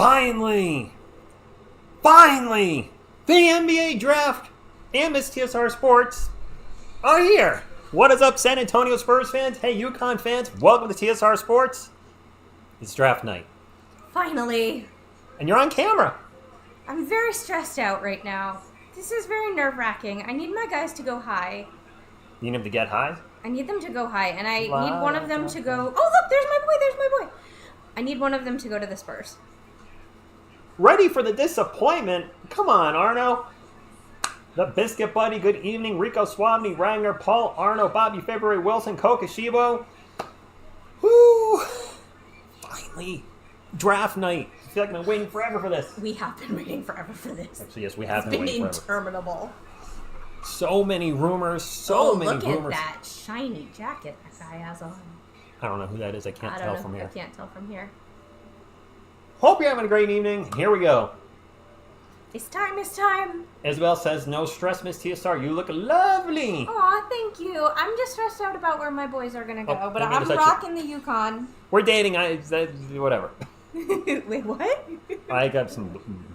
Finally! Finally! The NBA draft and Miss TSR Sports are here! What is up, San Antonio Spurs fans? Hey, UConn fans, welcome to TSR Sports. It's draft night. Finally! And you're on camera. I'm very stressed out right now. This is very nerve-wracking. I need my guys to go high. You need them to get high? I need them to go high, and I need one of them to go... Oh, look! There's my boy! I need one of them to go to the Spurs. Ready for the disappointment? Come on, Arno. The Biscuit Buddy, good evening. Rico Swabney, Ranger, Paul, Arno, Bobby, February, Wilson, Kokashibo. Woo! Finally. Draft night. I feel like I've been waiting forever for this. We have been waiting forever for this. Actually, yes, we have been waiting forever. It's been interminable. So many rumors, so many rumors. Look at that shiny jacket that guy has on. I don't know who that is. I can't tell from here. I can't tell from here. Hope you're having a great evening. Here we go. It's time. Isabel says, no stress, Miss TSR. You look lovely. Aw, thank you. I'm just stressed out about where my boys are going to go, but I'm rocking the UConn. We're dating. Whatever. Wait, what? I got some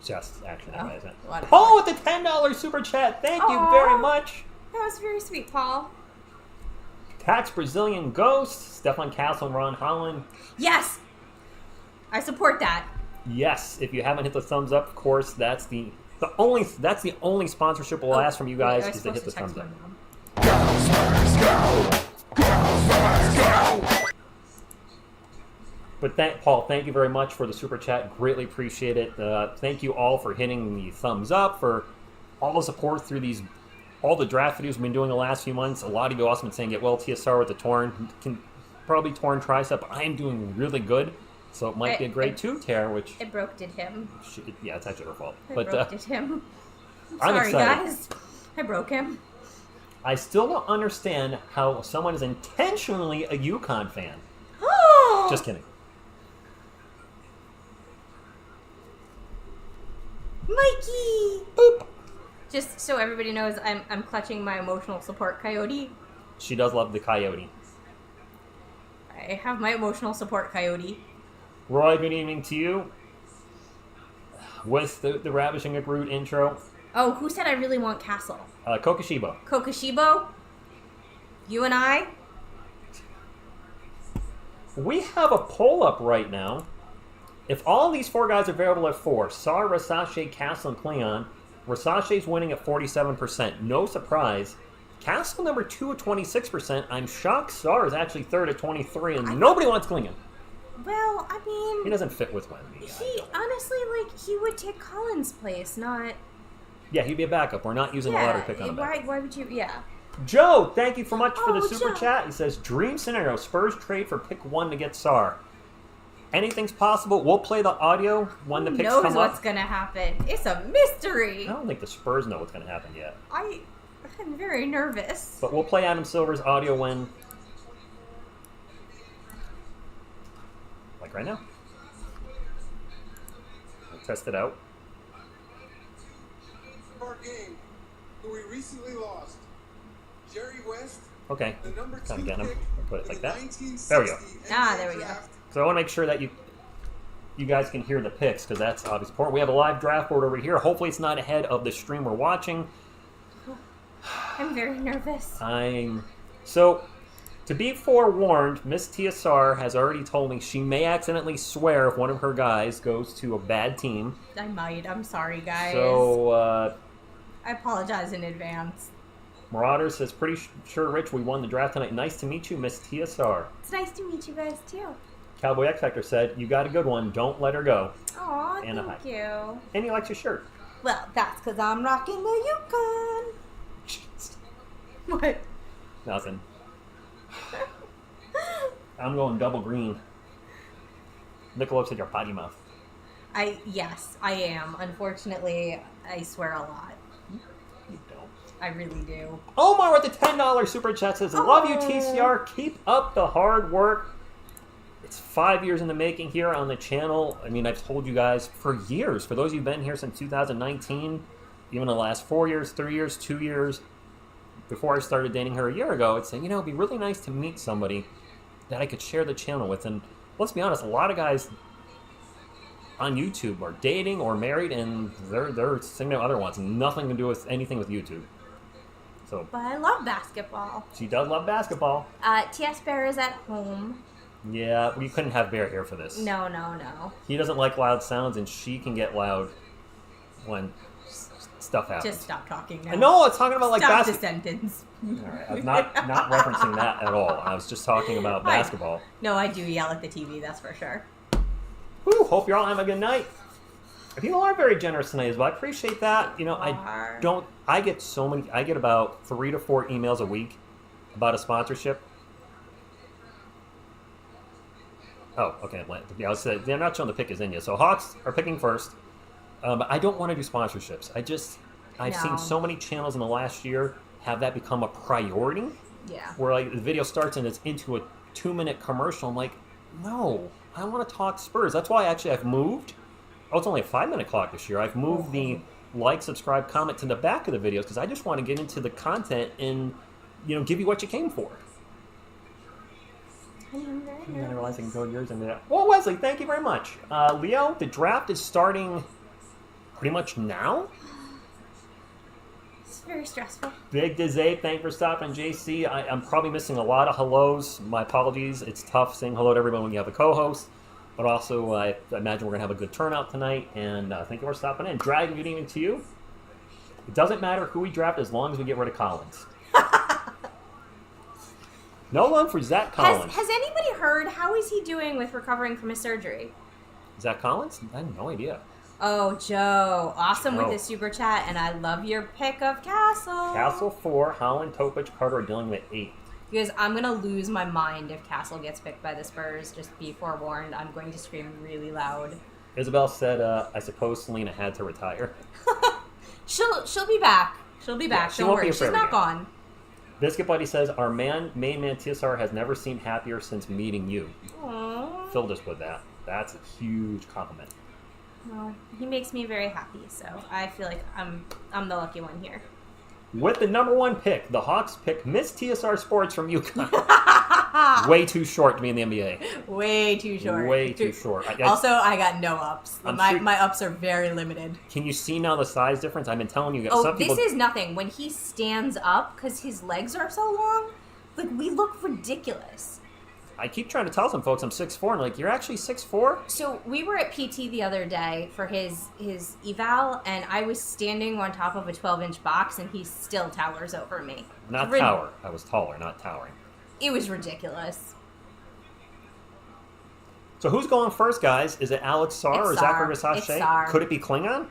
just action. Whatever. Paul with the $10 super chat. Thank you very much. That was very sweet, Paul. Tax Brazilian Ghost, Stefon Castle, and Ron Holland. Yes! I support that. Yes, if you haven't hit the thumbs up, of course, that's the only sponsorship we'll ask from you guys is to hit the thumbs up. Go Spurs, go! Go Spurs, go! But Paul, thank you very much for the super chat. Greatly appreciate it. Thank you all for hitting the thumbs up, for all the support through all the draft videos we've been doing the last few months. A lot of you also been saying, get well, TSR with the probably torn tricep. I am doing really good. So it might be a grade 2 tear, which... It broke-did him. Yeah, it's actually her fault. Broke-did him. I'm sorry, excited. guys. I broke him. I still don't understand how someone is intentionally a UConn fan. Just kidding. Mikey! Boop! Just so everybody knows, I'm clutching my emotional support coyote. She does love the coyote. I have my emotional support coyote. Roy, good evening to you. With the Ravishing a Groot intro. Oh, who said I really want Castle? Kokashibo. Kokashibo? You and I? We have a poll up right now. If all these four guys are available at 4, Sar, Rasace, Castle, and Cleon, Rasace's winning at 47%. No surprise. Castle number 2 at 26%. I'm shocked Sar is actually 3rd at 23%, and nobody wants Cleon. Well, I mean... He doesn't fit with Wemby. He, honestly, he would take Collins' place, not... Yeah, he'd be a backup. We're not using a lottery pick on him. Why would you... Yeah. Joe, thank you so much for the super Joe. chat. He says, dream scenario, Spurs trade for pick 1 to get Sar. Anything's possible. We'll play the audio when the picks come up. Who knows what's going to happen? It's a mystery. I don't think the Spurs know what's going to happen yet. I'm very nervous. But we'll play Adam Silver's audio when... Like right now. We'll test it out. Our game, who we recently lost, Jerry West. Okay. The number 2 Come get him. pick Put it like that. the There we go. There we go. So I want to make sure that you guys can hear the picks, because that's obviously important. We have a live draft board over here. Hopefully it's not ahead of the stream we're watching. I'm very nervous. So, to be forewarned, Miss TSR has already told me she may accidentally swear if one of her guys goes to a bad team. I might. I'm sorry, guys. So, I apologize in advance. Marauder says, pretty sure, Rich, we won the draft tonight. Nice to meet you, Miss TSR. It's nice to meet you guys, too. Cowboy X Factor said, you got a good one. Don't let her go. Aw, And thank you. And he likes your shirt. Well, that's because I'm rocking the UConn. What? Nothing. I'm going double green. Nicola said your potty mouth. Yes, I am. Unfortunately, I swear a lot. You don't. I really do. Omar with the $10 super chat says, love you, TCR. Keep up the hard work. It's 5 years in the making here on the channel. I mean, I've told you guys for years. For those of you who've been here since 2019, even the last 4 years, 3 years, 2 years, before I started dating her a year ago, I'd say, it'd be really nice to meet somebody that I could share the channel with. And let's be honest, a lot of guys on YouTube are dating or married, and they're significant other ones. Nothing to do with anything with YouTube. So, But I love basketball. she does love basketball. TS Bear is at home. Yeah, we couldn't have Bear here for this. No. He doesn't like loud sounds, and she can get loud when stuff happens. Just stop talking now. No, it's talking about like Stop the basketball. sentence. All right, I'm not referencing that at all. I was just talking about basketball. No, I do yell at the TV, that's for sure. Whew, hope you're all having a good night. People are very generous tonight as well. I appreciate that. I get about 3 to 4 emails a week about a sponsorship. Oh, okay. Yeah, I was saying, they're not showing the pick is in yet. So Hawks are picking first. But I don't want to do sponsorships. I've seen so many channels in the last year have that become a priority. Yeah. Where like the video starts and it's into a 2-minute commercial. I'm like, no, I want to talk Spurs. That's why I've moved. Oh, it's only a 5-minute clock this year. I've moved the like, subscribe, comment to the back of the videos because I just want to get into the content and give you what you came for. I'm very I didn't nervous. realize I can go yours into that. Well, Wesley, thank you very much. Leo, the draft is starting pretty much now. It's very stressful. Big Dizay, thank you for stopping, JC. I'm probably missing a lot of hellos. My apologies. It's tough saying hello to everyone when you have a co-host. But also, I imagine we're going to have a good turnout tonight. And thank you for stopping in. Dragon, good evening to you. It doesn't matter who we draft as long as we get rid of Collins. No love for Zach Collins. Has anybody heard how is he doing with recovering from his surgery? Zach Collins? I have no idea. Oh, Joe. Awesome Joe. with his super chat, and I love your pick of Castle. Castle 4, Holland, Topic, Carter, Dillingham at 8. Because I'm going to lose my mind if Castle gets picked by the Spurs. Just be forewarned. I'm going to scream really loud. Isabel said, I suppose Selena had to retire. She'll be back. She'll be back. she Don't won't be worry. here She's forever not yet. gone. Biscuit Buddy says, our main man TSR has never seemed happier since meeting you. Aww. Phil just put that. That's a huge compliment. Well, he makes me very happy, so I feel like I'm the lucky one here. With the number 1 pick, the Hawks pick Miss TSR Sports from UConn. Way too short to be in the NBA. Way too short. Way too short. Also, I got no ups. I'm My sure- my ups are very limited. Can you see now the size difference? I've been telling you. Oh, some people, this is nothing. When he stands up, because his legs are so long, like, we look ridiculous. I keep trying to tell some folks I'm 6'4", and like, you're actually 6'4"? So we were at PT the other day for his eval, and I was standing on top of a 12-inch box, and he still towers over me. Not Rid- tower. I was taller, not towering. It was ridiculous. So who's going first, guys? Is it Alex Sarr It's or Sarr. Zachary It's Rasache? Sarr. Could it be Klingon?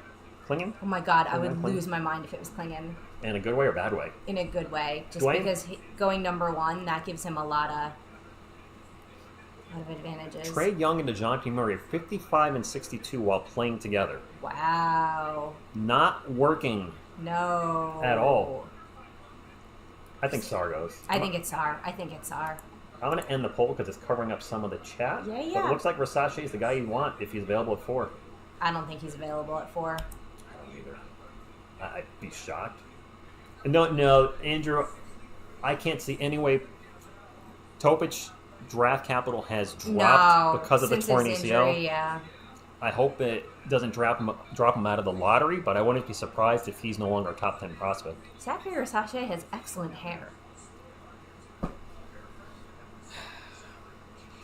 Klingon? Oh my god, I would Klingon. lose my mind if it was Klingon. In a good way or bad way? In a good way. Just Dwayne? because going number 1, that gives him a lot of advantages. Trey Young and DeJounte Murray are 55 and 62 while playing together. Wow. Not working No. at all. I think Sarr goes. I think it's Sarr. I'm going to end the poll because it's covering up some of the chat. Yeah, But yeah. it looks like Rasache is the guy you want if he's available at 4. I don't think he's available at 4. I don't either. I'd be shocked. No, Andrew, I can't see any way. Topic draft capital has dropped No, because of the since torn his ACL. injury, yeah. I hope it doesn't drop him out of the lottery, but I wouldn't be surprised if he's no longer a top 10 prospect. Zachary Rasache has excellent hair.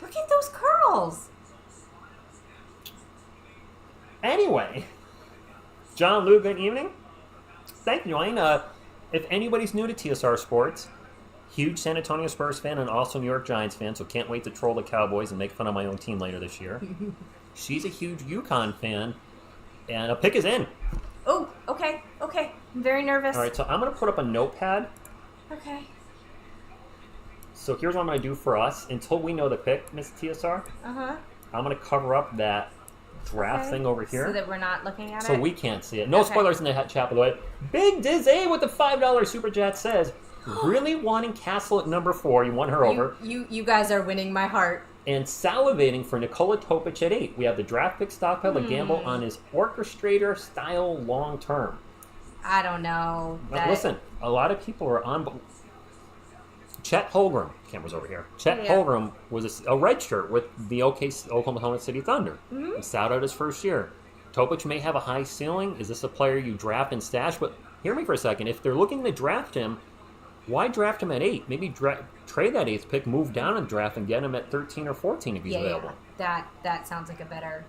Look at those curls. Anyway, John Lou, good evening. Thank you, Dwayne. If anybody's new to TSR Sports, huge San Antonio Spurs fan and also New York Giants fan, so can't wait to troll the Cowboys and make fun of my own team later this year. She's a huge UConn fan, and a pick is in. Oh, okay. I'm very nervous. All right, so I'm going to put up a notepad. Okay. So here's what I'm going to do for us. Until we know the pick, Miss TSR, Uh-huh. I'm going to cover up that draft thing over here. So that we're not looking at it? So we can't see it. No Okay. spoilers in the chat, by the way. Big Diz A with the $5 super chat says, really wanting Castle at number 4. You won her over. You guys are winning my heart. And salivating for Nikola Topic at 8. We have the draft pick stockpile to gamble on his orchestrator style long term. I don't know. But listen, a lot of people are on. Chet Holmgren, camera's over here. Chet Yeah. Holmgren was a red shirt with the Oklahoma City Thunder. Mm-hmm. He sat out his first year. Topic may have a high ceiling. Is this a player you draft and stash? But hear me for a second. If they're looking to draft him, why draft him at 8? Maybe trade that 8th pick, move down and draft, and get him at 13 or 14 if he's available. That sounds like a better.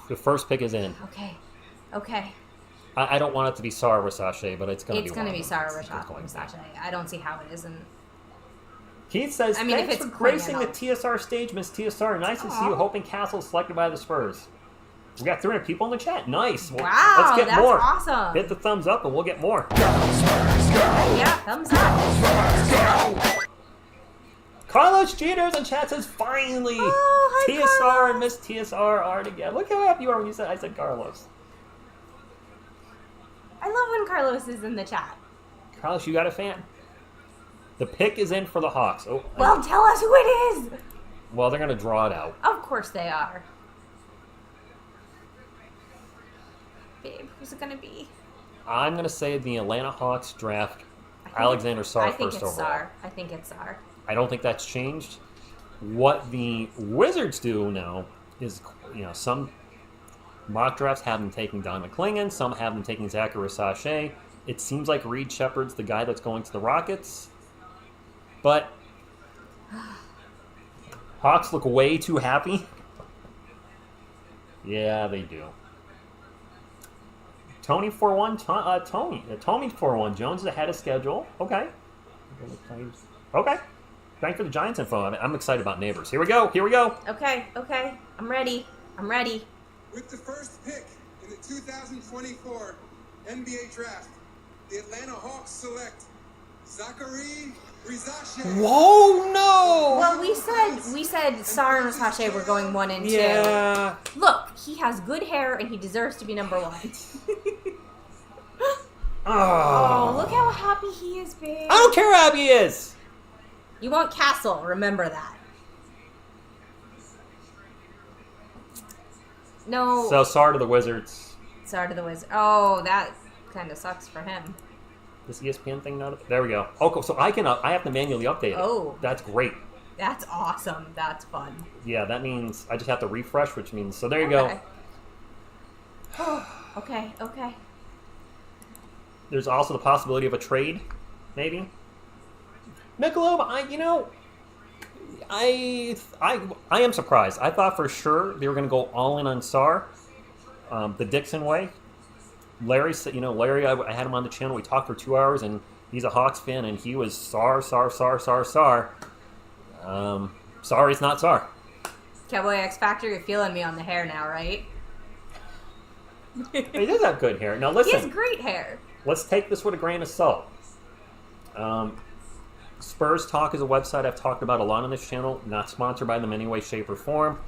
The first pick is in. Okay. I don't want it to be Sara Versace, but it's going to be. It's going to be Sara It's going to be. Versace. I don't see how it isn't. Keith says, I mean, if thanks it's for gracing the clean, TSR stage, Miss TSR. Nice to see Aw. you. Hoping Castle is selected by the Spurs. We got 300 people in the chat. Nice. Well, Wow, let's get that's more. awesome. Hit the thumbs up and we'll get more. Yeah, thumbs up. Carlos Jeters in chat says, finally, Oh, hi, TSR Carlos. and Miss TSR are together. Look how happy you are when I said Carlos. I love when Carlos is in the chat. Carlos, you got a fan. The pick is in for the Hawks. Oh, Well, tell us who it is. well, they're going to draw it out. Of course they are. Babe, who's it gonna be? I'm going to say the Atlanta Hawks draft I think Alexander Sarr I think first it's overall. Sar. I think it's Sar. I don't think that's changed. What the Wizards do now is, some mock drafts have them taking Don McClingan, some have them taking Zachary Sachet. It seems like Reed Shepard's the guy that's going to the Rockets. But Hawks look way too happy. Yeah, they do. Tony 4-1, Tony 4-1. Jones is ahead of schedule. Okay. Okay. Thanks for the Giants info. I'm excited about neighbors. Here we go. Okay. I'm ready. With the first pick in the 2024 NBA Draft, the Atlanta Hawks select Zachary Versace. Whoa, no! Well, we said Sar and Versace were going 1 and 2. Yeah. Look, he has good hair and he deserves to be number 1. Oh, look how happy he is, babe. I don't care how happy he is. You want Castle, remember that. No. So, sorry to the Wizards. Sorry to the Wizard. Oh, that kind of sucks for him. This ESPN thing not. There we go. Okay, so I have to manually update it. Oh. That's great. That's awesome. That's fun. Yeah, that means I just have to refresh, which means so. There you go. Okay. There's also the possibility of a trade, maybe. Michelob, I am surprised. I thought for sure they were going to go all in on Sarr, the Dixon way. Larry said, Larry, I had him on the channel. We talked for 2 hours, and he's a Hawks fan, and he was Sarr. Sorry, it's not Sarr. Cowboy X Factor, you're feeling me on the hair now, right? He does have good hair. Now He listen. has great hair. Let's take this with a grain of salt. Spurs Talk is a website I've talked about a lot on this channel. Not sponsored by them in any way, shape, or form.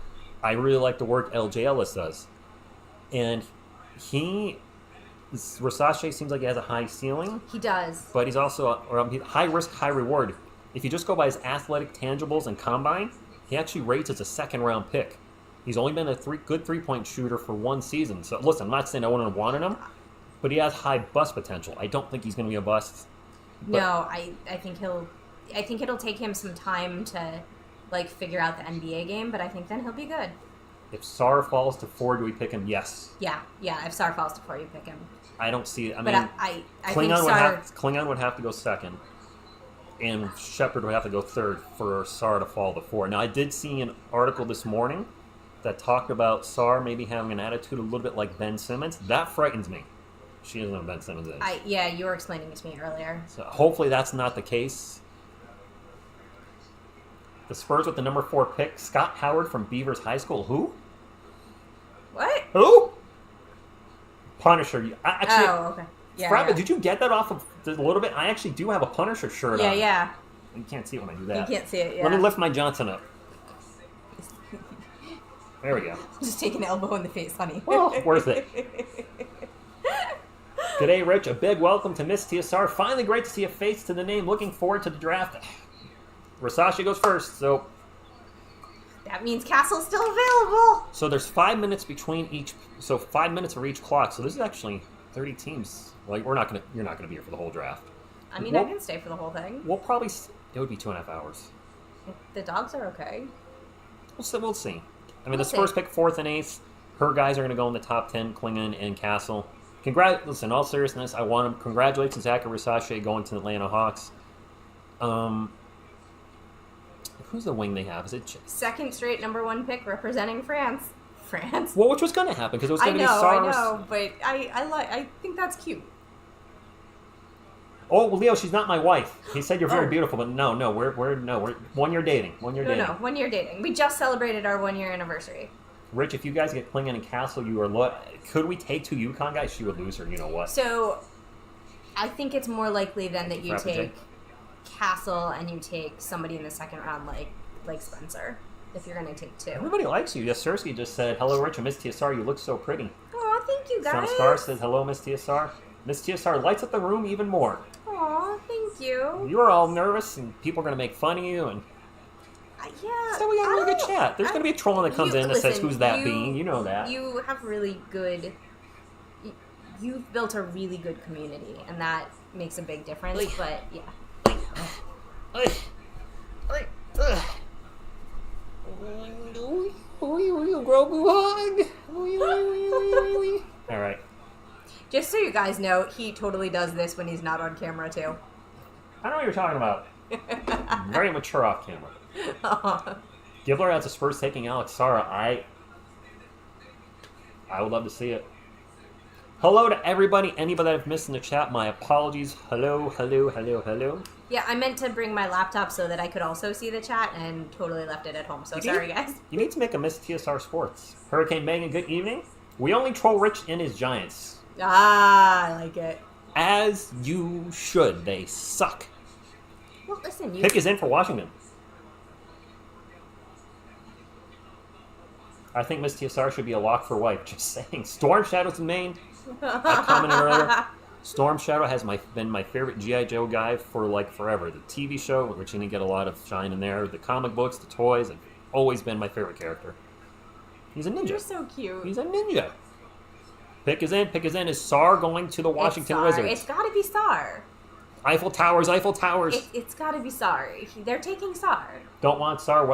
I really like the work LJ Ellis does. And Versace seems like he has a high ceiling, He does. but he's also high risk, high reward. If you just go by his athletic tangibles and combine, he actually rates as a second-round pick. He's only been a good three-point shooter for 1 season. So listen, I'm not saying I wouldn't have wanted him, but he has high bust potential. I don't think he's going to be a bust. But No, I think it'll take him some time to figure out the NBA game, but I think then he'll be good. if Sarr falls to 4, do we pick him? Yes. Yeah. If Sar falls to 4, you pick him. I don't see it. But I think Klingon would have to go second, and Shepard would have to go third for Sarr to fall to 4. Now, I did see an article this morning that talked about Sarr maybe having an attitude a little bit like Ben Simmons. That frightens me. She doesn't know who Ben Simmons is. you were explaining it to me earlier. So hopefully that's not the case. The Spurs with the number 4 pick, Scott Howard from Beavers High School. Who? What? Who? Punisher. Actually, Okay. Yeah. Frabba, yeah. did you get that off of a little bit? I actually do have a Punisher shirt on. Yeah. You can't see it when I do You that. can't see it. Yeah. Let me lift my Johnson up. There we go. Just take an elbow in the face, honey. Well, worth it. G'day, Rich. A big welcome to Miss TSR. Finally, great to see a face to the name. Looking forward to the draft. Versace goes first, so That means Castle's still available. there's 5 minutes between each. So 5 minutes for each clock. So this is actually 30 teams. Like you're not gonna be here for the whole draft. I mean, Well- I can stay for the whole thing. We'll probably. It would be 2.5 hours. The dogs are okay. We'll see. I mean, We'll the Spurs see. pick 4th and 8th. Her guys are going to go in the top 10, Klingon and Castle. Listen, in all seriousness, I want them. Congratulations, Zachary Versace going to the Atlanta Hawks. Who's the wing they have? Is it? Second straight number 1 pick representing France. France. Well, which was going to happen because it was I going to know, be SARS. I know, but I think that's cute. Oh, well, Leo, she's not my wife. He said you're very Oh. beautiful, but no, we're 1 year dating. 1 year dating. No, 1 year dating. We just celebrated our 1 year anniversary. Rich, if you guys get Klingon and Castle, you are. Could we take 2 UConn guys? She would lose her. You know what? So, I think it's more likely then that you Rapid take Castle and you take somebody in the second round like Spencer, if you're going to take 2. Everybody likes you. Yes, Sersky just said, hello, Rich, and Miss TSR, you look so pretty. Aw, thank you Some guys. Star says, hello, Miss TSR. Miss TSR lights up the room even more. Aw, thank you. You are all nervous, and people are going to make fun of you, and Yeah. so we got a really I good don't- chat. There's I- going to be a troll that comes in and says, listen, who's that being? You know that. You have really good... You've built a really good community, and that makes a big difference, but yeah. All right. Just so you guys know, he totally does this when he's not on camera, too. I know what you're talking about. Very mature off camera. Gibbler has the Spurs taking Alex Sara. I would love to see it. Hello to everybody. Anybody that I've missed in the chat, my apologies. Hello. Yeah, I meant to bring my laptop so that I could also see the chat and totally left it at home, so sorry, guys. You need to make a Miss TSR Sports. Hurricane Megan, good evening. We only troll Rich and his Giants. Ah, I like it. As you should. They suck. Well, listen, you... Pick is in for Washington. I think Miss TSR should be a lock for white. Just saying. Storm Shadow's in Maine. I commented earlier. Storm Shadow has been my favorite G.I. Joe guy for forever. The TV show, which you didn't get a lot of shine in there. The comic books, the toys, have always been my favorite character. He's a ninja. You're so cute. He's a ninja. Pick is in. Is SAR going to the Washington Wizards? It's got to be Sar. Eiffel Towers. It's got to be Sar. They're taking Sar. Don't want SAR.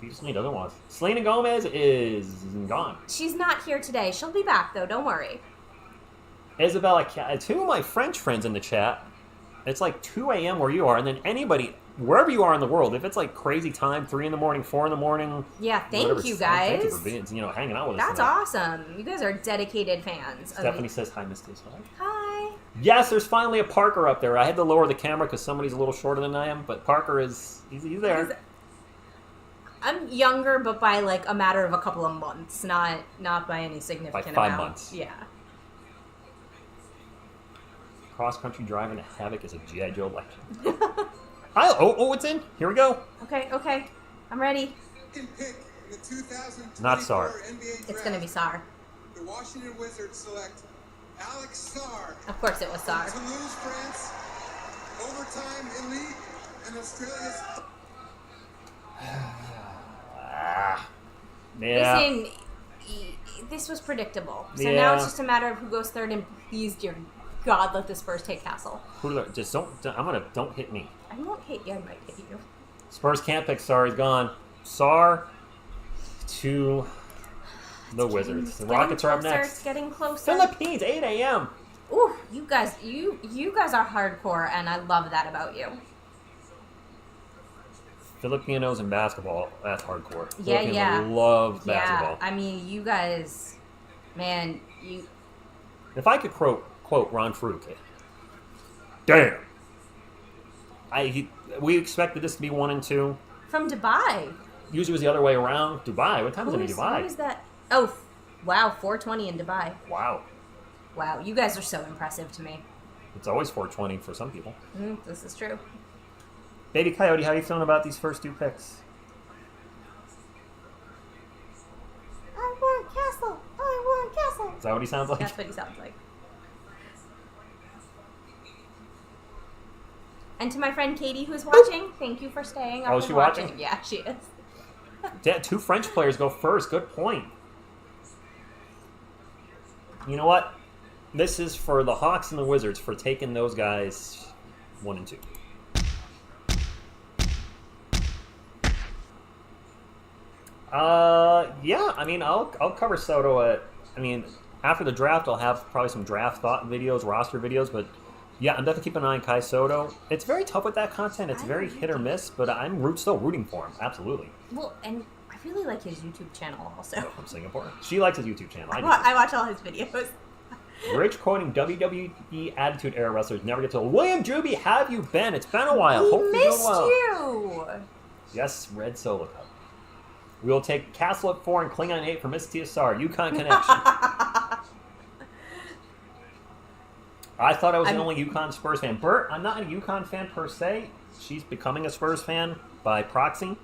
He doesn't want. Selena Gomez is gone. She's not here today. She'll be back, though. Don't worry. Isabella, 2 of my French friends in the chat. It's 2 a.m. where you are, and then anybody, wherever you are in the world, if it's crazy time, 3 in the morning, 4 in the morning. Yeah, thank whatever, you, Thank you guys. for being, hanging out with us. That's awesome. You guys are dedicated fans. Stephanie says, hi, Miss TSR. Hi. Yes, there's finally a Parker up there. I had to lower the camera because somebody's a little shorter than I am, but Parker he's there. I'm younger, but by a matter of a couple of months, not by any significant By 5 amount. months. Yeah. Cross-country driving a Havoc is a G.I. Joe legend. It's in. Here we go. Okay. I'm ready. Second pick in the 2024 Not Sar. NBA draft, It's gonna be Sar. The Washington Wizards select Alex Sar. Of course it was Sar. Toulouse, France. Overtime elite and Australia's. Yeah. Listen, this was predictable. So Yeah. now it's just a matter of who goes third, and please, dear God, let the Spurs take Castle. Just don't hit me. I won't hit you, I might hit you. Spurs can't pick Sar. He's gone. Sar to the Wizards. The Rockets are up next. It's getting closer. Philippines, 8 a.m. Ooh, you guys are hardcore, and I love that about you. Filipinos in basketball, that's hardcore. Yeah, Filipinos yeah. love basketball. Yeah, I mean, you guys, man, If I could quote Ron Fruke, damn. We expected this to be 1 and 2. from Dubai. Usually it was the other way around. Dubai. What time is it in Dubai? Who is that? Oh, wow, 4:20 in Dubai. Wow. Wow, you guys are so impressive to me. It's always 4:20 for some people. This is true. Baby Coyote, how are you feeling about these first 2 picks? I want Castle. I want Castle. Is that what he sounds like? That's what he sounds like. And to my friend Katie, who's watching, thank you for staying up Oh, and is she watching? Yeah, she is. Yeah, 2 French players go first. Good point. You know what? This is for the Hawks and the Wizards for taking those guys 1 and 2. Yeah. I mean, I'll cover Soto at. I mean, after the draft, I'll have probably some draft thought videos, roster videos, but. Yeah, I'm definitely keeping an eye on Kai Soto. It's very tough with that content. It's very hit or miss, but I'm still rooting for him. Absolutely. Well, and I really like his YouTube channel also. From Singapore. She likes his YouTube channel. I watch all his videos. Rich quoting WWE Attitude Era wrestlers never get told. William Juby, how have you been? It's been a while. We Hope you're doing missed well. you. Yes, Red Solo Cup. We'll take Castle at 4 and Klingon 8 for Miss TSR. UConn connection. I thought I was the only UConn Spurs fan. Bert, I'm not a UConn fan per se. She's becoming a Spurs fan by proxy.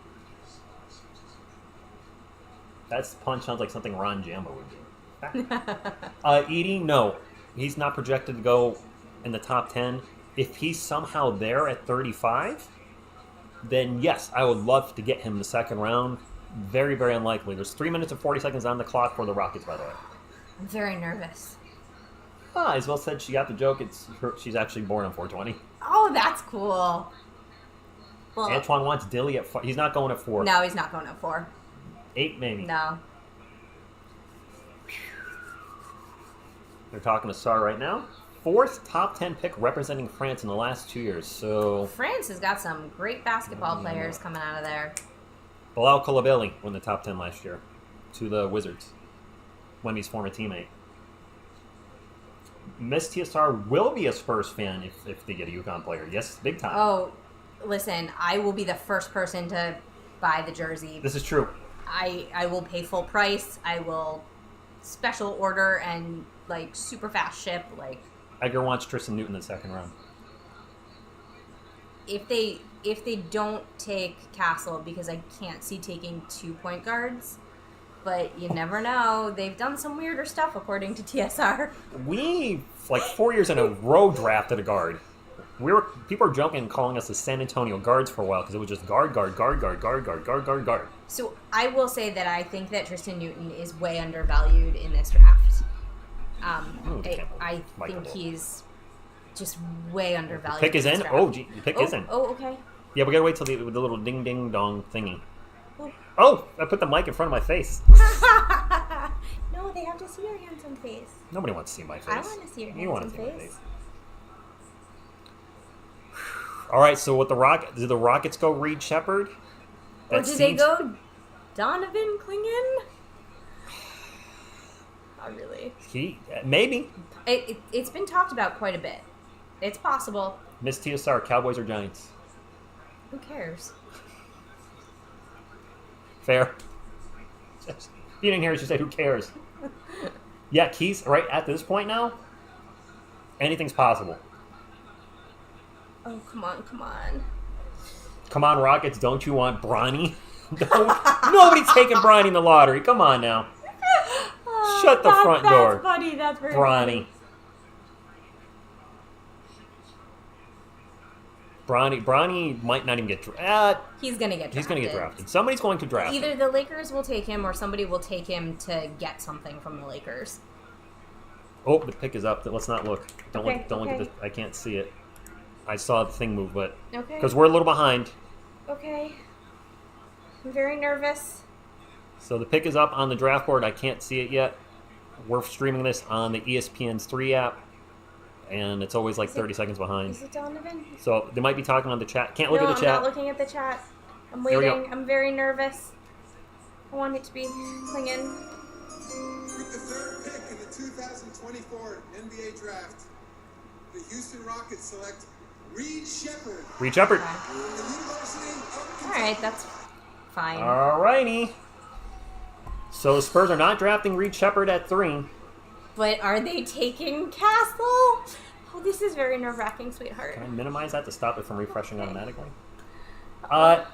That punch sounds like something Ron Jambo would do. Edie, no. He's not projected to go in the top 10. If he's somehow there at 35, then yes, I would love to get him the second round. Very, very unlikely. There's 3 minutes and 40 seconds on the clock for the Rockets, by the way. I'm very nervous. Isabel said she got the joke. She's actually born on 420. Oh, that's cool. Well, Antoine wants Dilly at 4. He's not going at 4. No, he's not going at 4. 8 maybe. No. They're talking to Sar right now. 4th top 10 pick representing France in the last 2 years. So France has got some great basketball players coming out of there. Bilal Coulibaly won the top 10 last year to the Wizards. Wemby's former teammate. Miss TSR will be a Spurs fan if they get a UConn player. Yes, big time. Oh, listen, I will be the first person to buy the jersey. This is true. I will pay full price. I will special order and like super fast ship. Like Edgar wants Tristan Newton in the second round. if they don't take Castle, because I can't see taking 2 point guards. But you never know. They've done some weirder stuff, according to TSR. We, like 4 years in a row, drafted a guard. People were joking and calling us the San Antonio guards for a while because it was just guard. So I will say that I think that Tristan Newton is way undervalued in this draft. I think he's just way undervalued. Pick is in? Oh, gee, the pick is in. Oh, okay. Yeah, we gotta wait till the little ding ding dong thingy. Oh. Oh, I put the mic in front of my face. No, they have to see your handsome face. Nobody wants to see my face. I want to see your You want handsome to see my face. face. All right, so with did the Rockets go Reed Shepherd? Or did they go Donovan Clingan? Not really. Maybe. It's been talked about quite a bit. It's possible. Miss TSR, Cowboys or Giants? Who cares? Fair. You didn't hear her. She said, who cares? Yeah, Keith, right at this point now, anything's possible. Oh, come on. Come on, Rockets, don't you want Bronny? Nobody's taking Bronny in the lottery. Come on now. Shut the front door. That's funny. That's very Bronny. Bronny might not even get drafted. He's going to get drafted. He's going to get drafted. Somebody's going to draft Either him. the Lakers will take him or somebody will take him to get something from the Lakers. Oh, the pick is up. Let's not look. Don't look at this. I can't see it. I saw the thing move, but Okay. because we're a little behind. Okay. I'm very nervous. So the pick is up on the draft board. I can't see it yet. We're streaming this on the ESPN's 3 app, and it's always like 30 seconds behind. Is it Donovan? So they might be talking on the chat. Can't look at the I'm chat. not looking at the chat. I'm Here we go. waiting. I'm very nervous. I want it to be Clingan. With the third pick in the 2024 NBA draft, the Houston Rockets select Reed Shepherd Reed Shepherd. from the University of All right, that's fine. Alrighty. So the Spurs are not drafting Reed Shepherd at 3. But are they taking Castle? Oh, this is very nerve-wracking, sweetheart. Can I minimize that to stop it from refreshing automatically? I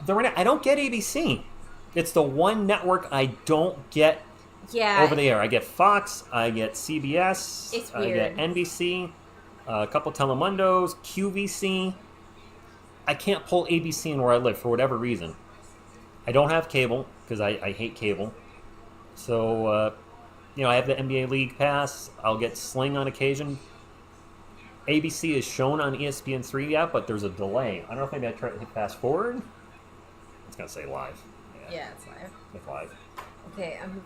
don't get ABC. It's the one network I don't get Yeah. over the air. I get Fox, I get CBS, It's I get weird. NBC, a couple Telemundos, QVC. I can't pull ABC in where I live for whatever reason. I don't have cable because I hate cable. So, I have the NBA League Pass. I'll get Sling on occasion. ABC is shown on ESPN 3 yet, but there's a delay. I don't know if maybe I try to hit fast forward. It's going to say live. Yeah, Yeah, it's live. It's live. Okay, I'm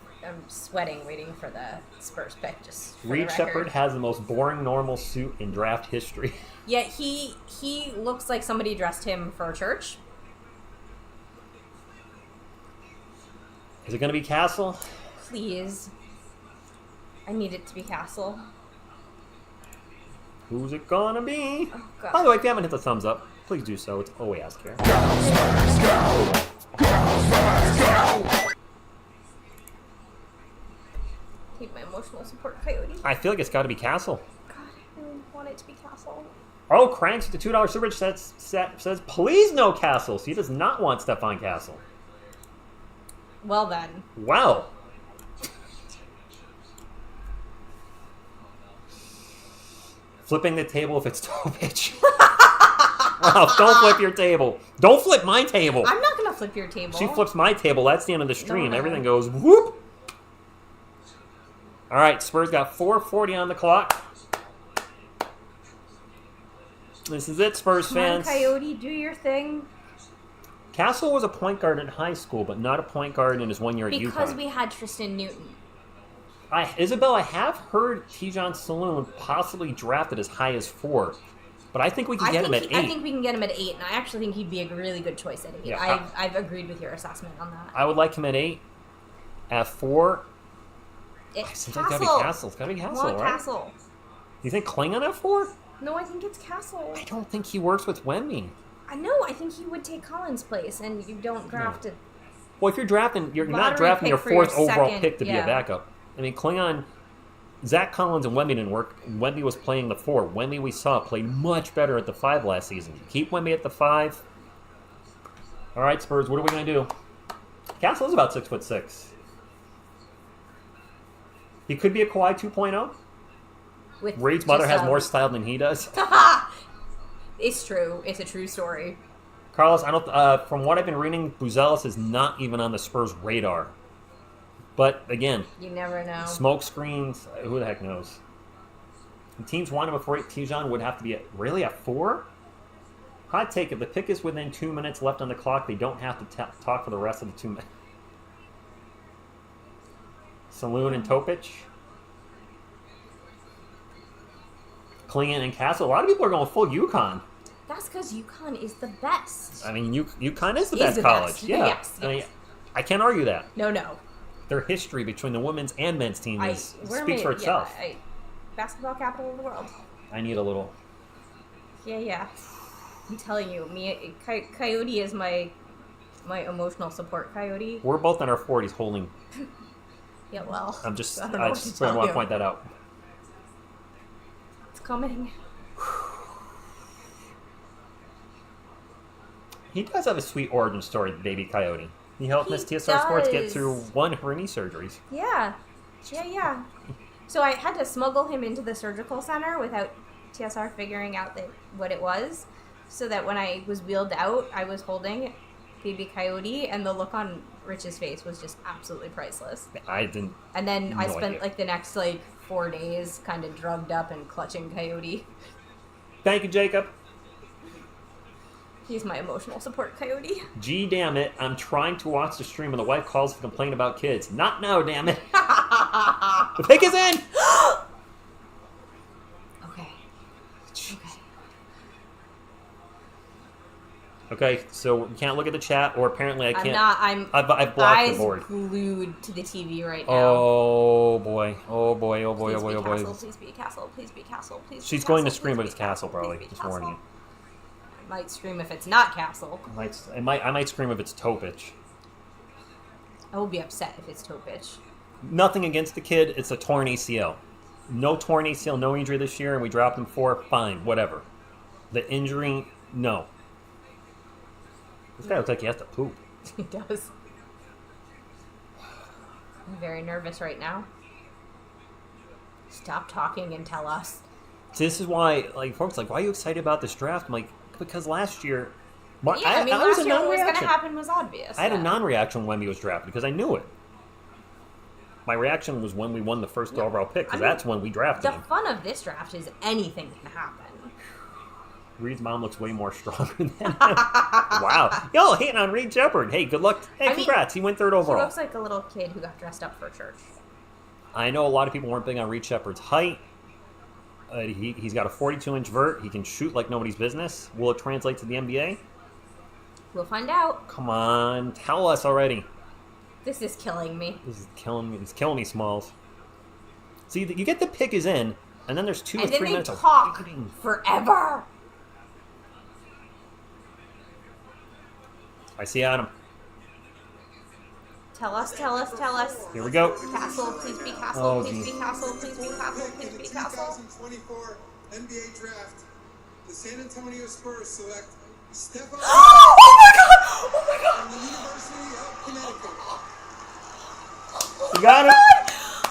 sweating waiting for the Spurs pick. Just for Reed the Shepherd record. has the most boring normal suit in draft history. Yeah, he looks like somebody dressed him for church. Is it going to be Castle? Please. I need it to be Castle. Who's it gonna be? Oh, God. By the way, if you haven't hit the thumbs up, please do so. It's all we ask here. Take my emotional support, Coyote. I feel like it's got to be Castle. God, I really want it to be Castle. Oh, Cranks with the $2 super chat says, please no Castle. So he does not want Stefon Castle. Well then. Wow. Flipping the table if it's toe pitch. Wow, don't flip your table. Don't flip my table. I'm not gonna flip your table. She flips my table. That's the end of the stream. No. Everything goes whoop. All right, Spurs got 4:40 on the clock. This is it, Spurs Come on, fans. Coyote, do your thing. Castle was a point guard in high school, but not a point guard in his 1 year at UConn. Because we had Tristan Newton. Isabel, I have heard Tijon Saloon possibly drafted as high as 4, but I think we can get him at 8. I think we can get him at 8, and I actually think he'd be a really good choice at 8. Yeah, I've agreed with your assessment on that. I would like him at 8. At 4, It's it's gotta be Castle. It's gotta be Castle, Want right? Castle. You think Klingon at 4? No, I think it's Castle. I don't think he works with Wemby. I know. I think he would take Collins' place, and you don't draft it. Well, if you're drafting, you're not Lottery drafting your pick for your 4th overall second, pick to be a yeah. backup. I mean, Klingon, Zach Collins and Wemby didn't work. Wemby was playing the 4. Wemby, we saw, played much better at the 5 last season. Keep Wemby at the 5. All right, Spurs, what are we going to do? Castle is about 6'6". He could be a Kawhi 2.0. With Reed's mother just, has more style than he does. It's true. It's a true story. Carlos, I don't. From what I've been reading, Buzelis is not even on the Spurs' radar. But again, You never know. smoke screens. Who the heck knows? The teams want him before Tijon would have to be at 4. Hot take: if the pick is within 2 minutes left on the clock, they don't have to talk for the rest of the 2 minutes. Saloon and Topic, Klingon and Castle. A lot of people are going full UConn. That's because UConn is the best. I mean, UConn is the Is best the college. best. Yeah, Yes, I mean, yes. I can't argue that. No. Their history between the women's and men's team speaks for itself. Basketball capital of the world. I need a little. Yeah. I'm telling you, Coyote is my emotional support coyote. We're both in our 40s holding. Yeah, well. I'm just. I don't know I what just to tell want to you. point that out. It's coming. He does have a sweet origin story, baby Coyote. He helped He Miss TSR Sports get does. through 1 of her knee surgeries. Yeah. So I had to smuggle him into the surgical center without TSR figuring out what it was, so that when I was wheeled out, I was holding baby Coyote, and the look on Rich's face was just absolutely priceless. I didn't. And then I No spent idea. the next 4 days kind of drugged up and clutching Coyote. Thank you, Jacob. He's my emotional support coyote. Gee, damn it. I'm trying to watch the stream and the wife calls to complain about kids. Not now, damn it. The pick is in! Okay. Okay, so we can't look at the chat, or apparently I can't. I'm I've blocked eyes the board. glued to the TV right now. Oh boy. Oh boy. Oh boy. Please Oh boy. be Oh boy. Castle, please be Castle, please be Castle, please be She's Castle, going to please scream, but be it's Castle, probably. please be Just warning you. I might scream if it's not Castle. I might scream if it's Topic. I will be upset if it's Topic. Nothing against the kid. It's a torn ACL. No torn ACL, no injury this year, and we dropped him 4. Fine, whatever. The injury, no. This guy looks like he has to poop. He does. I'm very nervous right now. Stop talking and tell us. This is why, folks, why are you excited about this draft? I'm like, because last year, Yeah, I mean, was last a year what was going to non-reaction. happen was obvious. I had a yeah. non-reaction when Wemby was drafted because I knew it. My reaction was when we won the first overall pick because I mean, that's when we drafted The him. fun of this draft is anything can happen. Reed's mom looks way more stronger than him. Wow. Yo, hating on Reed Shepard. Hey, good luck. Hey, congrats. He went third He overall. looks like a little kid who got dressed up for church. I know a lot of people weren't big on Reed Shepard's height. He's got a 42-inch vert. He can shoot like nobody's business. Will it translate to the NBA? We'll find out. Come on. Tell us already. This is killing me. This is killing me. It's killing me, Smalls. See, you get the pick is in, and then there's 2 or And 3 then they minutes talk of waiting. forever. I see Adam. Tell us. Here we go. Castle, please be Castle, Oh, please geez. be Castle, please be Castle, Pick please in be the Castle. 2024 NBA Draft, the San Antonio Spurs select Stefon Oh my god! Oh my god! from the University of Connecticut. You got it.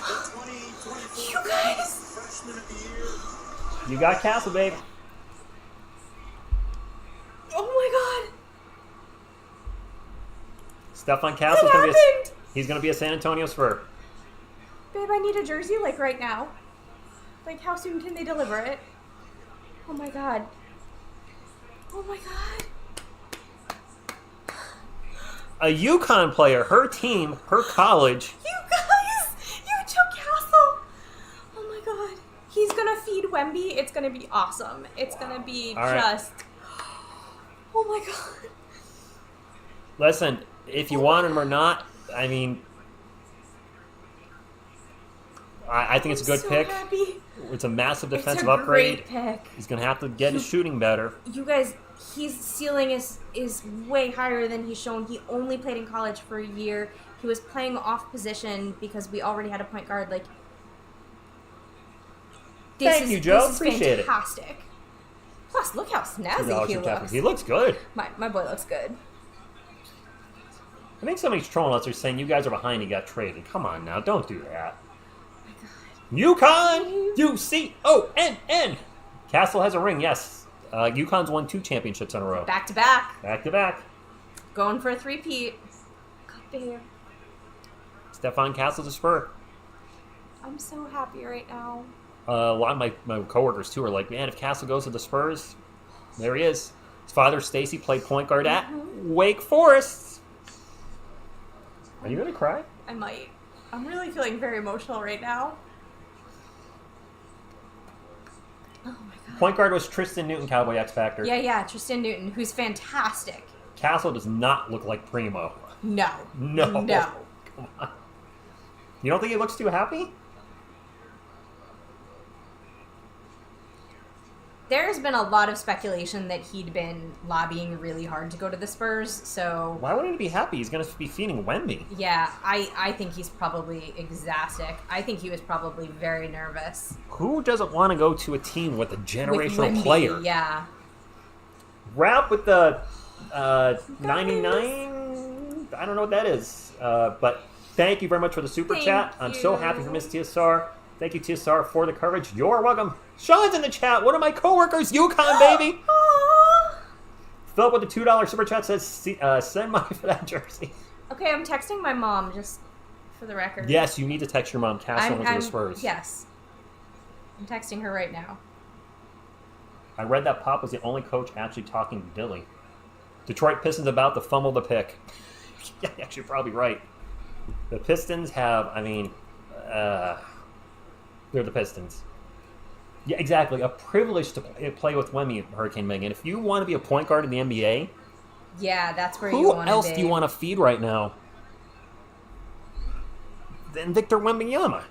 The 2024 You guys! Freshman of the Year. You got Castle, babe. Oh my god! Stefon Castle. What happened? He's gonna be a San Antonio Spur. Babe, I need a jersey like right now. Like, how soon can they deliver it? Oh my god. Oh my god. A UConn player, her team, her college. You guys! You took Castle! Oh my god. He's gonna feed Wemby. It's gonna be awesome. It's gonna be All right. just... Oh my god. Listen, if you want him or not, I mean, I think it's a good so pick. Happy. It's a massive It's defensive a upgrade. great pick. He's gonna have to get his shooting better. You guys, his ceiling is way higher than he's shown. He only played in college for a year. He was playing off position because we already had a point guard. Like, Thank you, Joe. This is Appreciate it. fantastic. Plus, look how snazzy $2 he from Jeffrey. looks. He looks good. My boy looks good. I think somebody's trolling us. They're saying you guys are behind. He got traded. Come on now, don't do that. UConn, UConn. Castle has a ring. Yes, UConn's won 2 championships in a row. Back to back. Back to back. Going for a three-peat. God damn. Stefon Castle's a Spur. I'm so happy right now. A lot of my coworkers too are like, man, if Castle goes to the Spurs, there he is. His father, Stacy, played point guard at Wake Forest. Are you gonna cry? I might. I'm really feeling very emotional right now. Oh my god. Point guard was Tristan Newton, Cowboy X Factor. Yeah, Tristan Newton, who's fantastic. Castle does not look like Primo. No. No. No. Come on. You don't think he looks too happy? There's been a lot of speculation that he'd been lobbying really hard to go to the Spurs, so... Why wouldn't he be happy? He's going to be feeding Wemby. Yeah, I think he's probably ecstatic. I think he was probably very nervous. Who doesn't want to go to a team with a With generational Wemby, player? yeah. Wrap with the 99... I don't know what that is. But thank you very much for the super Thank chat. I'm so happy you. for Miss TSR. Thank you, TSR, for the coverage. You're welcome. Sean's in the chat. One of my coworkers, UConn, baby. Aww. Philip with the $2 super chat says, send money for that jersey. Okay, I'm texting my mom, just for the record. Yes, you need to text your mom. Castle went to the Spurs. Yes. I'm texting her right now. I read that Pop was the only coach actually talking to Dilly. Detroit Pistons about to fumble the pick. Yeah, actually, you're probably right. The Pistons have, they're the Pistons. Yeah, exactly. A privilege to play with Wemby, Hurricane Megan. If you want to be a point guard in the NBA, Yeah, that's where you who want to be. else do you want to feed right now than Victor Wembanyama?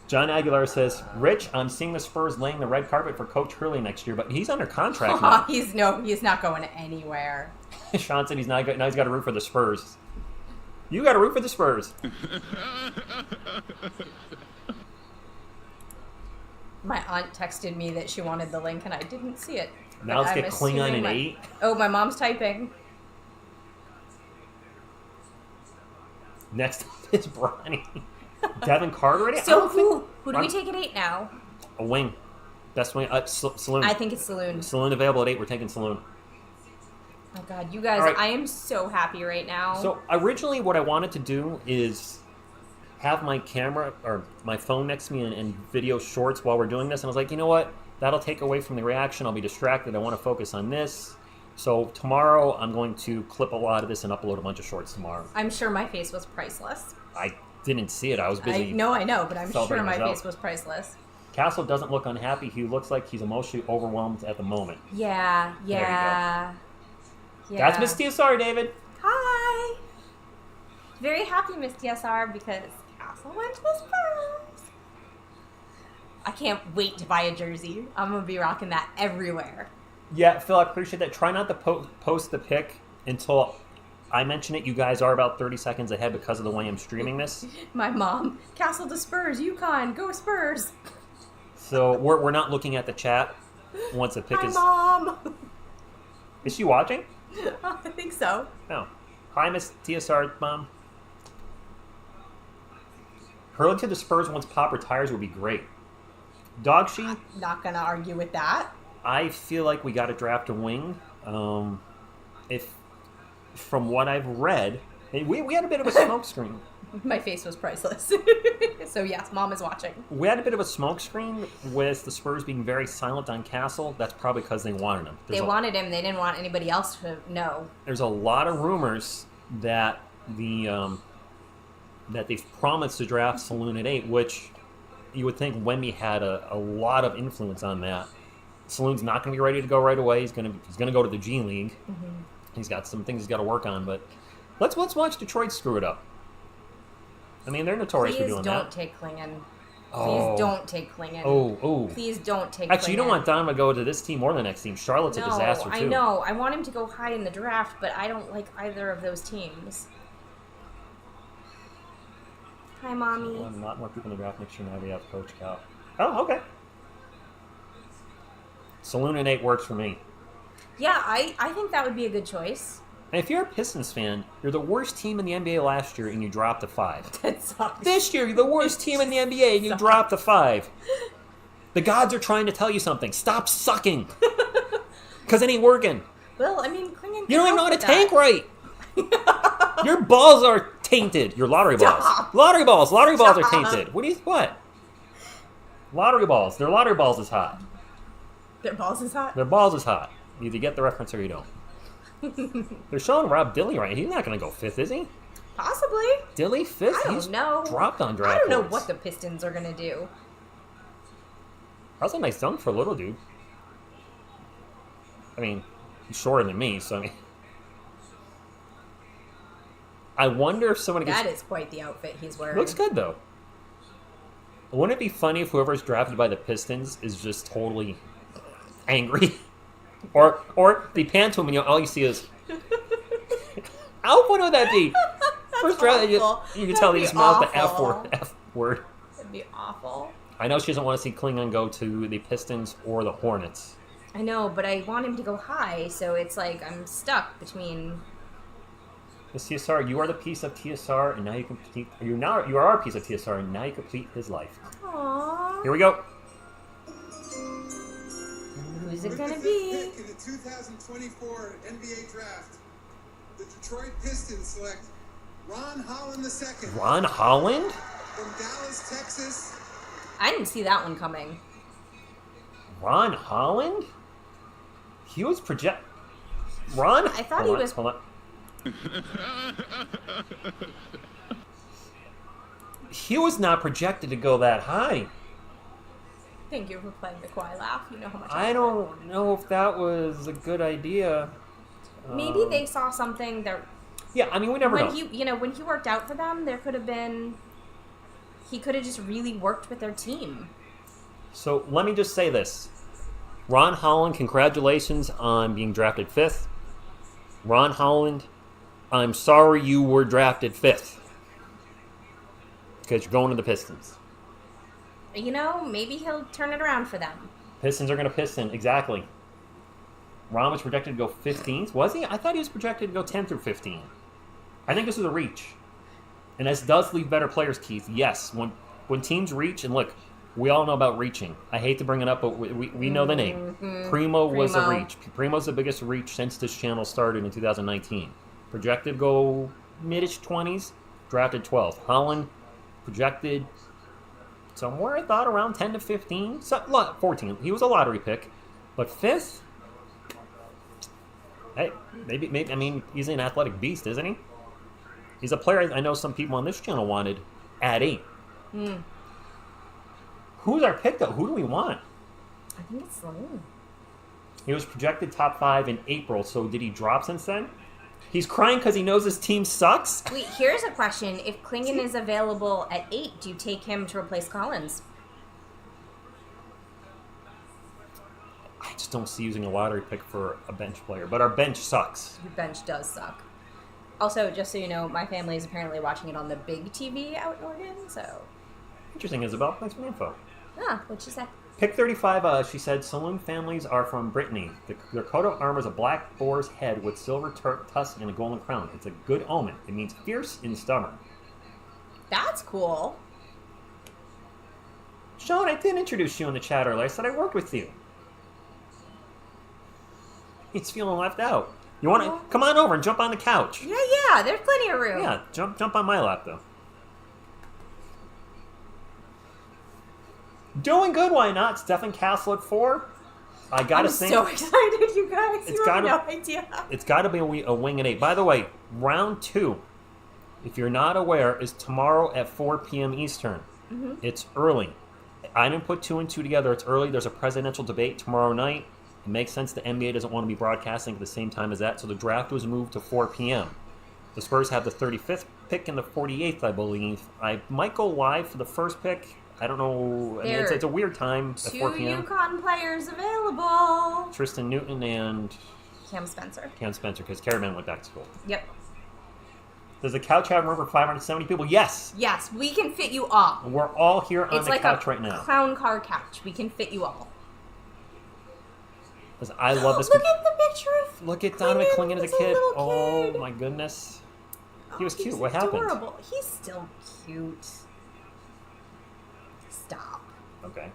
John Aguilar says, Rich, I'm seeing the Spurs laying the red carpet for Coach Hurley next year, but he's under contract now. He's not going anywhere. Sean said he's now got to root for the Spurs. You got to root for the Spurs. My aunt texted me that she wanted the link and I didn't see it. Now let's But get I'm Klingon assuming in my- 8. Oh, my mom's typing. Next up is Bronny. Devin Carter already? I So don't think- who do we take at 8 now? A wing. Best wing. Saloon. I think it's Saloon. Saloon available at 8. We're taking Saloon. Oh god, you guys, All right. I am so happy right now. So originally what I wanted to do is have my camera or my phone next to me and video shorts while we're doing this. And I was like, you know what? That'll take away from the reaction. I'll be distracted. I want to focus on this. So tomorrow I'm going to clip a lot of this and upload a bunch of shorts tomorrow. I'm sure my face was priceless. I didn't see it. I was busy. I know, but I'm sure celebrating my myself. face was priceless. Castle doesn't look unhappy. He looks like he's emotionally overwhelmed at the moment. Yeah. That's Miss TSR, David. Hi. Very happy, Miss TSR, because Castle went to the Spurs. I can't wait to buy a jersey. I'm going to be rocking that everywhere. Yeah, Phil, I appreciate that. Try not to post the pic until I mention it. You guys are about 30 seconds ahead because of the way I'm streaming this. My mom, Castle to Spurs, UConn, go Spurs. So we're not looking at the chat once the pic Hi, is... Mom. Is she watching? I think so. No. Hi, Miss TSR, Mom. Hurling to the Spurs once Pop retires would be great. Dog sheet? Not going to argue with that. I feel like we got to draft a wing. If from what I've read, we had a bit of a smokescreen. My face was priceless. So yes, Mom is watching. We had a bit of a smokescreen with the Spurs being very silent on Castle. That's probably because they wanted him. They wanted him. They didn't want anybody else to know. There's a lot of rumors that that they've promised to draft Saloon at 8, which you would think Wemby had a lot of influence on that. Saloon's not going to be ready to go right away. He's going to go to the G League. Mm-hmm. He's got some things he's got to work on, but let's watch Detroit screw it up. I mean, they're notorious for doing that. Please don't take Klingon. Please don't take Klingon. Oh. Please don't take Actually, Klingon. you don't want Don to go to this team or the next team. Charlotte's a disaster, too. I know. I want him to go high in the draft, but I don't like either of those teams. Hi, Mommy. A lot more people in the draft next year now we have Coach Cal. Oh, okay. Saloon and 8 works for me. Yeah, I think that would be a good choice. And if you're a Pistons fan, you're the worst team in the NBA last year and you dropped to 5. That sucks. This year, you're the worst team in the NBA and you dropped to 5. The gods are trying to tell you something. Stop sucking. Because it ain't working. Well, I mean, Klingon. You don't even know how to tank right. Your balls are tainted. Your lottery balls. Lottery balls are tainted. What? Lottery balls. Their lottery balls is hot. Their balls is hot? Their balls is hot. You either get the reference or you don't. They're showing Rob Dilly right. He's not going to go 5th, is he? Possibly. Dilly 5th? I don't know. Dropped on draft I don't know boards. what the Pistons are going to do. That's a nice dunk for a little dude. I mean, he's shorter than me, so I mean... I wonder if someone gets... That is quite the outfit he's wearing. Looks good, though. Wouldn't it be funny if whoever's drafted by the Pistons is just totally angry? or they pan to him and all you see is... How funny would that be? First draft, you can tell they just mouthed the F word. That'd be awful. I know she doesn't want to see Klingon go to the Pistons or the Hornets. I know, but I want him to go high, so it's like I'm stuck between... Miss TSR, you are the piece of TSR, and now you complete... You are a piece of TSR, and now you complete his life. Aww. Here we go. Who's it gonna With the be? fifth pick in the 2024 NBA Draft, the Detroit Pistons select Ron Holland II. Ron Holland? From Dallas, Texas. I didn't see that one coming. Ron Holland? He was Ron? I thought he was... Hold on. He was not projected to go that high. Thank you for playing the Kawhi laugh. You know how much I don't know if that was a good idea. Maybe they saw something that... Yeah, I mean, we never know. When he worked out for them, there could have been... He could have just really worked with their team. So let me just say this. Ron Holland, congratulations on being drafted 5th. Ron Holland, I'm sorry you were drafted 5th. Because you're going to the Pistons. You know, maybe he'll turn it around for them. Pistons are going to Piston, exactly. Ron was projected to go 15th, was he? I thought he was projected to go 10 through 15. I think this is a reach. And this does leave better players, Keith. Yes, when teams reach, and look, we all know about reaching. I hate to bring it up, but we know the name. Mm-hmm. Primo was a reach. Primo's the biggest reach since this channel started in 2019. Projected to go mid-ish 20s, drafted 12th. Holland projected somewhere, I thought, around 10 to 15. 14. He was a lottery pick. But 5th? Hey, maybe. I mean, he's an athletic beast, isn't he? He's a player I know some people on this channel wanted at 8. Who's our pick, though? Who do we want? I think it's Sloan. He was projected top 5 in April, so did he drop since then? He's crying because he knows his team sucks? Wait, here's a question. If Klingon is available at 8, do you take him to replace Collins? I just don't see using a lottery pick for a bench player, but our bench sucks. Your bench does suck. Also, just so you know, my family is apparently watching it on the big TV out in Oregon, so... Interesting, Isabel. Thanks for the info. Ah, what'd you say? Pick 35, she said, saloon families are from Brittany. Their coat of armor is a black boar's head with silver tusk and a golden crown. It's a good omen. It means fierce and stubborn. That's cool. Sean, I did introduce you in the chat earlier. I said I worked with you. He's feeling left out. You want to come on over and jump on the couch? Yeah, there's plenty of room. Yeah, jump on my lap, though. Doing good, why not? Stefon Castle at 4. I gotta I'm think. so excited, you guys. It's You gotta- have no idea. It's got to be a wing at 8. By the way, round 2, if you're not aware, is tomorrow at 4 p.m. Eastern. It's early. I didn't put 2 and 2 together. It's early. There's a presidential debate tomorrow night. It makes sense the NBA doesn't want to be broadcasting at the same time as that, so the draft was moved to 4 p.m. The Spurs have the 35th pick and the 48th, I believe. I might go live for the first pick. I don't know. I mean, it's a weird time at 4 2 p.m. UConn players available. Tristan Newton and Cam Spencer. Cam Spencer, because Caravan went back to school. Yep. Does the couch have room for 570 people? Yes. Yes, we can fit you all. We're all here on It's the like couch a right now. clown car couch. We can fit you all. Listen, I love this. Look at the picture of Look at Donovan Klingon as a kid. little Oh kid. my goodness. He Oh, was cute. he's What happened? Adorable. He's still cute. Stop. Okay.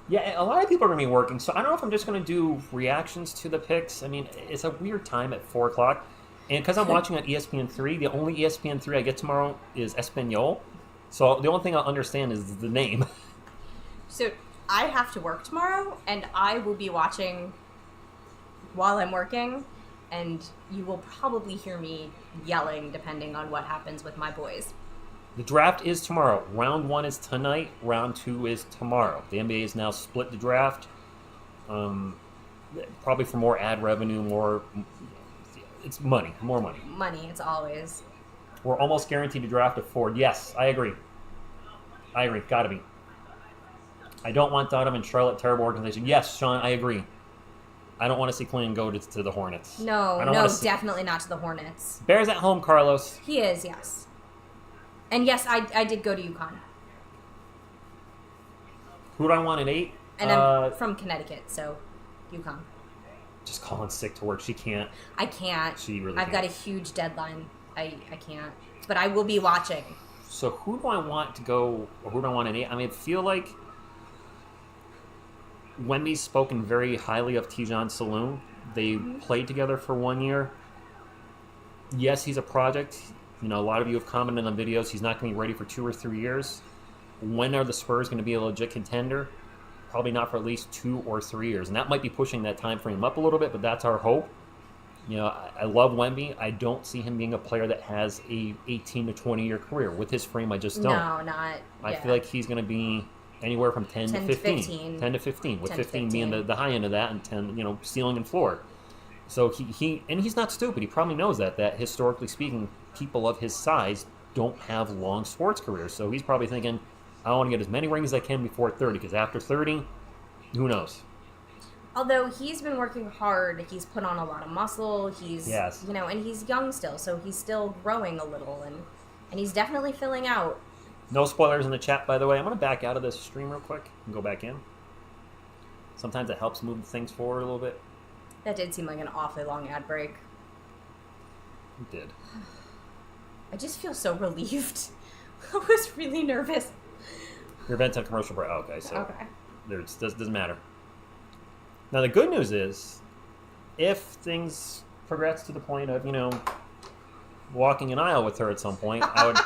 Yeah, a lot of people are going to be working, so I don't know if I'm just going to do reactions to the picks. I mean, it's a weird time at 4 o'clock. And because I'm watching on ESPN3, the only ESPN3 I get tomorrow is Espanol. So the only thing I'll understand is the name. So I have to work tomorrow, and I will be watching while I'm working, and you will probably hear me yelling depending on what happens with my boys. The draft is tomorrow. Round 1 is tonight. Round 2 is tomorrow. The NBA has now split the draft. Probably for more ad revenue, more... It's money. More money. Money, it's always. We're almost guaranteed to draft a Ford. Yes, I agree. Gotta be. I don't want Donovan Charlotte, terrible organization. Yes, Sean, I agree. I don't want to see Klingon go to the Hornets. No, I don't wanna see... definitely not to the Hornets. Bears at home, Carlos. He is, yes. And yes, I did go to UConn. Who do I want at 8? And I'm from Connecticut, so UConn. Just calling sick to work. She can't. I can't. She really I've got a huge deadline. I can't. But I will be watching. So who do I want to go, or who do I want at 8? I mean, I feel like Wemby's spoken very highly of Tijon Saloon. They played together for 1 year. Yes, he's a project. You know, a lot of you have commented on videos. He's not going to be ready for 2 or 3 years. When are the Spurs going to be a legit contender? Probably not for at least 2 or 3 years. And that might be pushing that time frame up a little bit, but that's our hope. You know, I love Wemby. I don't see him being a player that has a 18 to 20-year career. With his frame, I just don't. No, not. I yeah. feel like he's going to be anywhere from 10 to 15. 10 to 15, with 10 to 15 being the high end of that, and 10, you know, ceiling and floor. So he's not stupid. He probably knows that historically speaking, people of his size don't have long sports careers. So he's probably thinking, I want to get as many rings as I can before 30, because after 30, who knows? Although he's been working hard, he's put on a lot of muscle. He's, Yes. you know, and he's young still, so he's still growing a little, and he's definitely filling out. No spoilers in the chat, by the way. I'm going to back out of this stream real quick and go back in. Sometimes it helps move things forward a little bit. That did seem like an awfully long ad break. It did. I just feel so relieved. I was really nervous. Your event's on commercial break. Oh, okay, so Okay. doesn't matter. Now, the good news is, if things progress to the point of, you know, walking an aisle with her at some point, I would...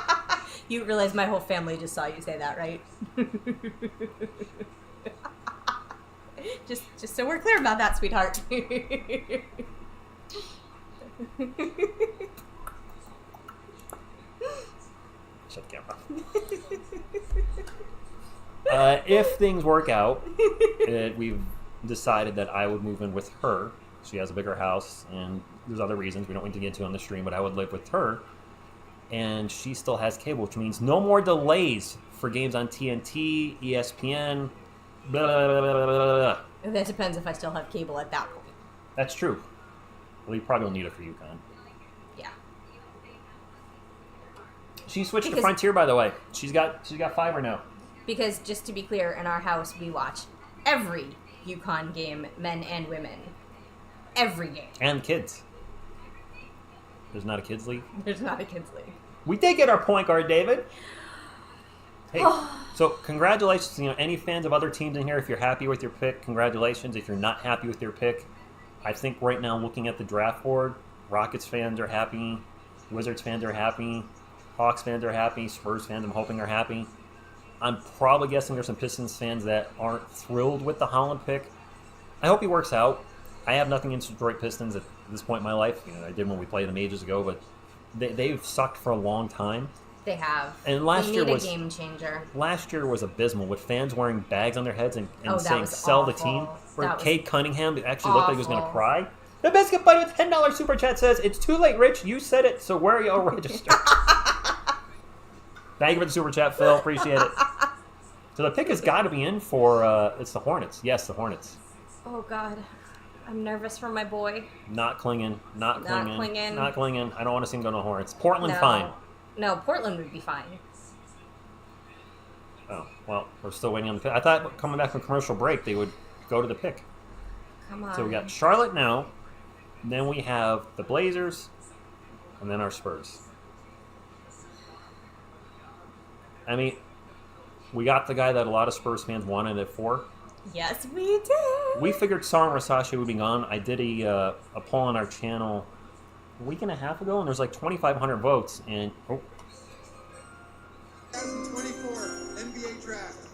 You realize my whole family just saw you say that, right? just so we're clear about that, sweetheart. Shut the camera. If things work out, we've decided that I would move in with her. She has a bigger house, and there's other reasons we don't need to get into on the stream, but I would live with her. And she still has cable, which means no more delays for games on TNT, ESPN, blah, blah, blah, blah, blah, blah. That depends if I still have cable at that point. That's true. Well, you probably will need it for UConn. Yeah. She switched to Frontier, by the way. She's got fiber now. Because, just to be clear, in our house, we watch every UConn game, men and women. Every game. And kids. There's not a kids league? There's not a kids league. We did get our point guard, David. Hey, so congratulations. Any fans of other teams in here, if you're happy with your pick, congratulations. If you're not happy with your pick, I think right now, looking at the draft board, Rockets fans are happy, Wizards fans are happy, Hawks fans are happy, Spurs fans, I'm hoping, are happy. I'm probably guessing there's some Pistons fans that aren't thrilled with the Holland pick. I hope he works out. I have nothing against Detroit Pistons at this point in my life. I did when we played them ages ago, but they've sucked for a long time. They have. And last year was a game changer. Last year was abysmal with fans wearing bags on their heads and saying awful. "sell the team." Where Kate Cunningham actually looked like he was going to awful. cry. The Biscuit Buddy with $10 super chat says, "It's too late, Rich. You said it, so where are you all registered?" Thank you for the super chat, Phil. Appreciate it. So the pick has got to be in for it's the Hornets. Yes, the Hornets. Oh God, I'm nervous for my boy. Not clinging. Not clinging. clinging. Not clinging. I don't want to see him go to the Hornets. Portland, No. fine. No, Portland would be fine. Oh, well, we're still waiting on the pick. I thought coming back from commercial break, they would go to the pick. Come on. So we got Charlotte now, then we have the Blazers, and then our Spurs. I mean, we got the guy that a lot of Spurs fans wanted at 4. Yes, we did. We figured Sar Rasashi would be gone. I did a poll on our channel a week and a half ago, and there's like 2,500 votes, and 2024 NBA Draft.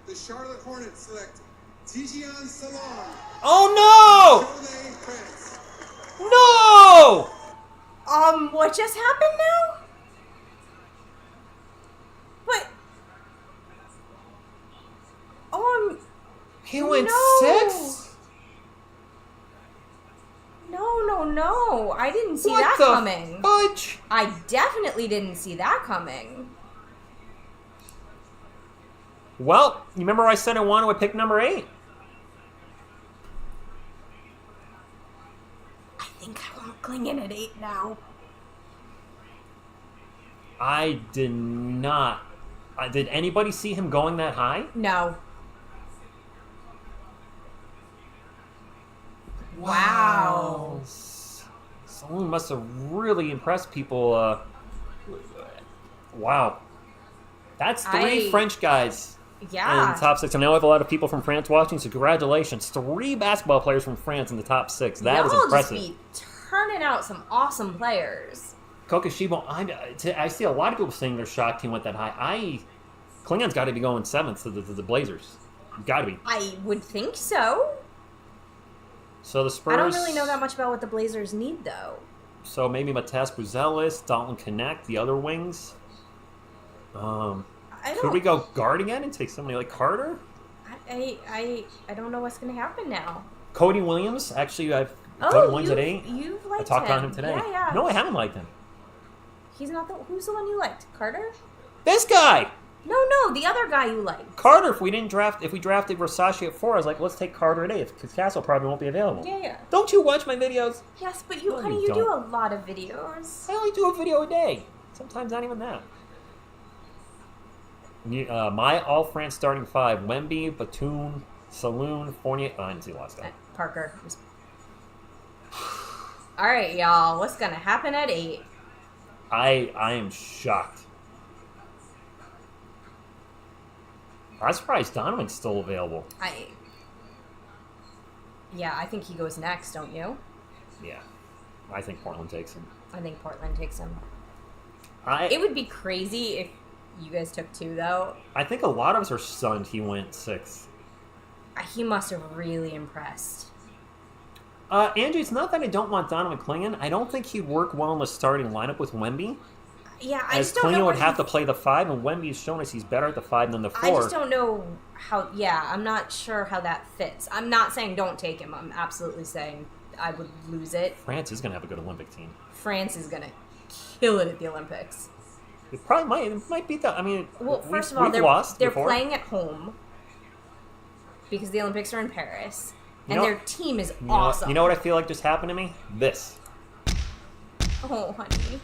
The Charlotte Hornets select Tijian Salon. oh Cholet Prince. no! No! What just happened now? What? He went No. 6? No. I didn't see What that the coming. fudge? I definitely didn't see that coming. Well, you remember I said I wanted to pick number 8? I think I won't cling in at 8 now. I did not. Did anybody see him going that high? No. Wow. Someone must have really impressed people. Wow. That's 3 French guys Yeah. in the top 6. I know I have a lot of people from France watching, so congratulations. 3 basketball players from France in the top 6. That is Y'all impressive. just be turning out some awesome players. Kokoshibo, I see a lot of people saying their shock team went that high. Klingon's got to be going 7th to the Blazers. Got to be. I would think so. So the Spurs. I don't really know that much about what the Blazers need, though. So maybe Matas Buzelis, Dalton Connect, the other wings. I Could don't. we go guard again and take somebody like Carter? I don't know what's gonna happen now. Cody Williams. Actually, I've Oh, Cody Williams at you've 8. You've I liked talked him. about him today. Yeah. No, I haven't liked him. He's not the. Who's the one you liked? Carter? This guy, No, the other guy you liked. Carter. If we drafted Versace at 4, I was like, let's take Carter at 8 because Castle probably won't be available. Yeah. Don't you watch my videos? Yes, but No, honey, you you do a don't. lot of videos. I only do a video a day. Sometimes not even that. My all France starting 5: Wemby, Batum, Saloon, Fournier. Oh, I didn't see the last guy. Parker. All right, y'all. What's gonna happen at 8? I am shocked. I'm surprised Donovan's still available. Yeah, I think he goes next, don't you? Yeah, I think Portland takes him. I think Portland takes him. I It would be crazy if You guys took 2, though. I think a lot of us are stunned he went 6th. He must have really impressed. Angie, it's not that I don't want Donovan Clingan. I don't think he'd work well in the starting lineup with Wemby. Yeah, I As just don't know. Clingan would have to play the 5, and Wemby's shown us he's better at the 5 than the 4. I just don't know how. Yeah, I'm not sure how that fits. I'm not saying don't take him. I'm absolutely saying I would lose it. France is going to have a good Olympic team. France is gonna kill it at the Olympics. It probably might. It might beat that. I mean, Well, first of all, we've lost they're before. playing at home because the Olympics are in Paris, You and know- their team is You know what- awesome. You know what I feel like just happened to me? This. Oh, honey.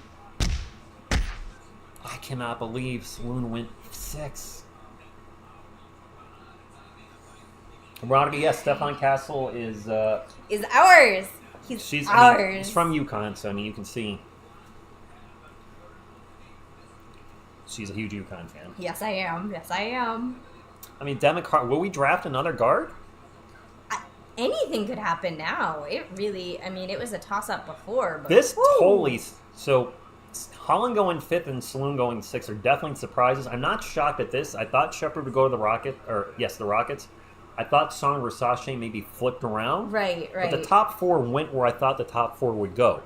I cannot believe Saloon went 6. Veronica, yes, Stefon Castle is. Is ours. He's ours. He's from UConn, so I mean, you can see. She's a huge UConn fan. Yes, I am. Yes, I am. I mean, Devin Carr. Will we draft another guard? Anything could happen now. It really. I mean, it was a toss-up before, but This woo! totally. So, Holland going 5th and Saloon going 6th are definitely surprises. I'm not shocked at this. I thought Shepard would go to the the Rockets. I thought Song Versace maybe flipped around. Right. But the top 4 went where I thought the top 4 would go.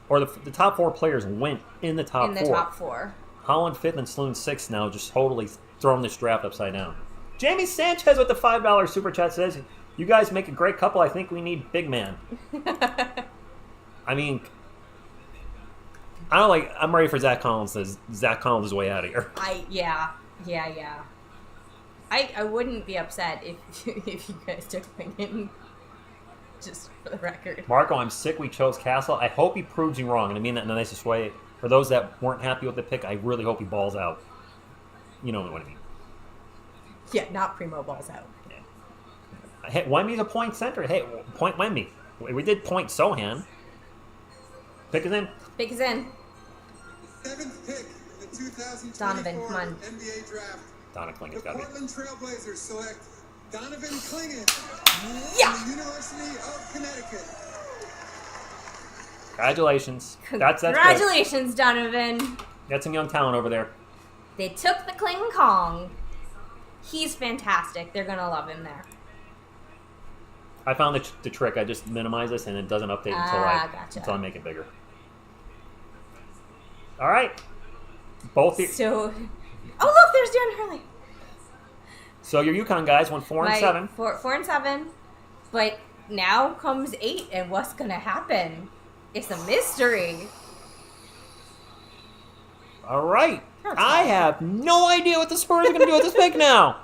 Or the top 4 players went in the top 4. in the top 4. Holland 5th and Saloon 6th now, just totally throwing this draft upside down. Jamie Sanchez with the $5 super chat says, "You guys make a great couple. I think we need big man." I mean, I'm ready for Zach Collins. Zach Collins is way out of here. Yeah. I wouldn't be upset if you guys took Clingan. Just for the record. Marco, I'm sick we chose Castle. I hope he proves you wrong, and I mean that in the nicest way. For those that weren't happy with the pick, I really hope he balls out. You know what I mean. Yeah, not Primo balls out. Hey, Wemby's a point center. Hey, point Wemby. We did point Sohan. Pick is in. Pick is in. 7th pick in the 2024 Donovan, come on. NBA draft. Donna The Klingen's got to be. Portland Trailblazers select Donovan Clingan Yeah. from the University of Connecticut. Congratulations. That's good. Congratulations, Donovan. Got some young talent over there. They took the Kling Kong. He's fantastic. They're gonna love him there. I found the trick. I just minimize this and it doesn't update Gotcha. until I make it bigger. All right. Both So, oh look, there's Dan Hurley. So your UConn guys went 4 and 7. 4 and 7. But now comes 8, and what's gonna happen? It's a mystery. All right. That's I awesome. have no idea what the Spurs are going to do with this pick now.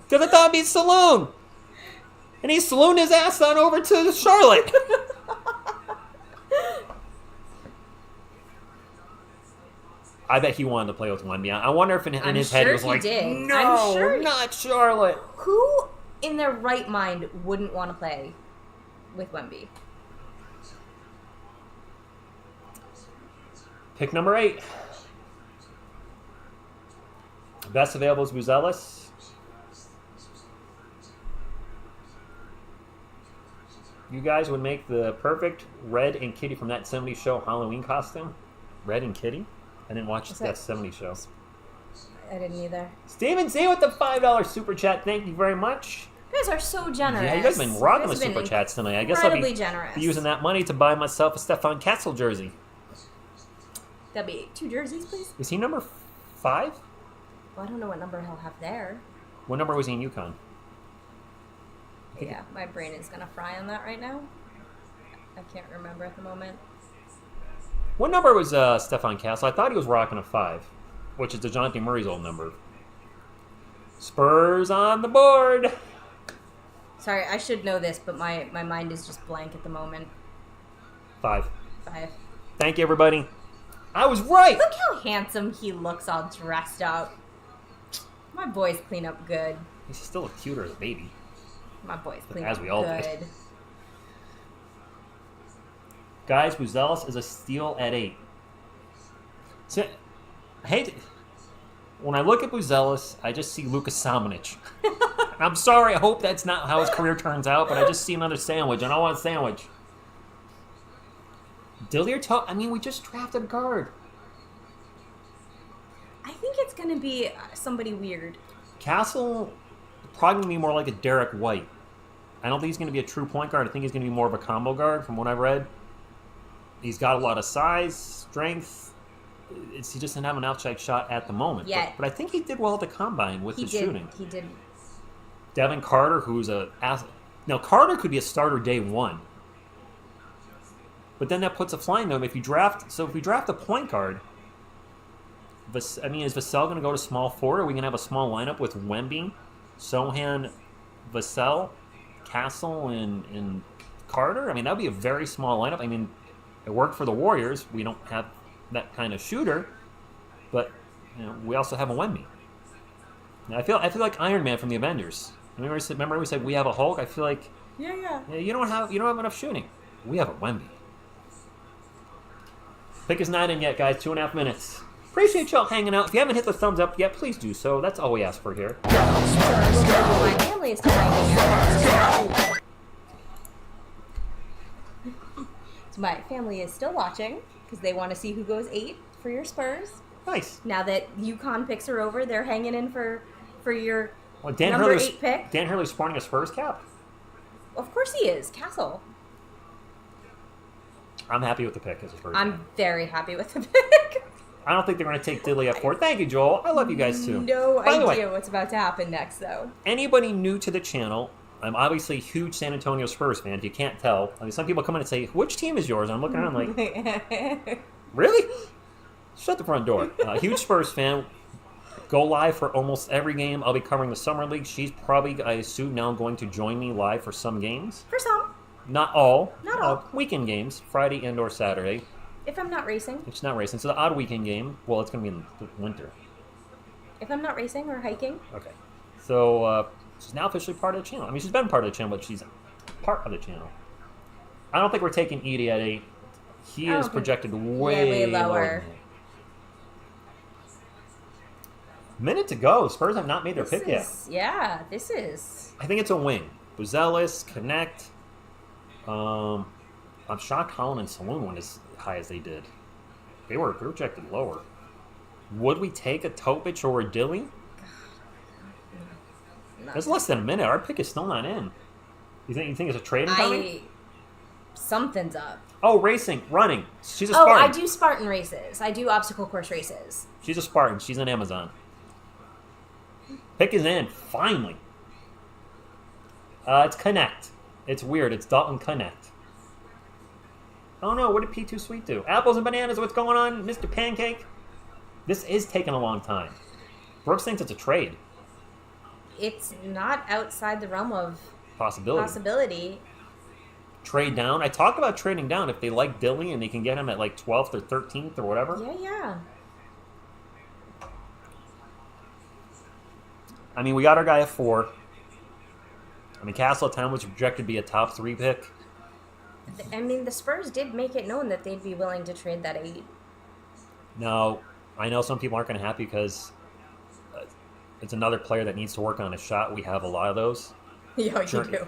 Because I thought it'd be Saloon. And he salooned his ass on over to Charlotte. I bet he wanted to play with Wemby. I wonder if in his head he was he like, did. no, I'm sure he- not Charlotte. Who in their right mind wouldn't want to play with Wemby? Pick number 8. Best available is Buzelis. You guys would make the perfect Red and Kitty from that 70s show Halloween costume. Red and Kitty? I didn't watch What's that that? 70s show. I didn't either. Steven Z with the $5 super chat. Thank you very much. You guys are so generous. Yeah, you guys have been rocking the You guys have super been chats tonight. I guess I'll incredibly be generous. using that money to buy myself a Stefon Castle jersey. That'd be 2 jerseys, please. Is he number 5? Well, I don't know what number he'll have there. What number was he in UConn? Yeah, my brain is gonna fry on that right now. I can't remember at the moment. What number was Stefon Castle? I thought he was rocking a 5, which is DeJounte Murray's old number. Spurs on the board. Sorry, I should know this, but my mind is just blank at the moment. 5. 5. Thank you, everybody. I was right. Look how handsome he looks all dressed up. My boys clean up good. He's still a cuter as a baby. My boys clean As up we all good. did. Guys, Buzelis is a steal at 8. So, I hate it. When I look at Buzelis, I just see Luka Samanic. I'm sorry, I hope that's not how his career turns out, but I just see another sandwich, and I want a sandwich. Dillier, I mean, we just drafted a guard. I think it's going to be somebody weird. Castle probably going to be more like a Derek White. I don't think he's going to be a true point guard. I think he's going to be more of a combo guard from what I've read. He's got a lot of size, strength. He just didn't have an outside shot at the moment. Yet. But I think he did well at the combine with his shooting. He did. Devin Carter, who's now Carter could be a starter day one. But then that puts a flying note. If we draft a point guard, is Vassell going to go to small forward? Are we going to have a small lineup with Wemby, Sohan, Vassell, Castle, and Carter? I mean, that would be a very small lineup. I mean, it worked for the Warriors. We don't have that kind of shooter, but we also have a Wemby. Now, I feel like Iron Man from the Avengers. Remember we said we have a Hulk? I feel like Yeah. you don't have enough shooting. We have a Wemby. Pick is not in yet, guys. 2.5 minutes. Appreciate y'all hanging out. If you haven't hit the thumbs up yet, please do so. That's all we ask for here. My family is still hanging out. So my family is still watching because they want to see who goes 8 for your Spurs. Nice. Now that UConn picks are over, they're hanging in for your Dan number Hurley's, 8 pick. Dan Hurley's sporting a Spurs cap. Of course he is. Castle. I'm happy with the pick as a Spurs. I'm very happy with the pick. I don't think they're going to take Dilly at 4. Thank you, Joel. I love you guys too. No By the way, idea what's about to happen next, though. anybody new to the channel, I'm obviously a huge San Antonio Spurs fan. If you can't tell, I mean, some people come in and say, "Which team is yours?" And I'm looking around like, "Really? Shut the front door." Huge Spurs fan. Go live for almost every game. I'll be covering the summer league. She's probably, I assume, now going to join me live for some games. For some. Not all. Not all. Weekend games, Friday and or Saturday. If I'm not racing. It's not racing. So the odd weekend game, well, it's going to be in the winter. If I'm not racing or hiking. Okay. So she's now officially part of the channel. I mean, she's been part of the channel, but she's part of the channel. I don't think we're taking Edie at 8. He is projected way lower. than that. Minute to go. Spurs have not made their pick yet. Yeah, this is. I think it's a wing. Buzelis, Connect. I'm shocked Holland and Saloon went as high as they did. They were projected lower. Would we take a Topic or a Dilly? It's less than a minute. Our pick is still not in. You think it's a trade incoming? Something's up. Oh, racing, running. She's a Oh, Spartan. I do Spartan races. I do obstacle course races. She's a Spartan. She's on Amazon. Pick is in, finally. It's Connect. It's weird. It's Dalton Connect. Oh no, what did P2 Sweet do? Apples and bananas, what's going on, Mr. Pancake? This is taking a long time. Brooks thinks it's a trade. It's not outside the realm of Possibility. Trade down. I talked about trading down if they like Dilly and they can get him at like 12th or 13th or whatever. Yeah. I mean, we got our guy at 4. I mean, Castle at time was projected to be a top 3 pick. I mean, the Spurs did make it known that they'd be willing to trade that 8. No, I know some people aren't going to happy because it's another player that needs to work on his shot. We have a lot of those. Yeah, Sure. you do.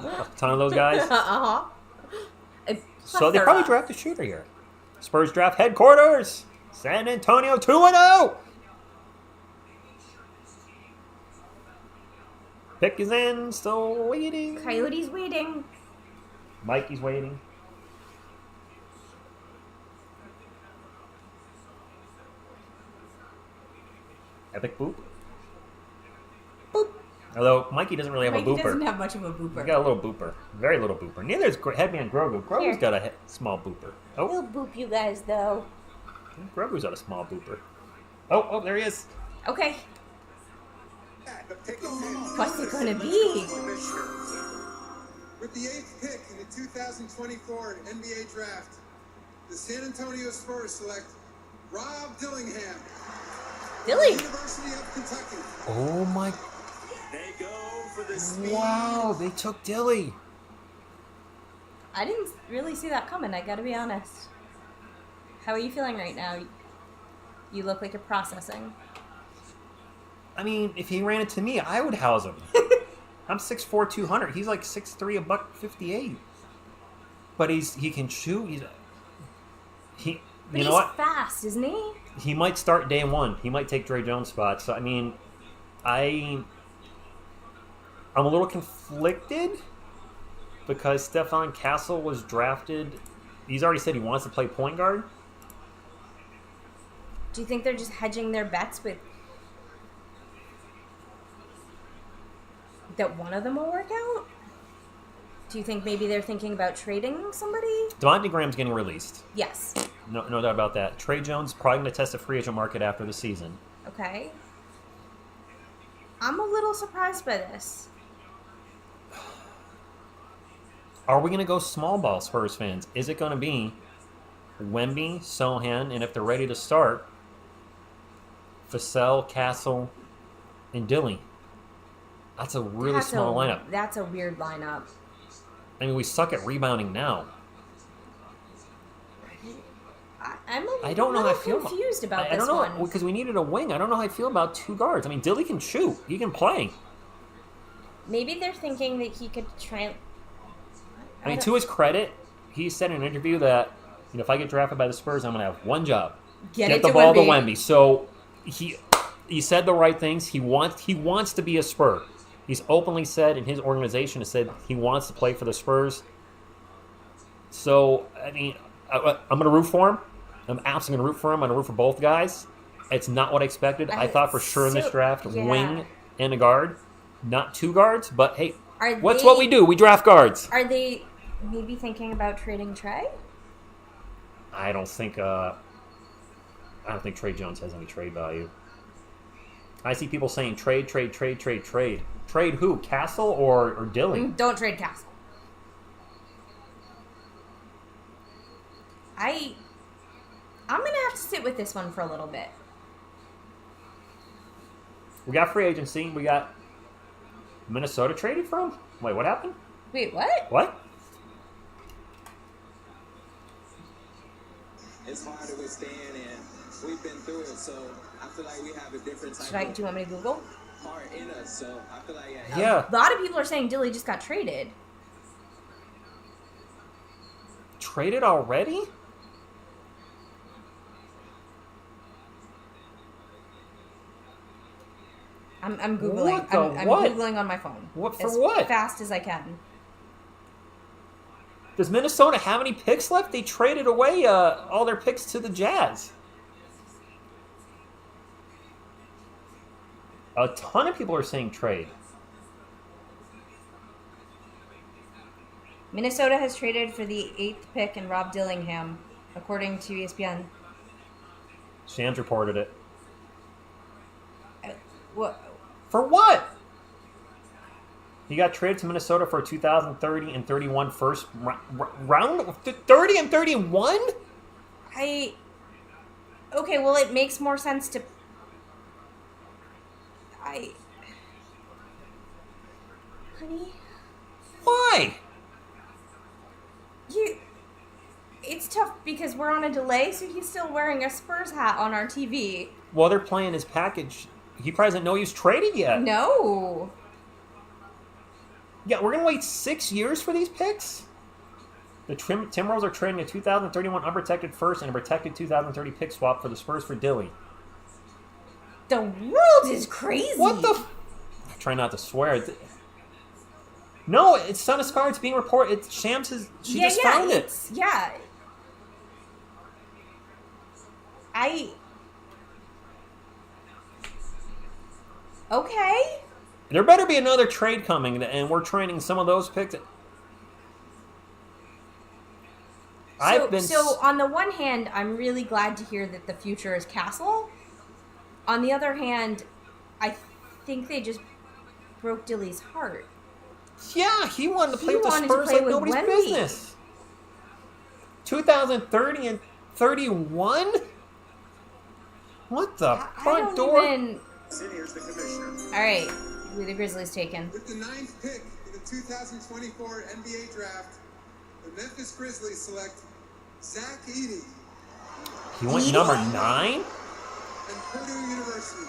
A ton of those guys. Uh-huh. So they probably draft a shooter here. Spurs draft headquarters. San Antonio 2-0. Pick is in. Still waiting. Coyote's waiting. Mikey's waiting. Epic boop. Boop. Although Mikey doesn't really have Mikey a booper. doesn't have much of a He's booper. got a little booper. Very little booper. Neither is Headman Grogu. Grogu's Here. got a small booper. Oh, We'll boop you guys, though. Grogu's got a small booper. Oh, there he is. Okay. The pick is in. What's it gonna be? With the 8th pick in the 2024 NBA Draft, the San Antonio Spurs select Rob Dillingham, Dilly. University of Kentucky. Oh my! They go for the speed. Wow, they took Dilly. I didn't really see that coming, I gotta be honest. How are you feeling right now? You look like you're processing. I mean, if he ran it to me, I would house him. I'm 6'4", 200. He's like 6'3", $158. But he can shoot. You know He's what? fast, isn't he? he might start day one. He might take Dre Jones' spot. So, I mean, I'm a little conflicted because Stefon Castle was drafted. He's already said he wants to play point guard. Do you think they're just hedging their bets with that one of them will work out? Do you think maybe they're thinking about trading somebody? Devontae Graham's getting released. Yes. No doubt about that. Trey Jones probably going to test the free agent market after the season. Okay. I'm a little surprised by this. Are we going to go small ball, Spurs fans? Is it going to be Wemby, Sohan, and if they're ready to start, Vassell, Castle, and Dilly? That's a really small lineup. That's a weird lineup. I mean, we suck at rebounding now. I don't know how I feel feel confused about I this don't know, one. because we needed a wing. I don't know how I feel about two guards. I mean, Dilly can shoot. He can play. Maybe they're thinking that he could try. I mean, to his credit, he said in an interview that, if I get drafted by the Spurs, I'm going to have one job. Get the ball to Wemby. So he said the right things. He wants to be a Spur. He's openly said, and his organization has said he wants to play for the Spurs. So, I mean, I'm going to root for him. I'm absolutely going to root for him. I'm going to root for both guys. It's not what I expected. I thought for sure in this draft, wing and a guard. Not two guards, but hey, what's what we do? We draft guards. Are they maybe thinking about trading Trey? I don't think Trey Jones has any trade value. I see people saying trade. Trade who? Castle or Dilling? Don't trade Castle. I'm going to have to sit with this one for a little bit. We got free agency. We got Minnesota traded from? Wait, what happened? Wait, what? What? It's hard to withstand, and we've been through it, so I feel like we have a different type Do you want me to Google? of heart in us, so I feel like Yeah. A lot of people are saying Dilly just got traded. Traded already? I'm Googling. What the I'm what? Googling on my phone. What for as what? Fast as I can. Does Minnesota have any picks left? They traded away all their picks to the Jazz. A ton of people are saying trade. Minnesota has traded for the 8th pick and Rob Dillingham, according to ESPN. Shams reported it. What? For what? He got traded to Minnesota for a 2030 and 31 first round? 30 and 31? Okay, well, it makes more sense to... Honey? Why? It's tough because we're on a delay, so he's still wearing a Spurs hat on our TV. Well, they're playing his package. He probably doesn't know he's traded yet. No. Yeah, we're going to wait 6 years for these picks? The Timberwolves are trading a 2031 unprotected first and a protected 2030 pick swap for the Spurs for Dilly. The world is crazy. What the I try not to swear. No, it's Son of Scar. It's being reported. It's Shams. She just found it. Yeah. Okay. There better be another trade coming, and we're trading some of those picks. So on the one hand, I'm really glad to hear that the future is Castle. On the other hand, I think they just broke Dilly's heart. Yeah, he wanted to play with the Spurs like nobody's business. 2030 and 31? What the front door? Here's the commissioner. All right, who the Grizzlies taken? With the 9th pick in the 2024 NBA draft, the Memphis Grizzlies select Zach Edey He went number 9? and Purdue University.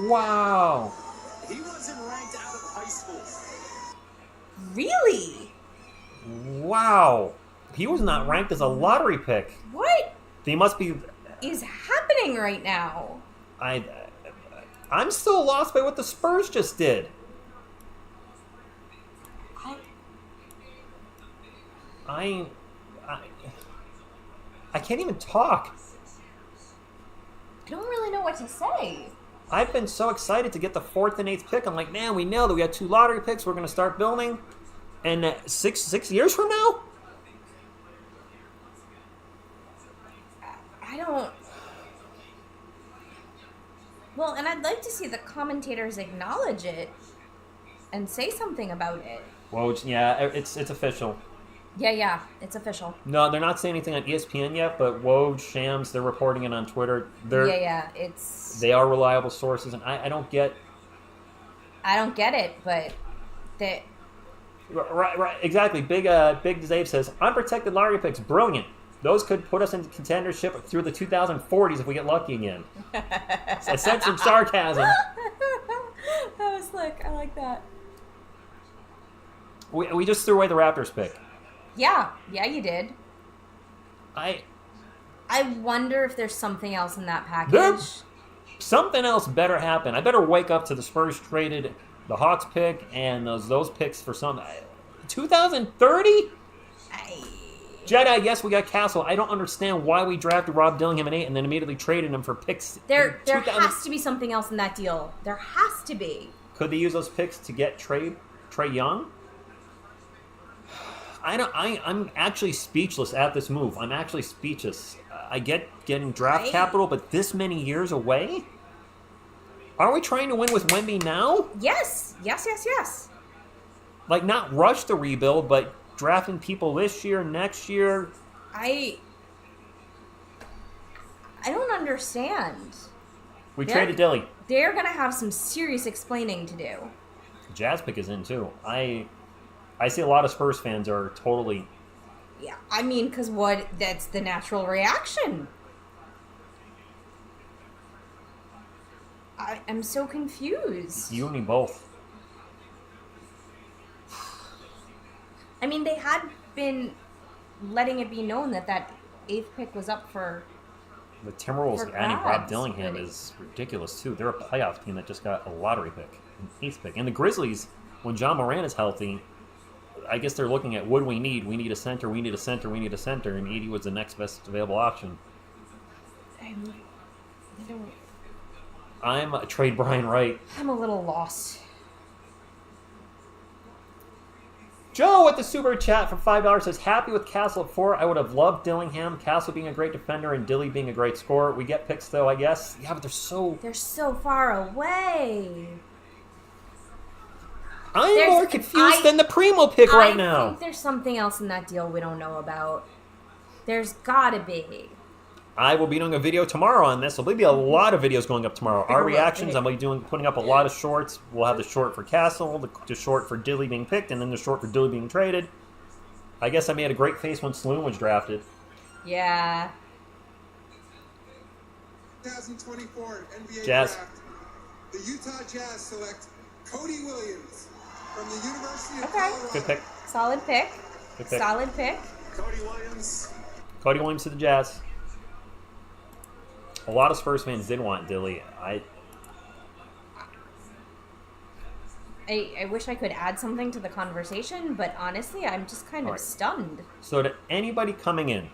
Wow. he wasn't ranked out of high school. Really? Wow. He was not ranked as a lottery pick. What He must be... is happening happening right now? I'm still lost by what the Spurs just did. I can't even talk. I don't really know what to say. I've been so excited to get the 4th and 8th pick. I'm like, man, we nailed it. We got 2 lottery picks. We're going to start building. And 6 years from now? I don't... Well, and I'd like to see the commentators acknowledge it and say something about it. Well, it's official. Yeah, it's official. No, they're not saying anything on ESPN yet, but Woj, Shams, they're reporting it on Twitter. They are reliable sources, and I don't get... I don't get it, but... Right, exactly. Big Dave says, unprotected lottery picks, brilliant. Those could put us into contendership through the 2040s if we get lucky again. I sense some sarcasm. That was slick. I like that. We just threw away the Raptors pick. Yeah, you did. I wonder if there's something else in that package. Something else better happen. I better wake up to the Spurs traded the Hawks pick and those picks for some 2030. Jedi, yes, we got Castle. I don't understand why we drafted Rob Dillingham at 8 and then immediately traded him for picks. There has to be something else in that deal. There has to be. Could they use those picks to get Trae Young? I'm actually speechless at this move. I'm actually speechless. I get getting draft capital, but this many years away? Are we trying to win with Wemby now? Yes. Like, not rush the rebuild, but drafting people this year, next year. I don't understand. We traded Dilly. They're going to have some serious explaining to do. Jazz pick is in, too. I see a lot of Spurs fans are totally... Yeah, I mean, because that's the natural reaction. I'm so confused. You and me both. I mean, they had been letting it be known that 8th pick was up for... The Timberwolves adding Rob Dillingham is ridiculous, too. They're a playoff team that just got a lottery pick, an 8th pick. And the Grizzlies, when John Moran is healthy... I guess they're looking at what do we need? We need a center, we need a center, we need a center, and Edie was the next best available option. I'm a trade Brian Wright. I'm a little lost. Joe with the super chat for $5 says, happy with Castle at 4. I would have loved Dillingham, Castle being a great defender, and Dilly being a great scorer. We get picks though, I guess. Yeah, but they're so far away. I'm more confused than the Primo pick right now. I think there's something else in that deal we don't know about. There's gotta be. I will be doing a video tomorrow on this. There'll be a lot of videos going up tomorrow. Our reactions, I'm going to be putting up a lot of shorts. We'll have the short for Castle, the short for Dilly being picked, and then the short for Dilly being traded. I guess I made a great face when Sloan was drafted. Yeah. 2024 NBA Jazz. Draft. The Utah Jazz select Cody Williams from the University of Colorado. Good pick. Solid pick. Good pick. Solid pick. Cody Williams. Cody Williams to the Jazz. A lot of Spurs fans did want Dilly. I wish I could add something to the conversation, but honestly, I'm just kind of stunned. So to anybody coming in,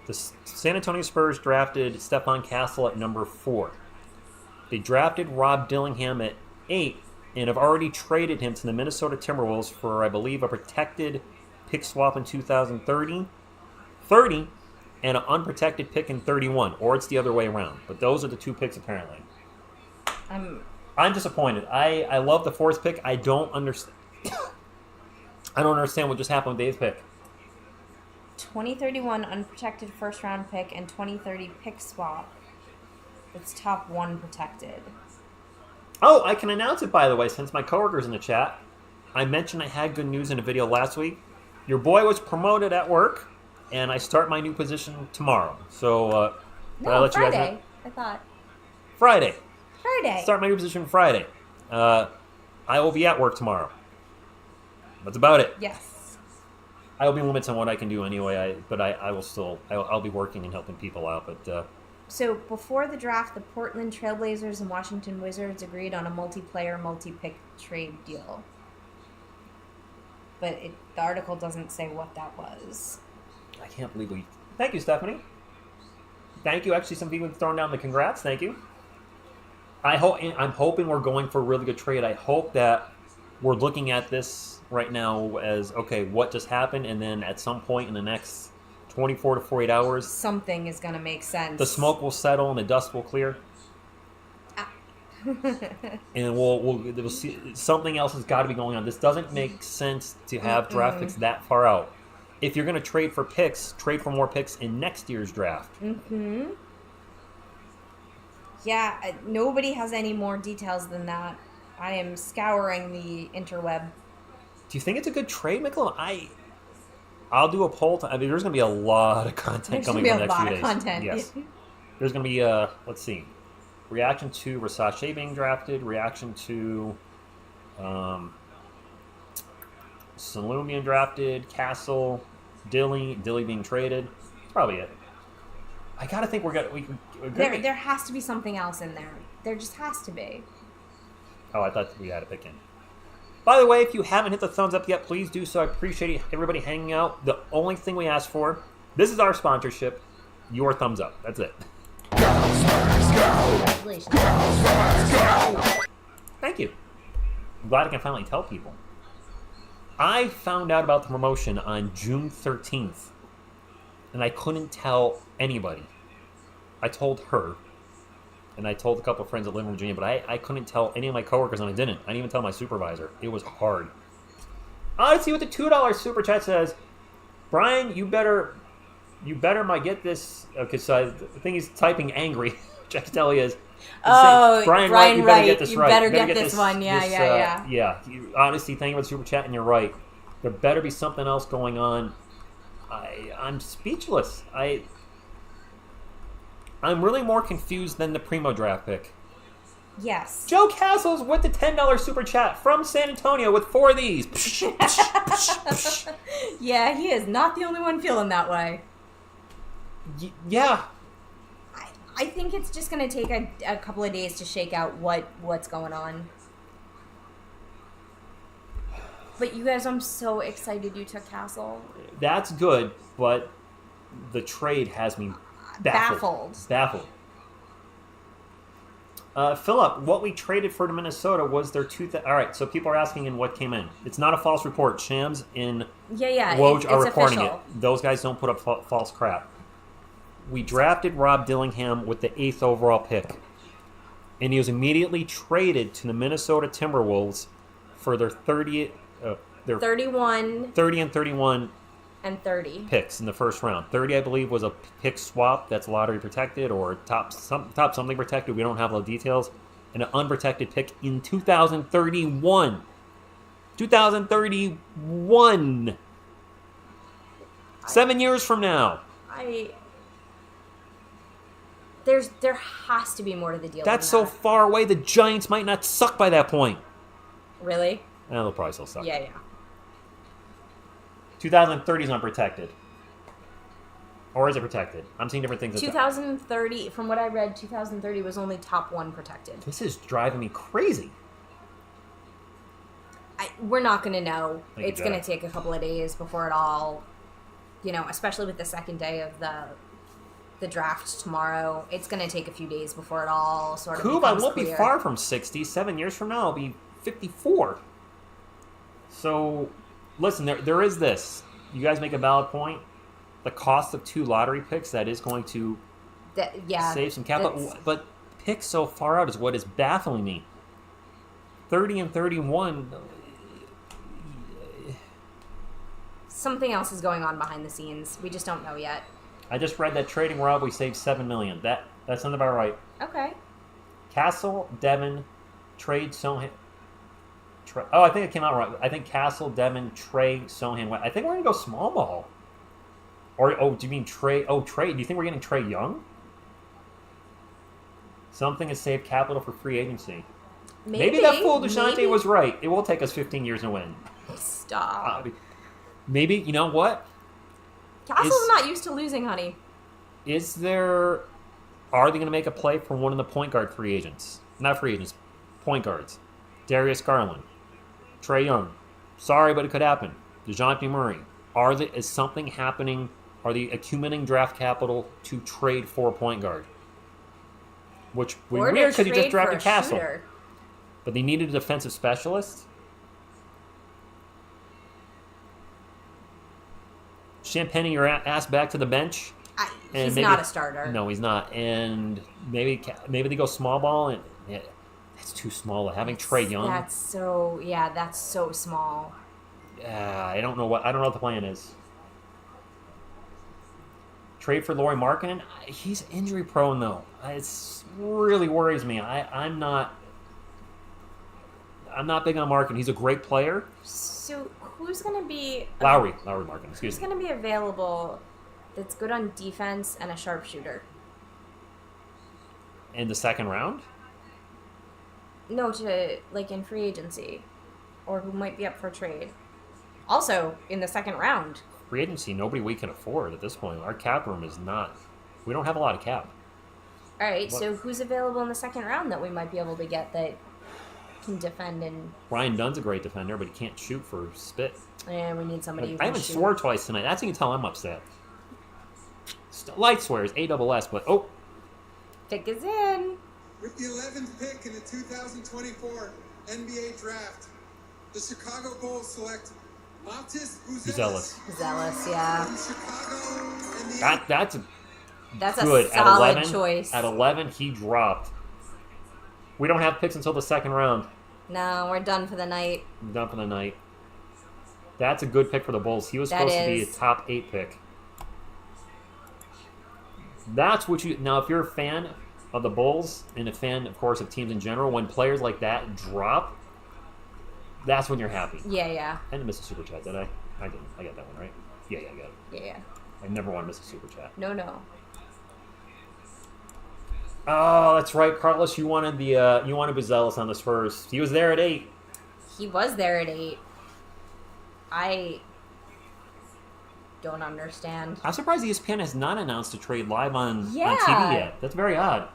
the San Antonio Spurs drafted Stefon Castle at number 4. They drafted Rob Dillingham at 8 and have already traded him to the Minnesota Timberwolves for, I believe, a protected pick swap in 2030, and an unprotected pick in 31, or it's the other way around. But those are the 2 picks apparently. I'm disappointed. I love the 4th pick. I don't understand. I don't understand what just happened with the 8th pick. 2031 unprotected first round pick and 2030 pick swap. It's top 1 protected. Oh, I can announce it, by the way, since my coworker's in the chat. I mentioned I had good news in a video last week. Your boy was promoted at work, and I start my new position tomorrow. So, no, Friday, you guys know? I thought. Friday. Start my new position Friday. I will be at work tomorrow. That's about it. Yes. I will be limited on what I can do anyway, but I will still... I'll be working and helping people out, but... So before the draft, the Portland Trailblazers and Washington Wizards agreed on a multiplayer, multi-pick trade deal. But the article doesn't say what that was. I can't believe we... Thank you, Stephanie. Thank you. Actually, some people have thrown down the congrats. Thank you. I'm hoping we're going for a really good trade. I hope that we're looking at this right now as, okay, what just happened? And then at some point in the next 24 to 48 hours... something is going to make sense. The smoke will settle and the dust will clear. And we'll see. Something else has got to be going on. This doesn't make sense to have draft picks that far out. If you're going to trade for picks, trade for more picks in next year's draft. Mm-hmm. Yeah, nobody has any more details than that. I am scouring the interweb. Do you think it's a good trade, McClellan? I'll do a poll. There's going to be a lot of content coming in the next few days. Content. Yes. There's going to be, let's see, reaction to Versace being drafted, reaction to Saloon being drafted, Castle, Dilly being traded. That's probably it. I gotta think there has to be something else in there. There just has to be. Oh, I thought we had a pick in. By the way, if you haven't hit the thumbs up yet, please do so. I appreciate everybody hanging out. The only thing we ask for, this is our sponsorship, your thumbs up. That's it. Congratulations. Thank you. I'm glad I can finally tell people. I found out about the promotion on June 13th, and I couldn't tell anybody. I told her, and I told a couple of friends that live in Virginia, but I couldn't tell any of my coworkers, and I didn't. I didn't even tell my supervisor. It was hard. Let's see what the $2 super chat says. Brian, you better might get this, because the thing he's typing angry, which I can tell he is. Oh, Brian Wright, you better get this right. You better get this one. Yeah. Honestly, thank you for the super chat, and you're right. There better be something else going on. I'm speechless. I'm really more confused than the Primo draft pick. Yes. Joe Castles with the $10 super chat from San Antonio with 4 of these. Yeah, he is not the only one feeling that way. Yeah. I think it's just going to take a couple of days to shake out what's going on. But you guys, I'm so excited you took Castle. That's good, but the trade has me baffled. Philip, what we traded for to Minnesota was their all right, so people are asking in what came in. It's not a false report. Shams and Woj are reporting official. it. Those guys don't put up false crap. We drafted Rob Dillingham with the 8th overall pick, and he was immediately traded to the Minnesota Timberwolves for their 30 and 31 and 30 picks in the first round. 30, I believe, was a pick swap that's lottery protected or top something protected. We don't have the details. And an unprotected pick in 2031. 2031. 7 years from now. There has to be more to the deal. That's so far away. The Giants might not suck by that point. Really? They'll probably still suck. Yeah. 2030 is unprotected. Or is it protected? I'm seeing different things. 2030, from what I read, 2030 was only top 1 protected. This is driving me crazy. We're not going to know. It's going to take a couple of days before it all, especially with the second day of the draft tomorrow. It's going to take a few days before it all sort of becomes I won't clear. be far from 60. 7 years from now, I'll be 54. So, listen, there is this. You guys make a valid point. The cost of 2 lottery picks, that is going to save some capital. But picks so far out is what is baffling me. 30 and 31. Something else is going on behind the scenes. We just don't know yet. I just read that trading Rob, we saved $7 million. That sounds about right. Okay. Castle, Devin, trade Sohan. I think it came out right. I think Castle, Devin, Trey, Sohan. I think we're going to go small ball. Or, do you mean Trey? Oh, Trey. Do you think we're getting Trey Young? Something to save capital for free agency. Maybe that fool DeShante was right. It will take us 15 years to win. Stop. Maybe, you know what? Castle's not used to losing, honey. Is there Are they going to make a play for one of the point guard free agents? Not free agents, point guards. Darius Garland, Trae Young. Sorry, but it could happen. DeJounte Murray. Is something happening? Are they accumulating draft capital to trade for a point guard? Which we Or to weird because he just trade drafted for a Castle. shooter. But they needed a defensive specialist. Champagne, you're asked back to the bench. He's not a starter. No, he's not. And maybe they go small ball, and that's too small. Having Trae Young. That's so small. I don't know what the plan is. Trade for Lauri Markkanen. He's injury prone though. It really worries me. I'm not big on Markkanen. He's a great player. So who's going to be Lauri Markkanen. Excuse me. Who's going to be available that's good on defense and a sharpshooter? In the second round? No, in free agency, or who might be up for trade. Also, in the second round. Free agency, nobody we can afford at this point. Our cap room is not. We don't have a lot of cap. All right, so who's available in the second round that we might be able to get that can defend and... Ryan Dunn's a great defender, but he can't shoot for spit. And we need somebody who I can haven't shoot. swore twice tonight. That's how you tell I'm upset. Light swears, ASS, but Pick is in. With the 11th pick in the 2024 NBA Draft, the Chicago Bulls select Montes Zealous. Zealous, yeah. from Chicago. And the That's good. a solid At 11, choice. At 11, he dropped. We don't have picks until the second round. No, we're done for the night. We're done for the night. That's a good pick for the Bulls. He was supposed to be a top 8 pick. That's what you... Now, if you're a fan of the Bulls and a fan, of course, of teams in general, when players like that drop, that's when you're happy. Yeah. I didn't miss a super chat, did I? I didn't. I got that one, right? Yeah, I got it. Yeah. I never want to miss a super chat. No. Oh, that's right, Carlos. You wanted to be zealous on the Spurs. He was there at 8. He was there at 8. I don't understand. I'm surprised ESPN has not announced a trade live on TV yet. That's very odd.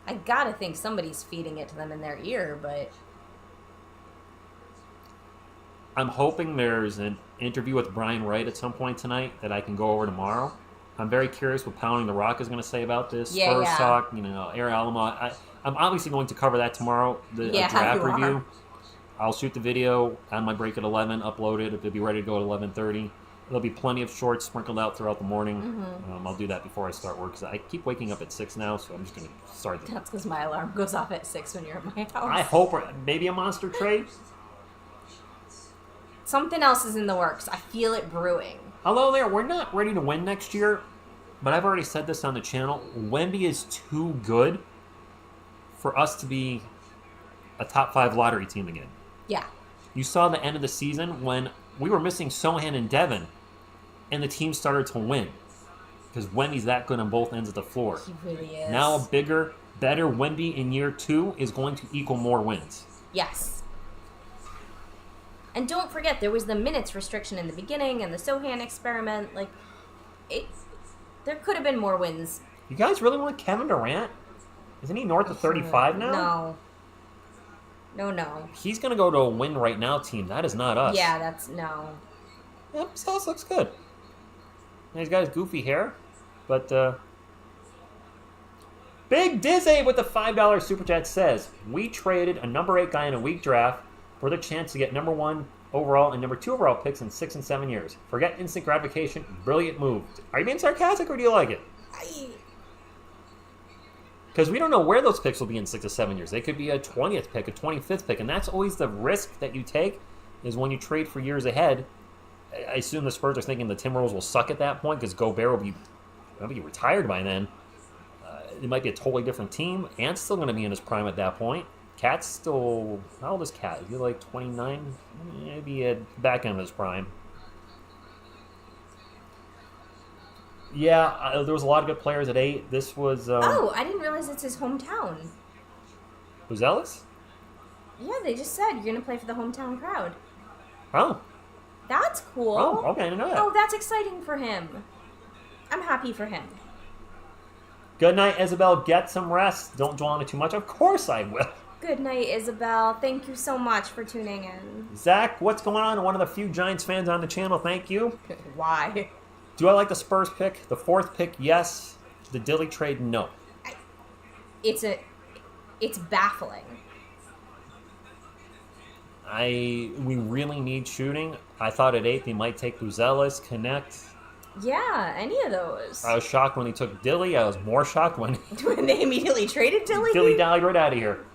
I gotta think somebody's feeding it to them in their ear, but... I'm hoping there's an interview with Brian Wright at some point tonight that I can go over tomorrow. I'm very curious what Pounding the Rock is going to say about this. Spurs talk, Air Alamo. I'm obviously going to cover that tomorrow, the draft review. I'll shoot the video on my break at 11, upload it. It'll be ready to go at 11:30. There'll be plenty of shorts sprinkled out throughout the morning. Mm-hmm. I'll do that before I start work, because I keep waking up at 6 now, so I'm just going to start. That's because my alarm goes off at 6 when you're at my house. I hope maybe a monster trade. Something else is in the works. I feel it brewing. Hello there. We're not ready to win next year, but I've already said this on the channel. Wemby is too good for us to be a top 5 lottery team again. Yeah. You saw the end of the season when we were missing Sohan and Devin, and the team started to win because Wemby's that good on both ends of the floor. He really is. Now a bigger, better Wemby in year 2 is going to equal more wins. Yes. And don't forget, there was the minutes restriction in the beginning and the Sohan experiment. There could have been more wins. You guys really want Kevin Durant? Isn't he north of 35 now? No. He's going to go to a win right now team. That is not us. Yeah, that's no. Yeah, his house looks good. And he's got his goofy hair. But, Big Dizzy with the $5 super chat says, we traded a number 8 guy in a weak draft for the chance to get number 1 overall and number 2 overall picks in 6 and 7 years. Forget instant gratification. Brilliant move. Are you being sarcastic or do you like it? Because we don't know where those picks will be in 6 to 7 years. They could be a 20th pick, a 25th pick, and that's always the risk that you take is when you trade for years ahead. I assume the Spurs are thinking the Timberwolves will suck at that point because Gobert will be retired by then. It might be a totally different team. Ant's still going to be in his prime at that point. Cat's still... How old is Cat? Is he like 29? Maybe at back end of his prime. Yeah, there was a lot of good players at 8. This was... I didn't realize it's his hometown. Buzelis? Yeah, they just said you're going to play for the hometown crowd. Oh. That's cool. Oh, okay, I didn't know that. Oh, that's exciting for him. I'm happy for him. Good night, Isabel. Get some rest. Don't dwell on it too much. Of course I will. Good night, Isabel. Thank you so much for tuning in. Zach, what's going on? One of the few Giants fans on the channel. Thank you. Why? Do I like the Spurs pick? The 4th pick, yes. The Dilly trade, no. It's baffling. We really need shooting. I thought at 8 they might take Buzelis, Connect. Yeah, any of those. I was shocked when he took Dilly. I was more shocked when When they immediately traded Dilly? Dilly died right out of here.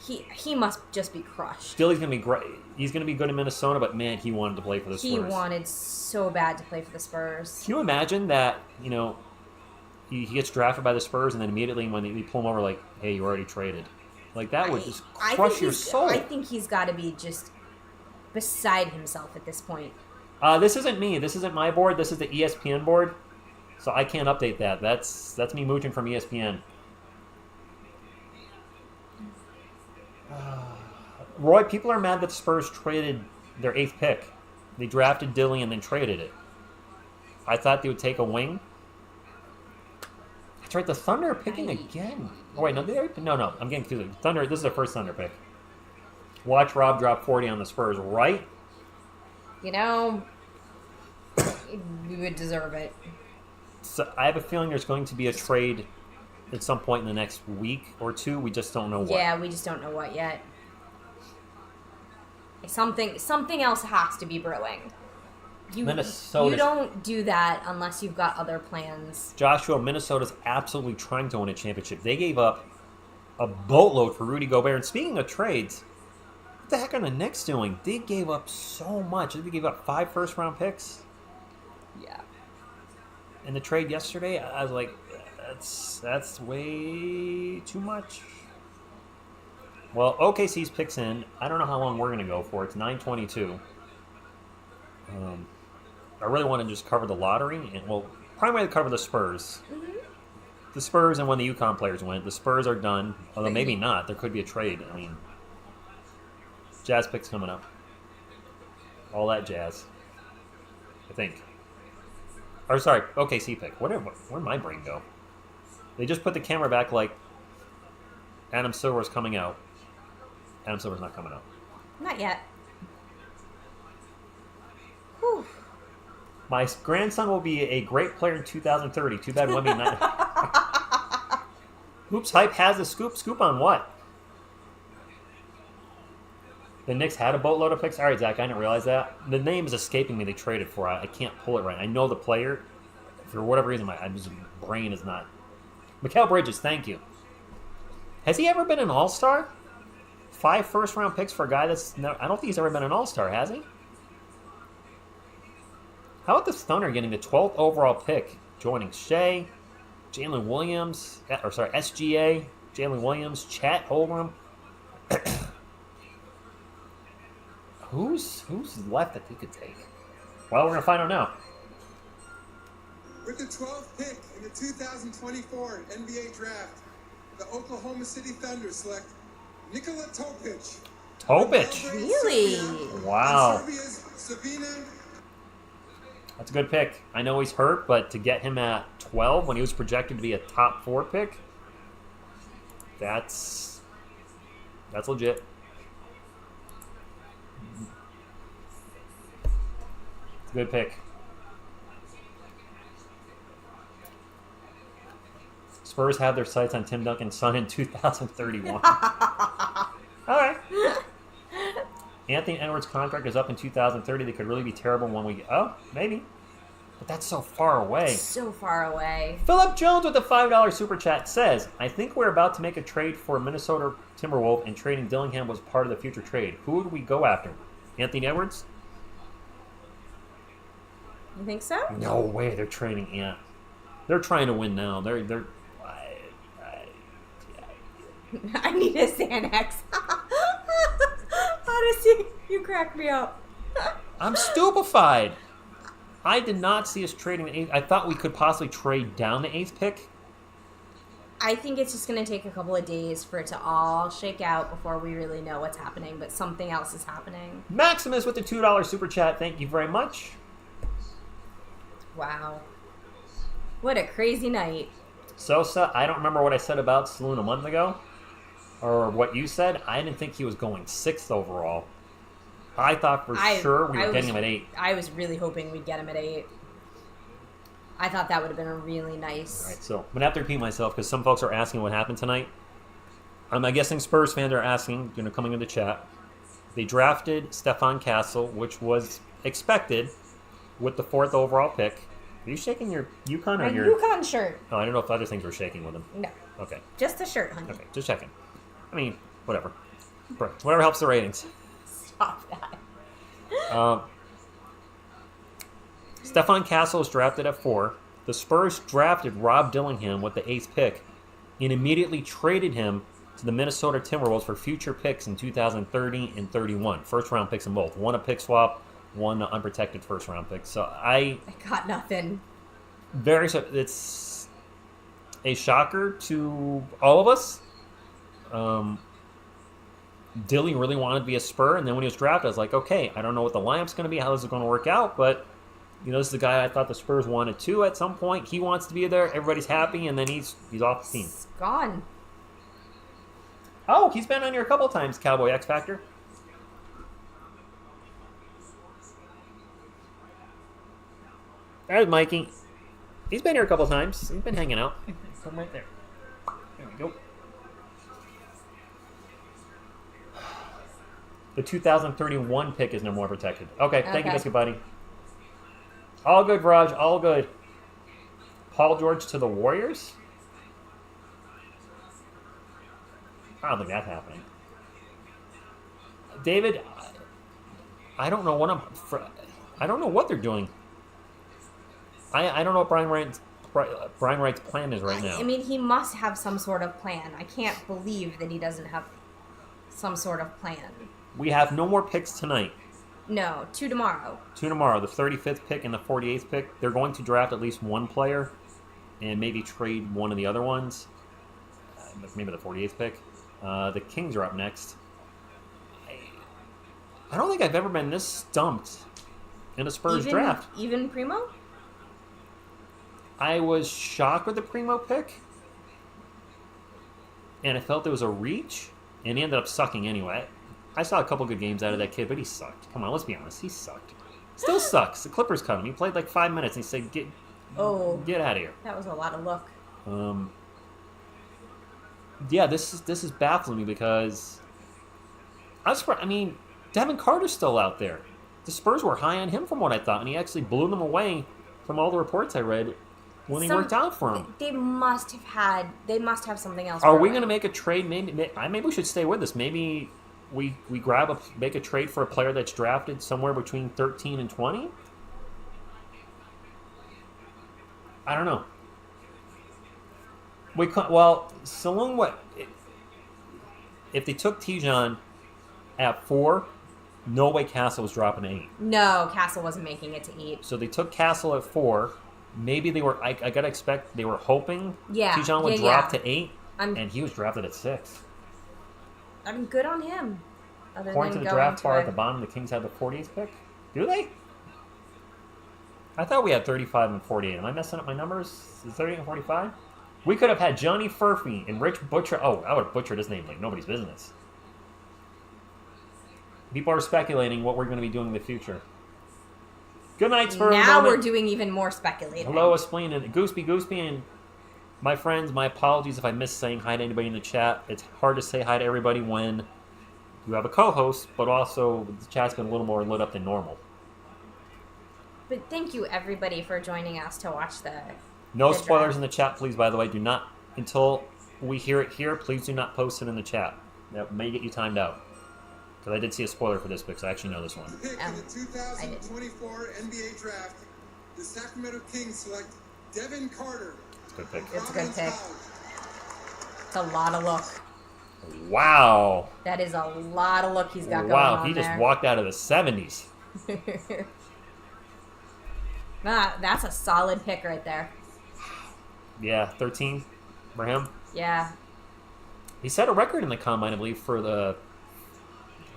He must just be crushed. Dilly's going to be great. He's going to be good in Minnesota, but man, he wanted to play for the Spurs. He wanted so bad to play for the Spurs. Can you imagine that, he gets drafted by the Spurs and then immediately when they pull him over, like, hey, you already traded. Like, that would just crush your soul. I think he's got to be just beside himself at this point. This isn't me. This isn't my board. This is the ESPN board. So I can't update that. That's me mooching from ESPN. Roy, people are mad that the Spurs traded their 8th pick. They drafted Dilly and then traded it. I thought they would take a wing. That's right. The Thunder are picking again. Oh, wait. No, I'm getting confused. Thunder. This is their first Thunder pick. Watch Rob drop 40 on the Spurs, right? We would deserve it. So I have a feeling there's going to be a trade at some point in the next week or two. We just don't know what. Yeah, we just don't know what yet. Something else has to be brewing. You don't do that unless you've got other plans. Joshua, Minnesota's absolutely trying to win a championship. They gave up a boatload for Rudy Gobert. And speaking of trades, what the heck are the Knicks doing? They gave up so much. They gave up 5 first-round picks. Yeah. In the trade yesterday, I was like, that's way too much. Well, OKC's picks in. I don't know how long we're going to go for. It's 9:22. I really want to just cover the lottery. And, primarily cover the Spurs. Mm-hmm. The Spurs and when the UConn players went. The Spurs are done. Although maybe not. There could be a trade. I mean, Jazz picks coming up. All that jazz. I think. Or sorry, OKC pick. Where'd my brain go? They just put the camera back like Adam Silver's coming out. Adam Silver's not coming out. Not yet. Whew. My grandson will be a great player in 2030. Too bad Wemby not. Hoops Hype has the scoop. Scoop on what? The Knicks had a boatload of picks. All right, Zach, I didn't realize that. The name is escaping me. They traded for. I can't pull it right. I know the player. For whatever reason, my brain is not. Mikal Bridges, thank you. Has he ever been an All-Star? 5 first-round picks for a guy that's... No, I don't think he's ever been an All-Star, has he? How about the Thunder getting the 12th overall pick? Joining Shea, Jalen Williams, SGA, Jalen Williams, Chet Holmgren. Who's left that they could take? Well, we're going to find out now. With the 12th pick in the 2024 NBA Draft, the Oklahoma City Thunder select Nikola Topic. Topic? Really? Wow. Serbia's Savina. That's a good pick. I know he's hurt, but to get him at 12 when he was projected to be a top 4 pick, that's legit. It's a good pick. Spurs have their sights on Tim Duncan's son in 2031. All right. Anthony Edwards' contract is up in 2030. They could really be terrible when we... Oh, maybe. But that's so far away. So far away. Philip Jones with a $5 super chat says, I think we're about to make a trade for Minnesota Timberwolves, and trading Dillingham was part of the future trade. Who would we go after? Anthony Edwards? You think so? No way. They're trading Ant. They're trying to win now. They're I need a Xanax. Honestly, you crack me up. I'm stupefied. I did not see us trading the 8th. I thought we could possibly trade down the 8th pick. I think it's just going to take a couple of days for it to all shake out before we really know what's happening, but something else is happening. Maximus with the $2 super chat. Thank you very much. Wow. What a crazy night. Sosa, I don't remember what I said about Saloon a month ago, or what you said. I didn't think he was going 6th overall. I thought for sure we were getting him at 8. I was really hoping we'd get him at 8. I thought that would have been a really nice... All right, so I'm going to have to repeat myself because some folks are asking what happened tonight. I'm guessing Spurs fans are asking, coming into chat. They drafted Stefon Castle, which was expected, with the 4th overall pick. Are you shaking your UConn or your... UConn shirt. Oh, I don't know if other things were shaking with him. No. Okay. Just the shirt, honey. Okay, just checking. I mean, whatever. Whatever helps the ratings. Stop that. Stefon Castle is drafted at 4. The Spurs drafted Rob Dillingham with the 8th pick and immediately traded him to the Minnesota Timberwolves for future picks in 2030 and 31. First-round picks in both. One a pick swap, one unprotected first-round pick. So I got nothing. It's a shocker to all of us. Dilly really wanted to be a Spur, and then when he was drafted, I was like, okay, I don't know what the lineup's going to be, how this is going to work out, but this is the guy I thought the Spurs wanted to at some point. He wants to be there, everybody's happy, and then he's off the team. He's gone. Oh, he's been on here a couple times, Cowboy X Factor. There's Mikey. He's been here a couple times. He's been hanging out. Come right there. There we go. The 2031 pick is no more protected. Okay, thank you, Biscuit Buddy. All good, Raj. All good. Paul George to the Warriors? I don't think that's happening. David, I don't know what they're doing. I don't know what Brian Wright's plan is right now. I mean, he must have some sort of plan. I can't believe that he doesn't have some sort of plan. We have no more picks tonight. No, 2 tomorrow. 2 tomorrow. The 35th pick and the 48th pick. They're going to draft at least one player and maybe trade one of the other ones. Maybe the 48th pick. The Kings are up next. I don't think I've ever been this stumped in a Spurs draft. Even Primo? I was shocked with the Primo pick. And I felt it was a reach. And he ended up sucking anyway. I saw a couple good games out of that kid, but he sucked. Come on, let's be honest. He sucked. Still sucks. The Clippers cut him. He played like 5 minutes and he said, get out of here. That was a lot of luck. Yeah, this is baffling me because I was surprised. I mean, Devin Carter's still out there. The Spurs were high on him from what I thought, and he actually blew them away from all the reports I read when he worked out for him. They must have something else. Are we going to make a trade? Maybe we should stay with this. Maybe we make a trade for a player that's drafted somewhere between 13 and 20? I don't know. Saloon, if they took Tijon at 4, no way Castle was dropping to 8. No, Castle wasn't making it to 8. So they took Castle at 4. Maybe they were, I gotta expect, they were hoping Tijon would drop to 8, and he was drafted at 6. I mean, good on him. According to the draft bar at the bottom, the Kings had the 40th pick. Do they? I thought we had 35 and 48. Am I messing up my numbers? Is it 38 and 45? We could have had Johnny Furphy and Rich Butcher. Oh, I would have butchered his name like nobody's business. People are speculating what we're going to be doing in the future. Good night, Spurs. Now we're doing even more speculating. Hello, Spleen and Gooseby, and my friends. My apologies if I missed saying hi to anybody in the chat. It's hard to say hi to everybody when you have a co-host, but also the chat's been a little more lit up than normal. But thank you, everybody, for joining us to watch the... No spoilers in the chat, please, by the way. Do not, until we hear it here, please do not post it in the chat. That may get you timed out. Because I did see a spoiler for this because I actually know this one. Pick in the 2024 NBA Draft, the Sacramento Kings select Devin Carter. It's a good pick. It's a good pick. It's a lot of luck. Wow. That is a lot of luck he's got going on Wow, he just walked out of the 70s. That's a solid pick right there. Yeah, 13 for him. Yeah. He set a record in the combine, I believe, for the...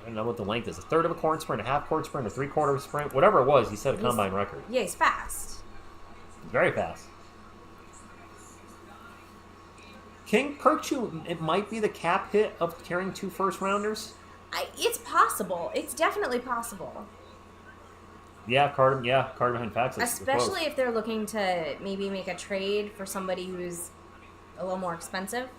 I don't know what the length is. A third of a court sprint, a half court sprint, a three-quarter sprint. Whatever it was, he set a combine record. Yeah, he's fast. Very fast. King Kirkchu, it might be the cap hit of carrying 2 first-rounders. It's possible. It's definitely possible. Yeah, Carter behind Faxes. Especially if they're looking to maybe make a trade for somebody who's a little more expensive.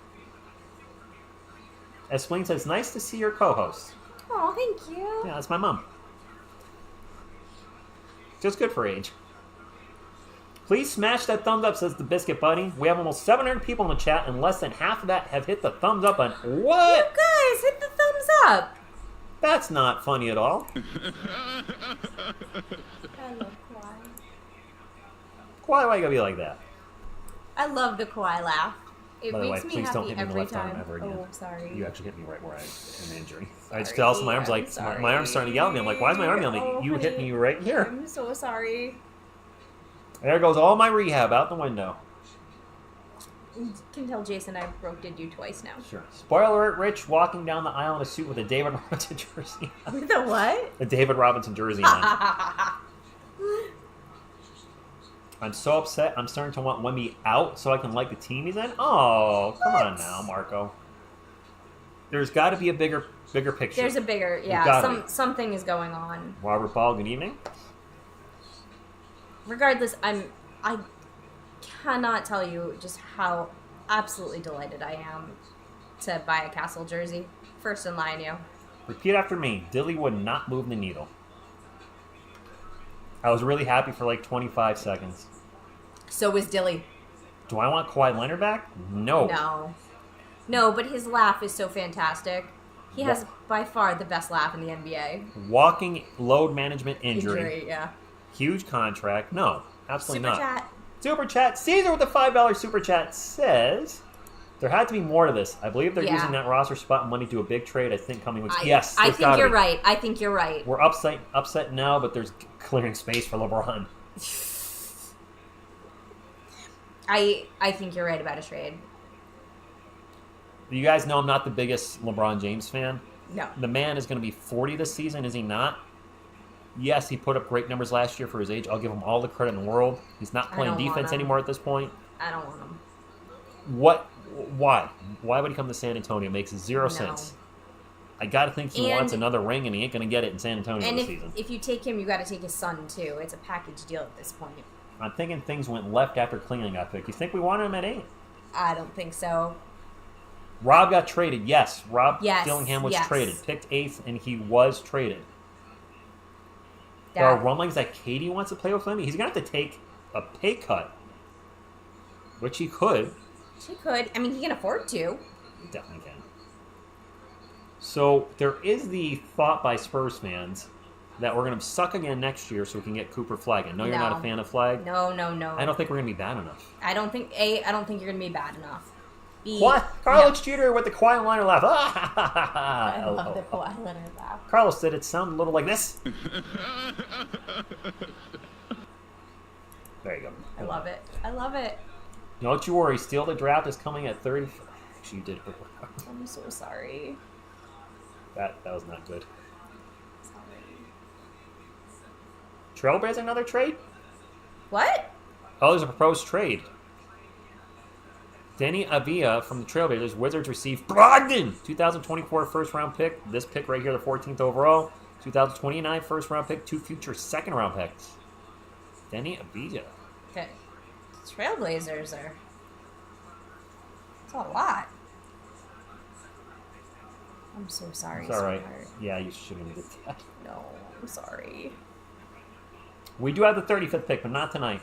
As Spleen says, nice to see your co-host. Oh, thank you. Yeah, that's my mom. Just good for age. Please smash that thumbs up, says the Biscuit Buddy. We have almost 700 people in the chat, and less than half of that have hit the thumbs up button. What? You guys, hit the thumbs up. That's not funny at all. I love Kawhi. Why do I gotta be like that? I love the Kawhi laugh. It By the way, makes me please don't happy hit me in the every left arm time. ever again. Oh, sorry. You actually hit me right where I had an injury. I Sorry, just tell my arm's I'm like, sorry. my arm's starting to yell at me. I'm like, why is my arm yelling at me? Oh, You hit honey, me right here. I'm so sorry. There goes all my rehab out the window. You can tell Jason I did you twice now. Sure. Spoiler alert, Rich walking down the aisle in a suit with a David Robinson jersey on. With a what? A David Robinson jersey on. I'm so upset. I'm starting to want Wemby out so I can like the team he's in. Oh, come on now, Marco. There's got to be a bigger picture. There's a bigger, something is going on. Robert Ball, good evening. Regardless, I cannot tell you just how absolutely delighted I am to buy a Castle jersey. First in line, you. Repeat after me. Dilly would not move the needle. I was really happy for like 25 seconds. So was Dilly. Do I want Kawhi Leonard back? No. No, but his laugh is so fantastic. He has by far the best laugh in the NBA. Walking load management injury. Yeah. Huge contract. No, absolutely Super not. chat. Super chat. Caesar with the $5 super chat says there had to be more to this. I believe they're using that roster spot money to do a big trade. I think coming weeks. Yes, I think you're right. I think you're right. We're upset now, but there's clearing space for LeBron. I think you're right about a trade. You guys know I'm not the biggest LeBron James fan. No. The man is going to be 40 this season, is he not? Yes, he put up great numbers last year for his age. I'll give him all the credit in the world. He's not playing defense anymore at this point. I don't want him. Why? Why would he come to San Antonio? It makes zero sense. I got to think he wants another ring, and he ain't going to get it in San Antonio this season. And if you take him, you got to take his son, too. It's a package deal at this point. I'm thinking things went left after Klingon got picked. You think we wanted him at 8? I don't think so. Rob got traded. Yes, Dillingham was traded. Picked 8th, and he was traded. There are rumblings that Katie wants to play with him. He's going to have to take a pay cut, which he could. She could. I mean, he can afford to. He definitely can. So there is the thought by Spurs fans that we're going to suck again next year so we can get Cooper Flag. I know you're not a fan of Flag. No. I don't think we're going to be bad enough. I don't think you're going to be bad enough. What? Carlos Jeter with the Kawhi Leonard laugh. I love the Kawhi Leonard laugh. Carlos, did it sound a little like this? There you go. I love it. I love it. Don't you worry. Steal the Draft is coming at 30. Actually, you did. I'm so sorry. That was not good. Sorry. Trailblazer another trade? What? Oh, there's a proposed trade. Denny Avila from the Trailblazers. Wizards receive Brogdon, 2024 first-round pick. This pick right here, the 14th overall. 2029 first-round pick. 2 future second-round picks. Denny Avila. Okay. Trailblazers are... That's a lot. I'm so sorry, It's all right. sweetheart. Yeah, you shouldn't have did that. No, I'm sorry. We do have the 35th pick, but not tonight.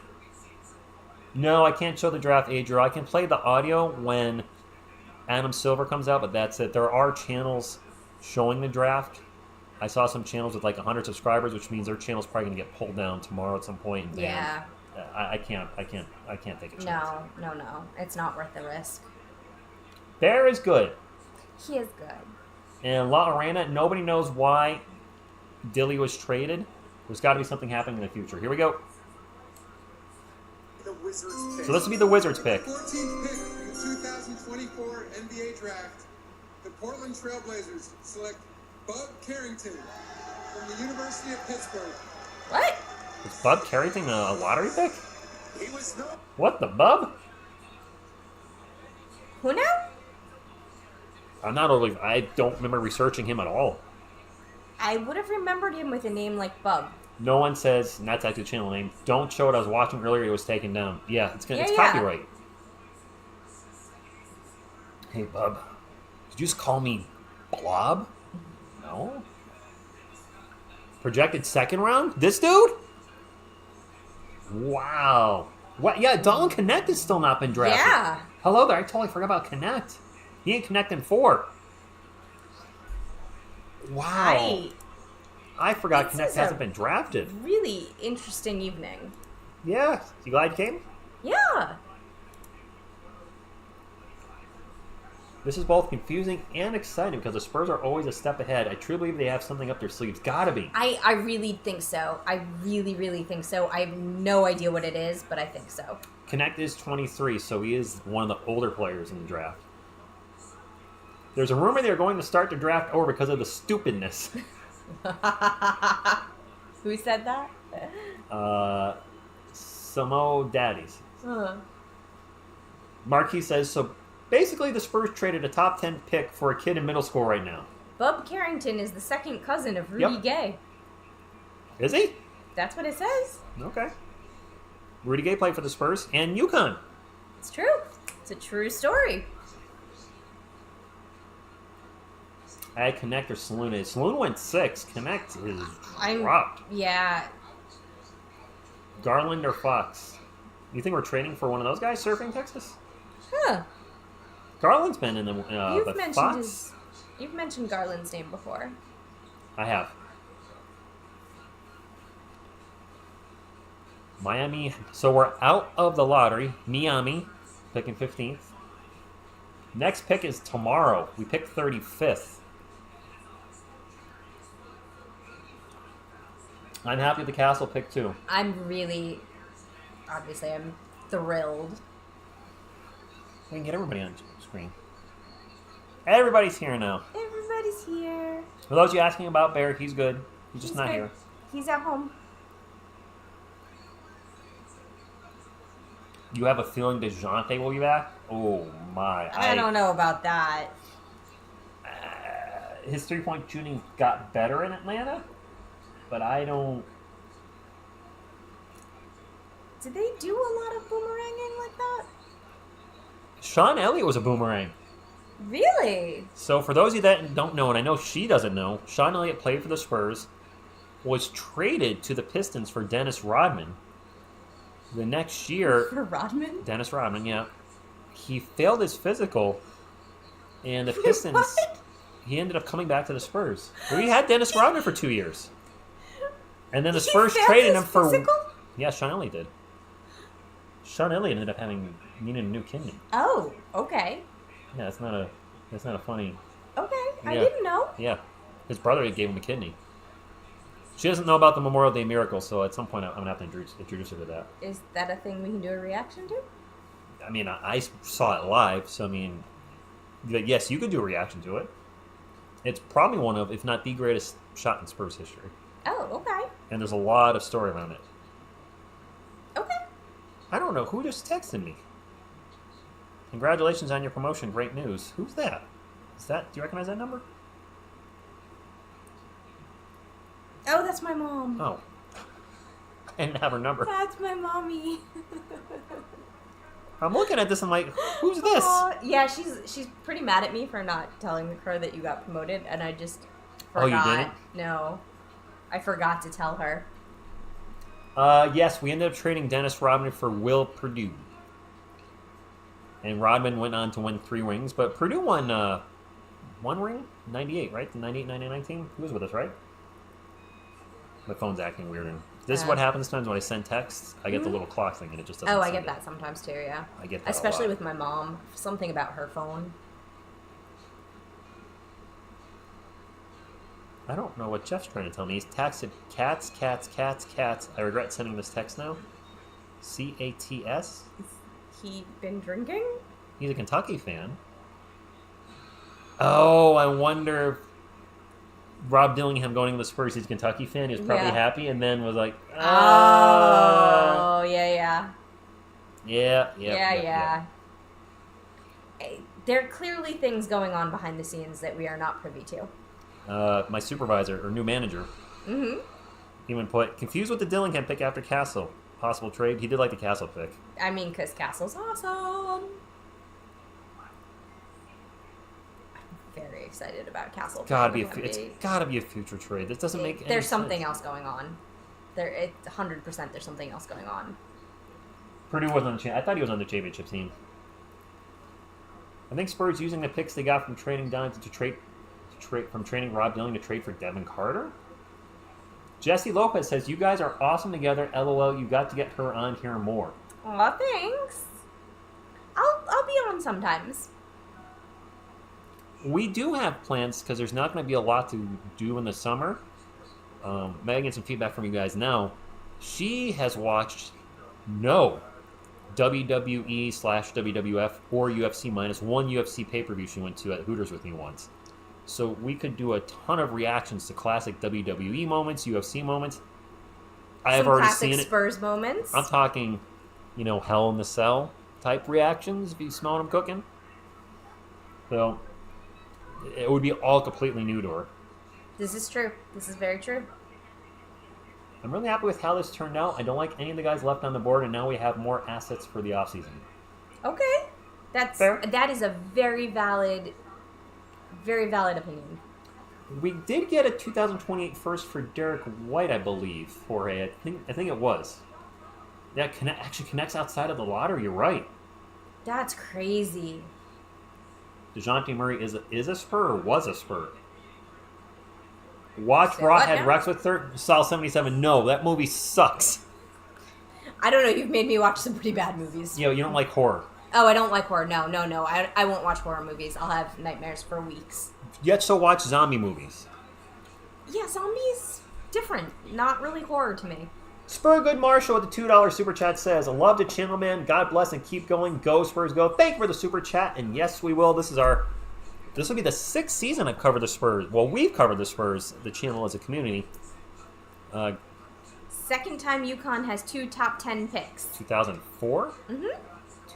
No, I can't show the draft age draw. I can play the audio when Adam Silver comes out, but that's it. There are channels showing the draft. I saw some channels with like 100 subscribers, which means their channel's probably gonna get pulled down tomorrow at some point. And Yeah. I can't take a chance. No. It's not worth the risk. Bear is good. He is good. And La Arena, nobody knows why Dilly was traded. There's got to be something happening in the future. Here we go. The Wizards pick. So this will be the Wizards pick. 14th pick in the 2024 NBA draft, the Portland Trailblazers select Bud Carrington from the University of Pittsburgh. What? Is Bub Carrington a lottery pick? He was no. What the bub? Who now? I don't remember researching him at all. I would have remembered him with a name like Bub. No one says, and that's actually the channel name, don't show what I was watching earlier, it was taken down. Yeah, it's Yeah. copyright. Hey, bub. Did you just call me Blob? No. Projected second round? This dude? Wow. What? Yeah, Dalton Connect has still not been drafted. Yeah. Hello there, I totally forgot about Connect. He ain't connecting 4. Wow. I forgot This Connect is a- hasn't been drafted. Really interesting evening. Yeah. You glad you came? Yeah. This is both confusing and exciting because the Spurs are always a step ahead. I truly believe they have something up their sleeves. Gotta be. I really think so. I really, really think so. I have no idea what it is, but I think so. Connect is 23, so he is one of the older players in the draft. There's a rumor they're going to start the draft over because of the stupidness. Who said that? Samo Daddies. Uh, Marquis says, so basically the Spurs traded a top 10 pick for a kid in middle school right now. Bub Carrington is the second cousin of Rudy Yep. Gay. Is he? That's what it says. Okay. Rudy Gay played for the Spurs and UConn. It's true. It's a true story. I had Connect or Saloon. Saloon went 6. Connect is I'm dropped. Yeah. Garland or Fox? You think we're trading for one of those guys surfing Texas? Huh. Garland's been in the You've but mentioned Fox? You've mentioned Garland's name before. I have. Miami. So we're out of the lottery. Miami, picking 15th. Next pick is tomorrow. We pick 35th. I'm happy with the Castle pick too. Obviously, I'm thrilled. We can get everybody on screen. Everybody's here now. Everybody's here. For those of you asking about Bear, he's good. He's just not good. here. He's at home. You have a feeling DeJounte will be back? Oh my! I don't know about that. His three-point shooting got better in Atlanta, but I don't. Did they do a lot of boomeranging like that? Sean Elliott was a boomerang. Really? So for those of you that don't know, and I know she doesn't know, Sean Elliott played for the Spurs, was traded to the Pistons for Dennis Rodman. The next year, For Rodman? Dennis Rodman, yeah, he failed his physical, and the Pistons. What? He ended up coming back to the Spurs. We had Dennis Rodman for 2 years, and then the He Spurs failed traded his him for. physical? Yeah, Sean Elliott did. Sean Elliott ended up needing a new kidney. Oh, okay. Yeah, that's not a funny. Okay, I Yeah. didn't know. Yeah, his brother gave him a kidney. She doesn't know about the Memorial Day miracle, so at some point I'm gonna have to introduce her to that. Is that a thing we can do a reaction to? I mean, I saw it live, so I mean, yes, you could do a reaction to it. It's probably one of, if not the greatest shot in Spurs history, Oh, okay. and there's a lot of story around it. Okay. I don't know who just texted me. Congratulations on your promotion, great news. Who's that? Do you recognize that number? Oh, that's my mom. Oh. I didn't have her number. That's my mommy. I'm looking at this, I'm like, who's this? Aw, yeah, she's pretty mad at me for not telling her that you got promoted, and I just forgot. Oh, you didn't? No. I forgot to tell her. Yes, we ended up trading Dennis Rodman for Will Purdue. And Rodman went on to win 3 rings, but Purdue won 1 ring? 98, right? The 98-99 team? He was with us, right? My phone's acting weird. And this is what happens sometimes when I send texts. I get the little clock thing and it just doesn't Oh, I send get it. that sometimes too, yeah. I get that Especially a lot. with my mom. Something about her phone. I don't know what Jeff's trying to tell me. He's texted cats. I regret sending this text now. C-A-T-S? He been drinking? He's a Kentucky fan. Oh, I wonder if Rob Dillingham going to the Spurs, he's a Kentucky fan. He was probably Yeah. happy and then was like, Oh, yeah. Yeah. Yeah. There are clearly things going on behind the scenes that we are not privy to. My supervisor, or new manager, even put, confused with the Dillingham pick after Castle. Possible trade. He did like the Castle pick. I mean, because Castle's awesome. I'm very excited about Castle. It's gotta be a future trade. This doesn't make any There's sense. something else going on. 100% there's something else going on. Purdue wasn't on the I thought he was on the championship team. I think Spurs using the picks they got from trading down to trade from trading Rob Dillingham to trade for Devin Carter. Jesse Lopez says, "You guys are awesome together. LOL, you got to get her on here more." Aw, thanks. I'll be on sometimes. We do have plans because there's not going to be a lot to do in the summer. Megan, some feedback from you guys now. She has watched no WWE/WWF or UFC minus one UFC pay-per-view she went to at Hooters with me once. So we could do a ton of reactions to classic WWE moments, UFC moments. I have already seen it. Spurs moments. I'm talking, Hell in the Cell type reactions if you smell them cooking. So it would be all completely new to her. This is true. This is very true. I'm really happy with how this turned out. I don't like any of the guys left on the board, and now we have more assets for the offseason. Okay. That is a very valid opinion. We did get a 2028 first for Derek White, I believe, I think it was. That actually connects outside of the lottery. You're right. That's crazy. DeJounte Murray is a Spur or was a Spur? Watch Raw had Rex with Saul 77. No, that movie sucks. I don't know. You've made me watch some pretty bad movies. You don't like horror. Oh, I don't like horror. No. I won't watch horror movies. I'll have nightmares for weeks. Yet so watch zombie movies. Yeah, zombies, different. Not really horror to me. Spur Good Marshall with the $2 super chat says, "I love the channel, man. God bless and keep going. Go Spurs, go." Thank you for the super chat, and yes, we will. This will be the 6th season I've covered the Spurs. Well, we've covered the Spurs, the channel as a community. Second time UConn has 2 top 10 picks. 2004? Mm-hmm.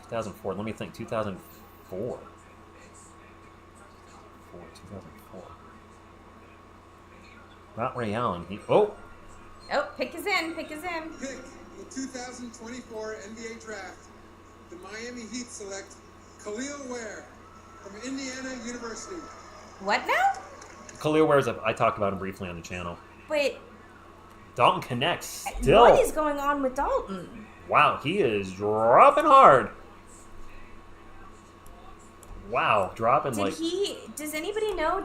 2004. Let me think. 2004. 2004. Not Ray Allen. Oh, pick is in. Pick in the 2024 NBA Draft. The Miami Heat select Khalil Ware from Indiana University. What now? Khalil Ware, I talked about him briefly on the channel. Wait. Dalton connects still. What is going on with Dalton? Wow, he is dropping hard. Wow, dropping Does anybody know,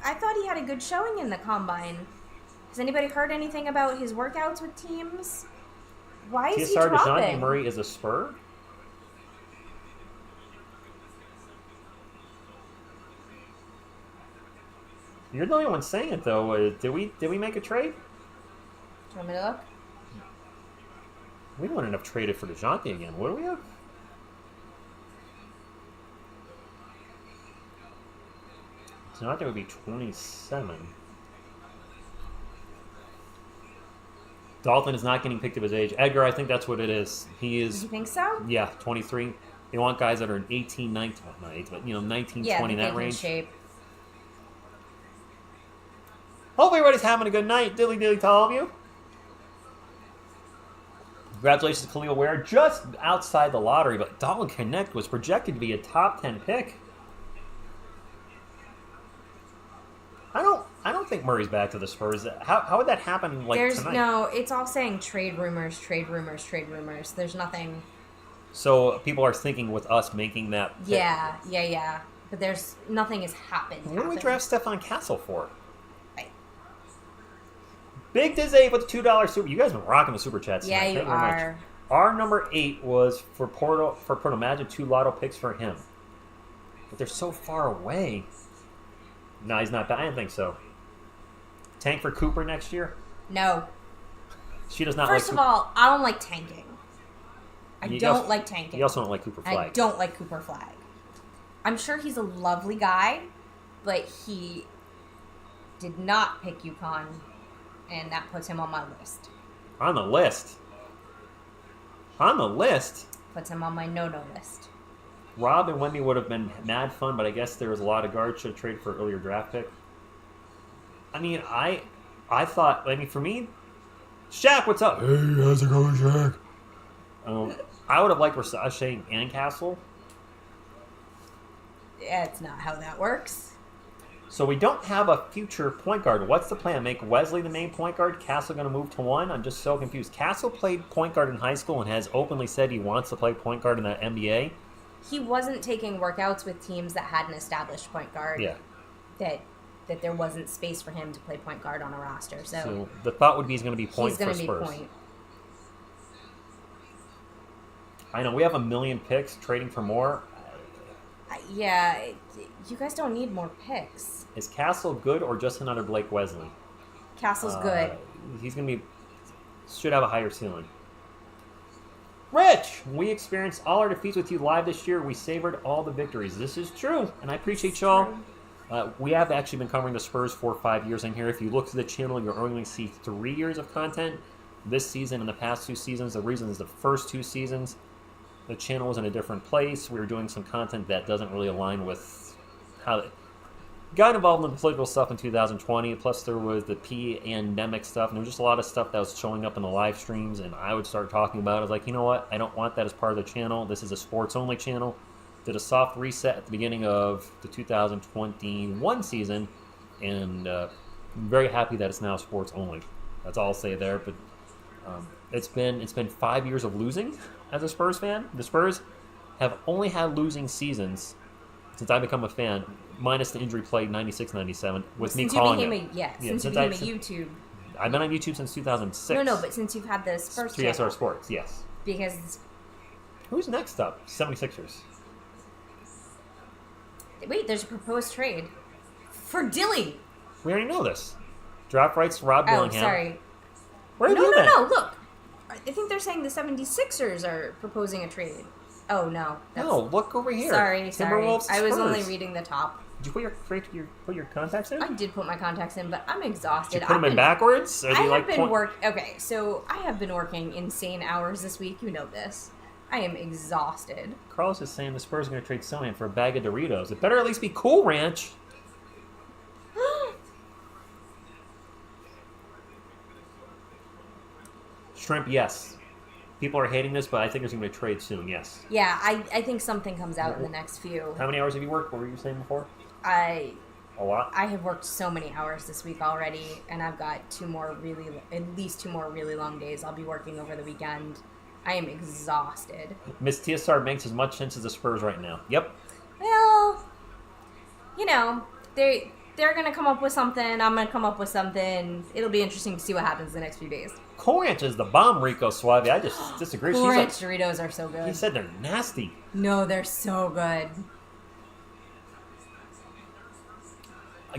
I thought he had a good showing in the Combine. Has anybody heard anything about his workouts with teams? Why is he TSR dropping? DeJounte Murray is a Spur? You're the only one saying it, though. Did we make a trade? Do you want me to look? We wouldn't have traded for DeJounte again, would we have? DeJounte would be 27. Dalton is not getting picked of his age. Edgar, I think that's what it is. He is. You think so? Yeah, 23. They want guys that are 18, 19, not 18, but 19, 20, that range. Shape. Hopefully everybody's having a good night. Dilly dilly to all of you. Congratulations to Khalil Ware, just outside the lottery, but Dalton Connect was projected to be a top 10 pick. I don't think Murray's back to the Spurs. How would that happen tonight? No, it's all saying trade rumors. There's nothing. So people are thinking with us making that pick. Yeah. But nothing has happened. What do we draft Stefon Castle for? Right. Big Dizzy with the $2 super. You guys have been rocking the super chats tonight. Yeah, you are. Our number 8 was for Porto. Imagine 2 lotto picks for him. But they're so far away. No, he's not bad. I didn't think so. Tank for Cooper next year? No. She does not First of all, I don't like tanking. I don't like tanking. You also don't like Cooper Flag. I don't like Cooper Flag. I'm sure he's a lovely guy, but he did not pick UConn, and that puts him on my list. On the list? On the list? Puts him on my no-no list. Rob and Wemby would have been mad fun, but I guess there was a lot of guards should have traded for an earlier draft pick. I mean, I thought, for me, Shaq, what's up? Hey, how's it going, Shaq? I would have liked Versace and Castle. Yeah, it's not how that works. So we don't have a future point guard. What's the plan? Make Wesley the main point guard? Castle going to move to 1? I'm just so confused. Castle played point guard in high school and has openly said he wants to play point guard in the NBA. He wasn't taking workouts with teams that had an established point guard. Yeah. That there wasn't space for him to play point guard on a roster. So the thought would be he's going to be point for Spurs. He's going to be point. I know we have 1 million picks trading for more. Yeah, you guys don't need more picks. Is Castle good or just another Blake Wesley? Castle's good. He's going to be... should have a higher ceiling. Rich! We experienced all our defeats with you live this year. We savored all the victories. This is true, and I appreciate y'all. We have actually been covering the Spurs for 5 years in here. If you look to the channel, you're only going to see 3 years of content. This season and the past 2 seasons, the reason is the first 2 seasons, the channel was in a different place. We were doing some content that doesn't really align with how... Got involved in the political stuff in 2020, plus there was the pandemic stuff, and there was just a lot of stuff that was showing up in the live streams, and I would start talking about it. I was like, you know what? I don't want that as part of the channel. This is a sports-only channel. Did a soft reset at the beginning of the 2021 season, and I'm very happy that it's now sports-only. That's all I'll say there, but it's been 5 years of losing as a Spurs fan. The Spurs have only had losing seasons since I've become a fan, minus the injury play 96-97, with me calling it. Since you became a YouTube. I've been on YouTube since 2006. No, but since you've had the Spurs TSR channel. Sports, yes. Because... Who's next up? 76ers. Wait, there's a proposed trade. For Dilly! We already know this. Draft rights to Rob Dillingham. Oh, sorry. Where have you been? No, look. I think they're saying the 76ers are proposing a trade. Oh, no. No, look over here. Sorry. Timberwolves, I was Spurs. only reading the top. Did you put your contacts in? I did put my contacts in, but I'm exhausted. Did you put them in backwards? I have been Okay, so I have been working insane hours this week. You know this. I am exhausted. Carlos is saying the Spurs are going to trade Sonian for a bag of Doritos. It better at least be Cool Ranch. Shrimp, yes. People are hating this, but I think there's going to be a trade soon, yes. Yeah, I think something comes out in the next few. How many hours have you worked? What were you saying before? A lot? I have worked so many hours this week already, and I've got at least 2 more really long days. I'll be working over the weekend. I am exhausted. Miss TSR makes as much sense as the Spurs right now. Yep. Well, you know, they're going to come up with something. I'm going to come up with something. It'll be interesting to see what happens the next few days. Cool Ranch is the bomb, Rico Suave. I just disagree. Cool Ranch Doritos are so good. He said they're nasty. No, they're so good.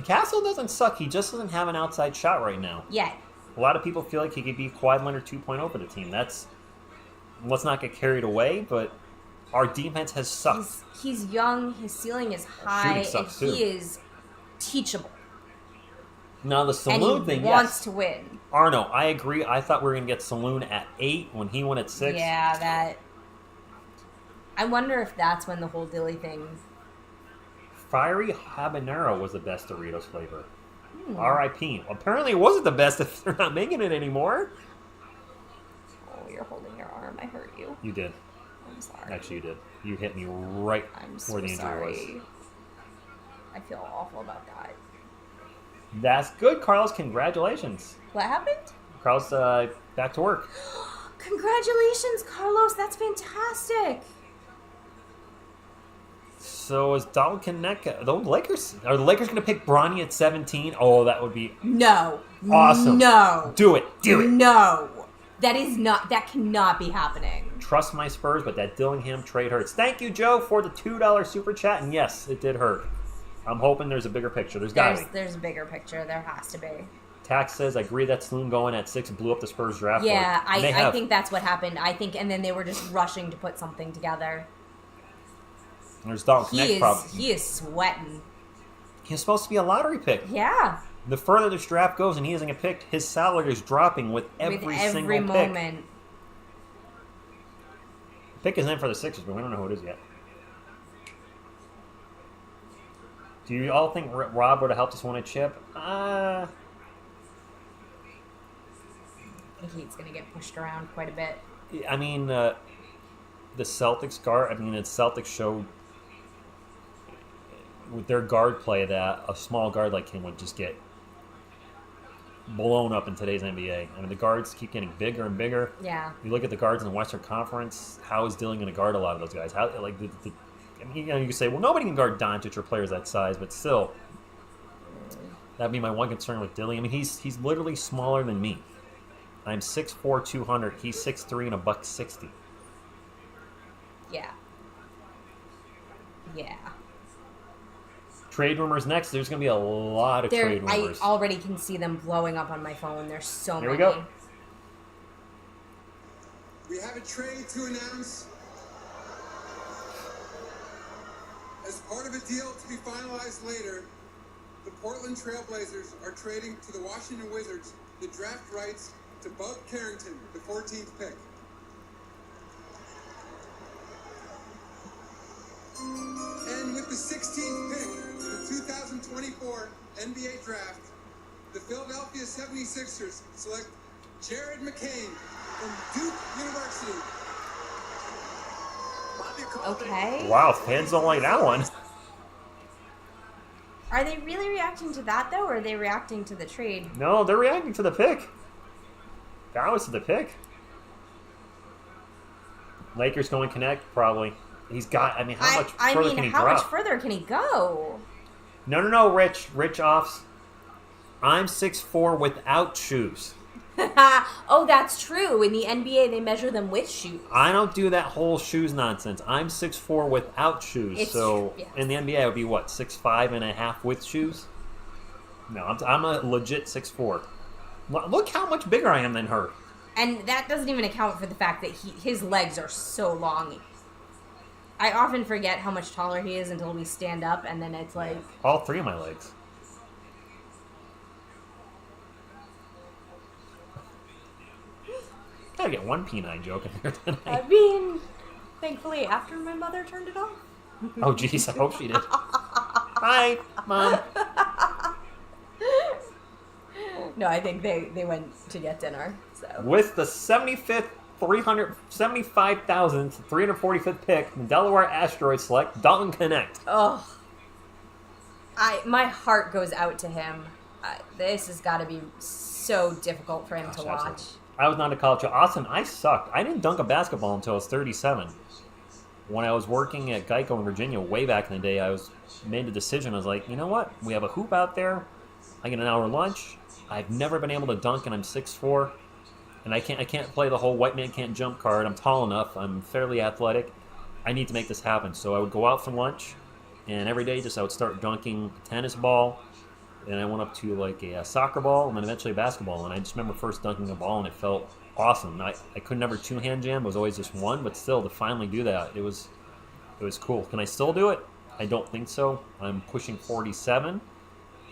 Castle doesn't suck. He just doesn't have an outside shot right now. Yet. A lot of people feel like he could be Kawhi Leonard 2.0 for the team. Let's not get carried away, but our defense has sucked. He's young. His ceiling is high, and he is teachable. Now the Saloon thing, he wants to win. Arno, I agree. I thought we were going to get Saloon at 8 when he went at 6. Yeah, that... I wonder if that's when the whole Dilly thing... Fiery Habanero was the best Doritos flavor. R.I.P. Apparently it wasn't the best if they're not making it anymore. Oh, you're holding your arm. I hurt you. You did. I'm sorry. Actually, you did. You hit me right where the injury was. I feel awful about that. That's good, Carlos. Congratulations. What happened? Carlos, back to work. Congratulations, Carlos. That's fantastic. So is Dalton Connect? Are the Lakers going to pick Bronny at 17? Oh, that would be no. Awesome. No. Do it. No. That cannot be happening. Trust my Spurs, but that Dillingham trade hurts. Thank you, Joe, for the $2 super chat. And yes, it did hurt. I'm hoping there's a bigger picture. There's a bigger picture. There has to be. Tax says, I agree that Saloon going at 6 blew up the Spurs draft board. Yeah, I think that's what happened. And then they were just rushing to put something together. There's Dalton Connect problem. He is sweating. He's supposed to be a lottery pick. Yeah. The further this draft goes and he isn't get picked, his salary is dropping with every single moment. Pick is in for the Sixers, but we don't know who it is yet. Do you all think Rob would have helped us win a chip? I think he's going to get pushed around quite a bit. I mean, the Celtics guard. I mean, the Celtics showed with their guard play that a small guard like him would just get blown up in today's NBA. I mean, the guards keep getting bigger and bigger. Yeah. You look at the guards in the Western Conference. How is Dillingham going to guard a lot of those guys? How like I mean, you can say, well, nobody can guard Doncic or players that size, but still, that'd be my one concern with Dillingham. I mean, he's literally smaller than me. I'm 6'4", 200. He's 6'3" and $160. Yeah. Yeah. Trade rumors next. There's going to be a lot of trade rumors. I already can see them blowing up on my phone. There's so many. Here we go. We have a trade to announce. As part of a deal to be finalized later, the Portland Trail Blazers are trading to the Washington Wizards the draft rights to Bud Carrington, the 14th pick. And with the 16th pick in the 2024 NBA draft, the Philadelphia 76ers select Jared McCain from Duke University. Okay. Wow, fans don't like that one. Are they really reacting to that, though, or are they reacting to the trade? No, they're reacting to the pick. That was to the pick. Lakers going connect, probably. He's got, I mean, how much further can he how drop? much further can he go? No, Rich offs. I'm 6'4" without shoes. Oh, that's true. In the NBA, they measure them with shoes. I don't do that whole shoes nonsense. I'm 6'4" without shoes. It's so true, yes. in the NBA, I would be what, 6'5" and a half with shoes? No, I'm a legit 6'4". Look how much bigger I am than her. And that doesn't even account for the fact that his legs are so long. I often forget how much taller he is until we stand up, and then it's like... All three of my legs. Gotta get one P9 joke in there tonight. I mean, thankfully, after my mother turned it off. Oh, jeez, I hope she did. Hi, Mom. No, I think they went to get dinner. So With the 75th, 345,345th pick, the Delaware Asteroids select Dalton Connect. oh, my heart goes out to him. This has got to be so difficult for him to watch. Absolutely. I was not a college. Austin, I sucked. I didn't dunk a basketball until I was 37. When I was working at Geico in Virginia way back in the day, I made a decision. I was like, you know what? We have a hoop out there. I get an hour lunch. I've never been able to dunk, and I'm 6'4", and I can't play the whole white man can't jump card. I'm tall enough. I'm fairly athletic. I need to make this happen. So I would go out for lunch, and every day I would start dunking a tennis ball, and I went up to like a soccer ball, and then eventually a basketball. And I just remember first dunking a ball, and it felt awesome. I could never two-hand jam. It was always just one, but still to finally do that, it was cool. Can I still do it? I don't think so. I'm pushing 47.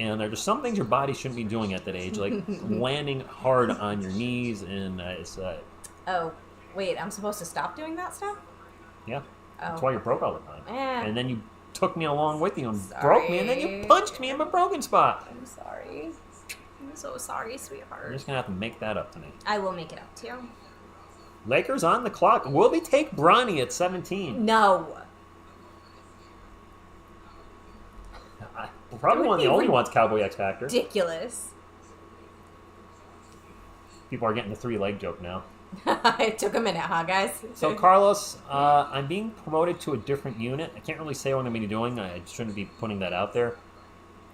And there's some things your body shouldn't be doing at that age, like landing hard on your knees, and Oh, wait, I'm supposed to stop doing that stuff? yeah, Oh. that's why you're broke all the time. Eh. And then you took me along with you and Sorry. broke me, and then you punched me in my broken spot. I'm sorry. I'm so sorry, You're sweetheart. just gonna have to make that up to me. I will make it up to you. Lakers on the clock. Will they take Bronny at 17? No. We're probably It would one of the be only ones Cowboy X Factor. Ridiculous. People are getting the 3-leg joke now. It took a minute, huh, guys? So, Carlos, I'm being promoted to a different unit. I can't really say what I'm going to be doing. I shouldn't be putting that out there.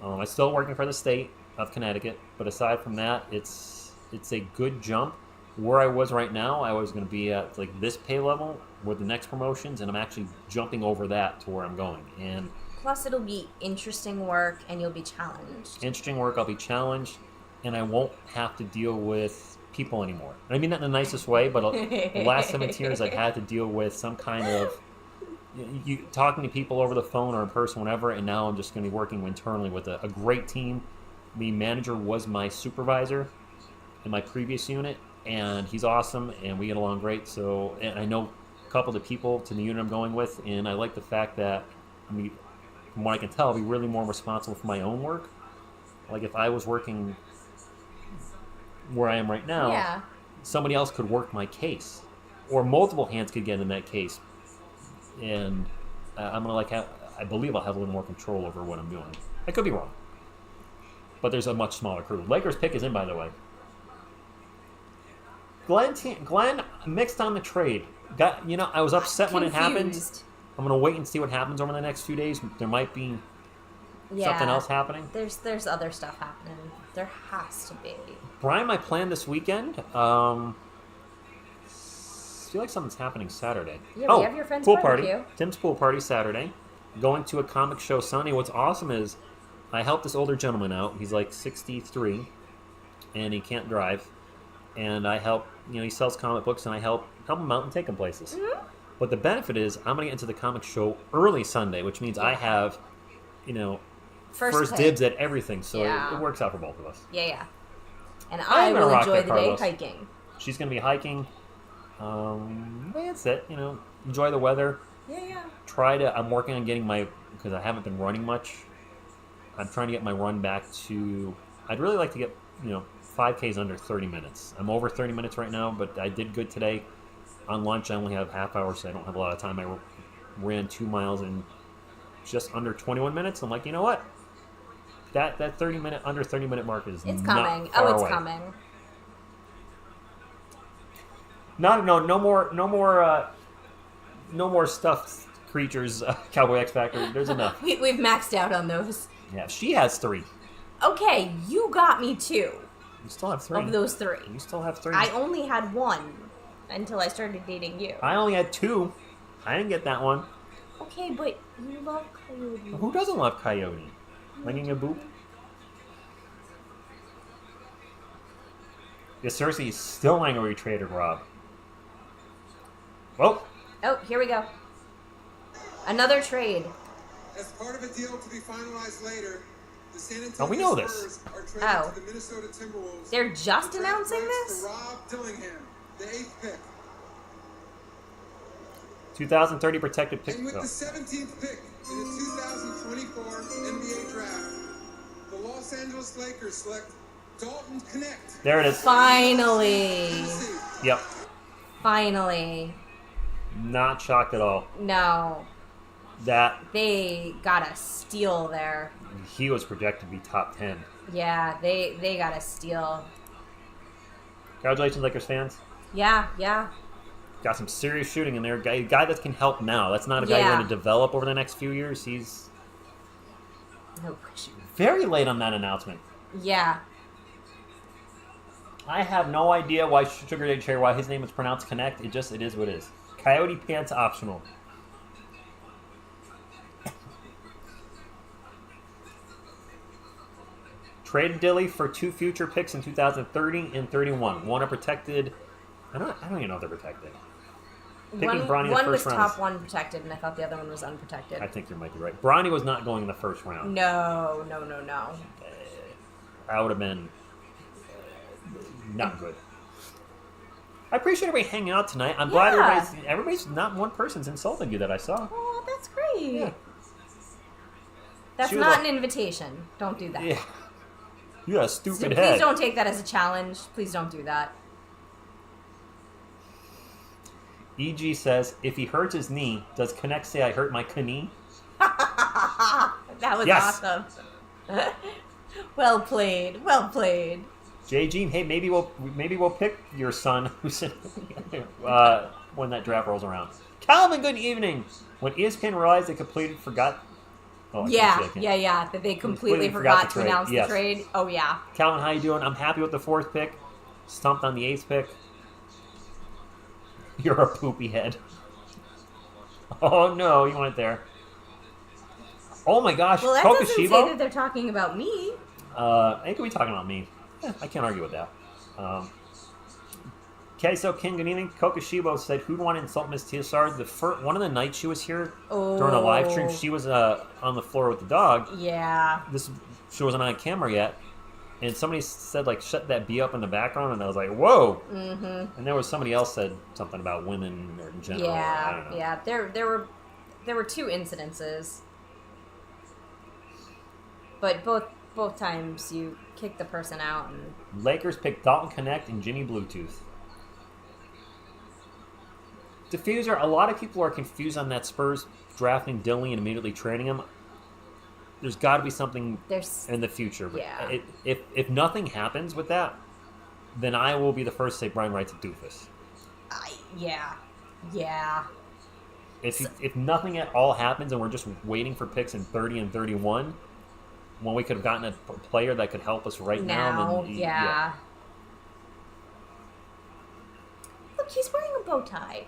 I'm still working for the state of Connecticut, but aside from that, it's a good jump. Where I was right now, I was going to be at like this pay level with the next promotions, and I'm actually jumping over that to where I'm going. And Plus, it'll be interesting work, and you'll be challenged. interesting work, I'll be challenged, and I won't have to deal with people anymore. I mean that in the nicest way, but the last 17 years I've had to deal with some kind of you talking to people over the phone or in person, whatever, and now I'm just going to be working internally with a great team. The manager was my supervisor in my previous unit, and he's awesome, and we get along great. So, and I know a couple of the people to the unit I'm going with, and I like the fact that from what I can tell, be really more responsible for my own work. Like if I was working where I am right now, Yeah. somebody else could work my case, or multiple hands could get in that case, and I'm gonna I believe I'll have a little more control over what I'm doing. I could be wrong, but there's a much smaller crew. Lakers pick is in, by the way. Glenn mixed on the trade. I was upset when it happened. Confused. I'm gonna wait and see what happens over the next few days. There might be something else happening. There's other stuff happening. There has to be. Brian, my plan this weekend. Feel like something's happening Saturday. Yeah, we have your friend's pool barbecue. party. Tim's pool party Saturday. Going to a comic show Sunday. What's awesome is I helped this older gentleman out. He's like 63, and he can't drive. And I help. He sells comic books, and I help him out and take him places. Mm-hmm. But the benefit is I'm going to get into the comic show early Sunday, which means I have, first pick. dibs at everything. So Yeah. it works out for both of us. Yeah. And I'm I gonna will rock enjoy that, the day Carlos. hiking. She's going to be hiking. That's it. Enjoy the weather. Yeah. I'm working on getting because I haven't been running much. I'm trying to get my run back to, I'd really like to get, 5Ks under 30 minutes. I'm over 30 minutes right now, but I did good today. On lunch, I only have half hour, so I don't have a lot of time. I ran 2 miles in just under 21 minutes. I'm like, you know what? That under 30 minute mark is It's not coming. far It's away. coming. No more stuffed creatures, Cowboy X Factor. There's enough. We've maxed out on those. Yeah, she has 3. Okay, you got me 2 You still have 3. of those 3. You still have 3. I only had 1 until I started dating you. I only had 2. I didn't get that one. Okay, but you love Coyote. Who doesn't love Coyote? Ringing a boop. Yeah, Cersei is still angry we traded Rob. Well, Oh, here we go. Another trade. As part of a deal to be finalized later, the San Antonio Oh, we know this. Spurs are trading Oh. to the Minnesota Timberwolves. They're just for draft announcing rights this? To Rob Dillingham, the 8th pick. 2030 protected pick. And with Oh. the 17th pick in the 2024 NBA draft, the Los Angeles Lakers select Dalton Connect. There it is. Finally. Tennessee. Yep. Finally. Not shocked at all. No. That They got a steal there. he was projected to be top 10. Yeah, they got a steal. Congratulations, Lakers fans. Yeah. Got some serious shooting in there. A guy that can help now. That's not a guy you're Yeah. going to develop over the next few years. He's No. very late on that announcement. Yeah. I have no idea why Sugar Daddy Cherry, why his name is pronounced Connect. It is what it is. Coyote pants optional. Traded Dilly for 2 future picks in 2030 and 31. One are protected. I don't even know if they're protected. Picking Bronny in the One was first round. top 1 protected, and I thought the other one was unprotected. I think you might be right. Bronny was not going in the first round. No. That would have been not good. I appreciate everybody hanging out tonight. I'm glad Yeah. everybody's not one person's insulting you that I saw. Oh, that's great. Yeah. That's She was not like- an invitation. Don't do that. Yeah. You got a So stupid please head. don't take that as a challenge. Please don't do that. EG says, if he hurts his knee, does Connect say I hurt my knee? That was Yes. awesome. Well played. JG, hey, maybe we'll pick your son who's when that draft rolls around. Calvin, good evening. When ESPN realized they forgot. Oh, I Yeah. can't see, I can't. That they completely Completely forgot forgot to the trade. announce Yes. the trade. Oh yeah. Calvin, how you doing? I'm happy with the 4th pick. Stumped on the 8th pick. You're a poopy head. Oh no, you went there. Oh my gosh, Well, that doesn't say that Kokoshibo. they're talking about me. They could be talking about me. I can't argue with that. Keiso King, good evening. Kokoshibo said, who'd want to insult Miss TSR? One of the nights she was here during a live stream, she was on the floor with the dog. Yeah. She wasn't on camera yet. And somebody said, shut that bee up in the background, and I was like, whoa! Mm-hmm. And there was somebody else said something about women or in general. I don't know. Yeah. There were 2 incidences. but both times you kick the person out. And Lakers pick Dalton Connect and Jimmy Bluetooth. Diffuser, a lot of people are confused on that Spurs drafting Dillingham and immediately trading him. There's got to be something in the future. But yeah. If nothing happens with that, then I will be the first to say Brian Wright's a doofus. Yeah. If nothing at all happens and we're just waiting for picks in 30 and 31, when we could have gotten a player that could help us right now. Then, yeah. Look, he's wearing a bow tie.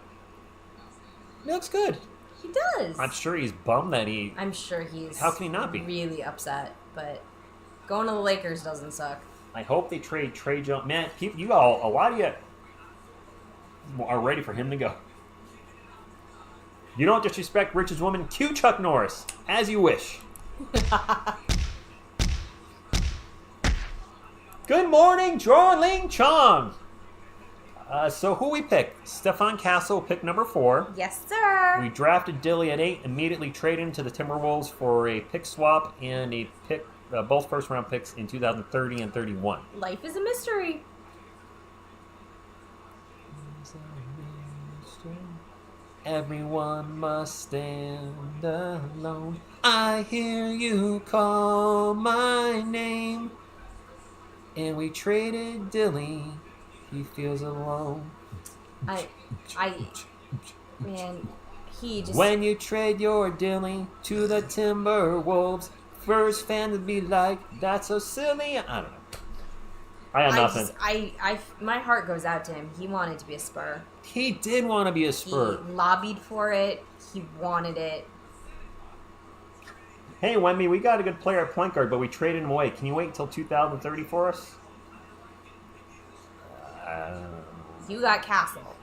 He looks good. He does. I'm sure he's bummed that he... I'm sure he's... How can he not be? Really upset, but going to the Lakers doesn't suck. I hope they trade Trey Jones. Man, a lot of you are ready for him to go. You don't disrespect Rich's woman. Cue Chuck Norris, as you wish. Good morning, Jorling Chong. So who we picked? Stefon Castle, pick number 4. Yes, sir. We drafted Dilly at 8, immediately traded him to the Timberwolves for a pick swap and a pick, both first-round picks in 2030 and 31. Life is a mystery. Everyone must stand alone. I hear you call my name. And we traded Dilly. He feels alone. Man, he just... When you trade your Dilly to the Timberwolves, first fan would be like, that's so silly. I don't know. I have nothing. My heart goes out to him. He wanted to be a Spur. He did want to be a Spur. He lobbied for it. He wanted it. Hey, Wemby, we got a good player at point guard, but we traded him away. Can you wait until 2030 for us? You got Castle.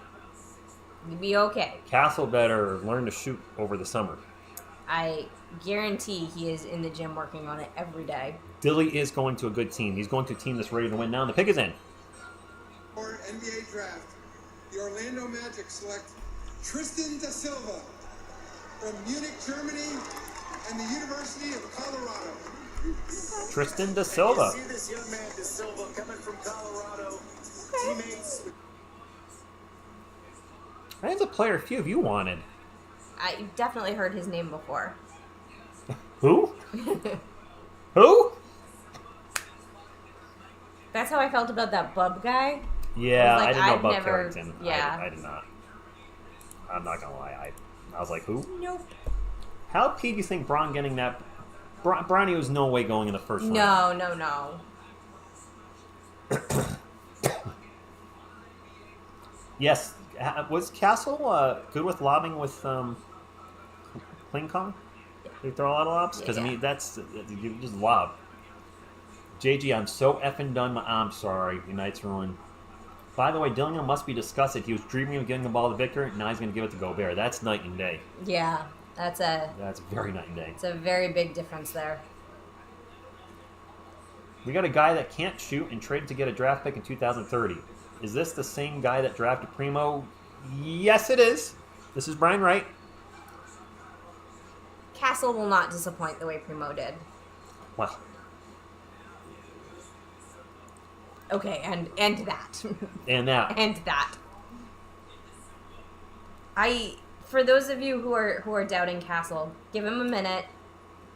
You'd be okay. Castle better learn to shoot over the summer. I guarantee he is in the gym working on it every day. Dilly is going to a good team. He's going to a team that's ready to win now, and the pick is in. For NBA draft, the Orlando Magic select Tristan da Silva from Munich, Germany, and the University of Colorado. Tristan da Silva. See this young man da Silva coming from Colorado. Teammates. That's a player a few of you wanted. I definitely heard his name before. Who? Who? That's how I felt about that Bub guy. Yeah, I I didn't know Bub never, Carrington. Yeah. I did not. I'm not gonna lie. I was like, who? Nope. How Pete do you think Braun getting that? Bronny was no way going in the first round. No. Yes. Was Castle good with lobbing with Kling Kong? Yeah. They throw a lot of lobs? Because, Yeah. I mean, that's... You just lob. JG, I'm so effing done. I'm sorry. Your night's ruined. By the way, Dillingham must be disgusted. He was dreaming of getting the ball to Victor, and now he's going to give it to Gobert. That's night and day. Yeah, that's very night and day. It's a very big difference there. We got a guy that can't shoot and traded to get a draft pick in 2030. Is this the same guy that drafted Primo? Yes, it is. This is Brian Wright. Castle will not disappoint the way Primo did. Well, okay, and that. and that. And that. For those of you who are doubting Castle, give him a minute.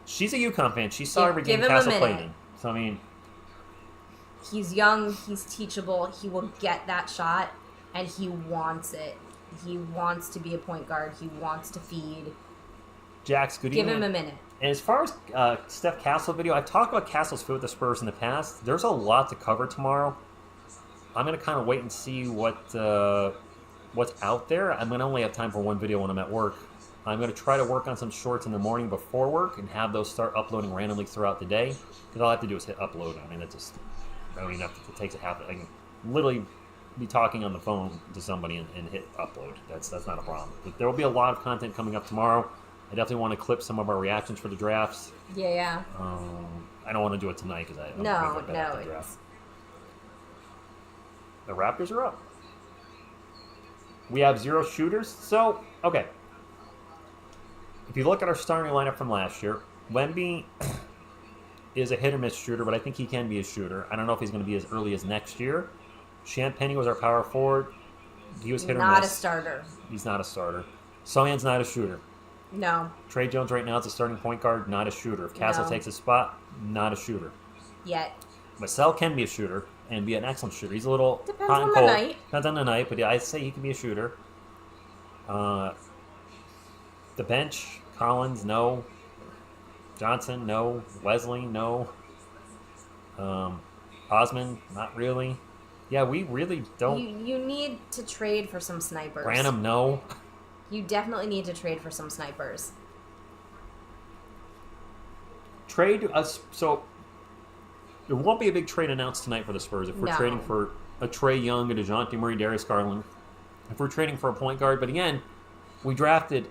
She's a UConn fan. She saw every game give him a Castle minute. played in. So, I mean... He's young, he's teachable, he will get that shot, and he wants it. He wants to be a point guard, he wants to feed. Jax, good Give evening. him a minute. And as far as Steph Castle video, I've talked about Castle's fit with the Spurs in the past. There's a lot to cover tomorrow. I'm going to kind of wait and see what's out there. I'm going to only have time for one video when I'm at work. I'm going to try to work on some shorts in the morning before work and have those start uploading randomly throughout the day. Because all I have to do is hit upload. I mean, I don't even have to, it takes a half. I can literally be talking on the phone to somebody and hit upload. That's not a problem. But there will be a lot of content coming up tomorrow. I definitely want to clip some of our reactions for the drafts. Yeah. I don't want to do it tonight because I'm No, the draft. The Raptors are up. We have 0 shooters. So, okay. If you look at our starting lineup from last year, Wemby is a hit-or-miss shooter, but I think he can be a shooter. I don't know if he's going to be as early as next year. Champagny was our power forward. He was hit or miss. Not a starter. He's not a starter. Sohan's not a shooter. No. Trey Jones right now is a starting point guard, not a shooter. If Castle takes his spot, not a shooter. Yet. Marcel can be a shooter and be an excellent shooter. He's a little Depends hot on and the cold. night. Depends on the night, but I'd say he can be a shooter. The bench, Collins, no. Johnson, no. Wesley, no. Osman, not really. Yeah, we really don't. You need to trade for some snipers. Branham, no. You definitely need to trade for some snipers. Trade us. So there won't be a big trade announced tonight for the Spurs if we're trading for a Trae Young, a DeJounte Murray, Darius Garland. If we're trading for a point guard, but again, we drafted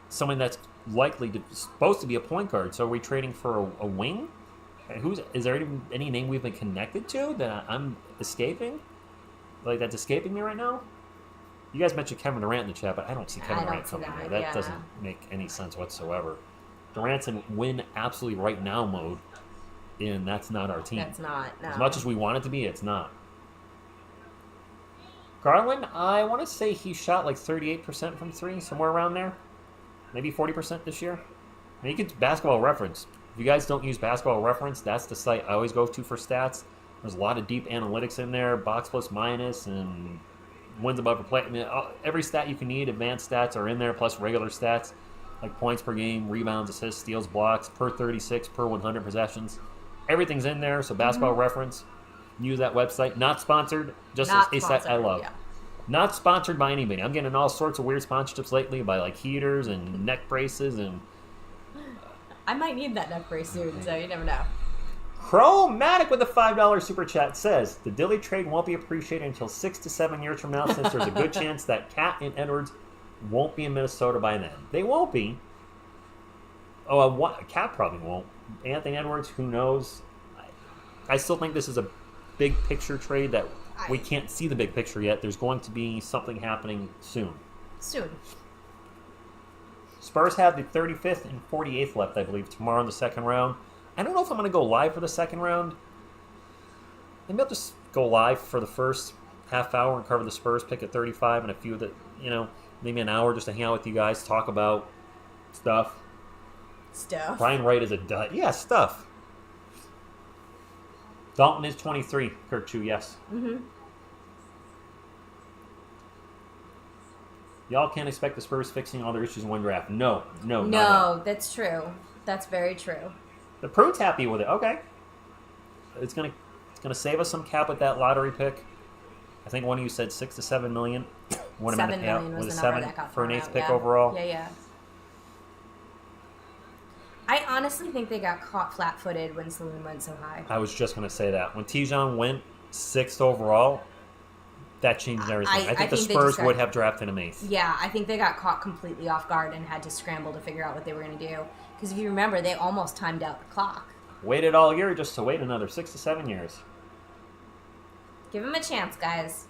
someone that's supposed to be a point guard. So are we trading for a wing? Is there any name we've been connected to that I'm escaping? Like that's escaping me right now? You guys mentioned Kevin Durant in the chat, but I don't see Kevin Durant coming here. That doesn't make any sense whatsoever. Durant's in win absolutely right now mode, and that's not our team. That's not. No. As much as we want it to be, it's not. Garland, I want to say he shot like 38% from three, somewhere around there. Maybe 40% this year. I mean, you could Basketball Reference. If you guys don't use Basketball Reference, that's the site I always go to for stats. There's a lot of deep analytics in there, box plus minus, and wins above per play. I mean, every stat you can need, advanced stats are in there, plus regular stats, like points per game, rebounds, assists, steals, blocks, per 36, per 100 possessions. Everything's in there, so Basketball Reference, use that website. Not sponsored, just a site I love. Yeah. Not sponsored by anybody. I'm getting all sorts of weird sponsorships lately by like heaters and neck braces and... I might need that neck brace soon, so you never know. Chromatic with a $5 super chat says, the Dilly trade won't be appreciated until 6 to 7 years from now since there's a good chance that Cat and Edwards won't be in Minnesota by then. They won't be. Cat probably won't. Anthony Edwards, who knows? I still think this is a big picture trade that we can't see the big picture yet. There's going to be something happening soon. Spurs have the 35th and 48th left, I believe, tomorrow in the second round. I don't know if I'm going to go live for the second round. Maybe I'll just go live for the first half hour and cover the Spurs pick at 35 and a few that, maybe an hour just to hang out with you guys, talk about stuff. Brian Wright is a dud. Yeah, stuff. Dalton is 23. Kirk Chu, yes. Mm-hmm. Y'all can't expect the Spurs fixing all their issues in one draft. No, that's true. That's very true. The Prude's happy with it. Okay. It's gonna save us some cap with that lottery pick. I think one of you said $6 to $7 million. $7 million was the number that got for an 8th pick yeah. overall. Yeah. I honestly think they got caught flat-footed when Saloon went so high. I was just gonna say that when Tijon went 6th overall, that changed everything. I think the Spurs would have drafted him 8th. Yeah, I think they got caught completely off guard and had to scramble to figure out what they were going to do. Because if you remember, they almost timed out the clock. Waited all year just to wait another 6 to 7 years. Give him a chance, guys.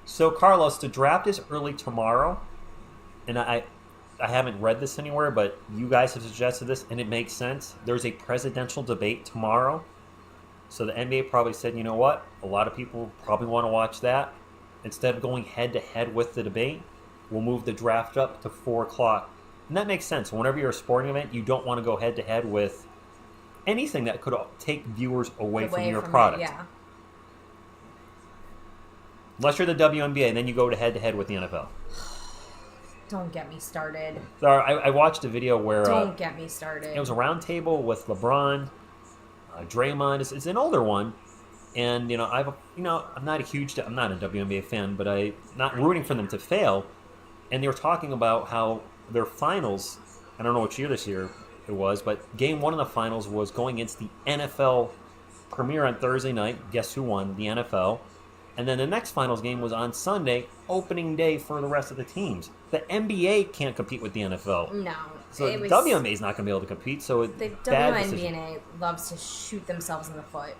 So, Carlos, the draft is early tomorrow. And I haven't read this anywhere, but you guys have suggested this, and it makes sense. There's a presidential debate tomorrow. So the NBA probably said, you know what? A lot of people probably want to watch that. Instead of going head-to-head with the debate, we'll move the draft up to 4 o'clock. And that makes sense. Whenever you're a sporting event, you don't want to go head-to-head with anything that could take viewers away from your product. Yeah. Unless you're the WNBA, and then you go head-to-head with the NFL. Don't get me started. So I watched a video where... Don't get me started. It was a round table with LeBron... Draymond is an older one, and I'm not a WNBA fan, but I'm not rooting for them to fail. And they were talking about how their finals, I don't know which year this year it was, but game 1 of the finals was going against the NFL premiere on Thursday night. Guess who won? The NFL. And then the next finals game was on Sunday, opening day for the rest of the teams. The NBA can't compete with the NFL. No. So the WNBA is not going to be able to compete. So the WNBA loves to shoot themselves in the foot.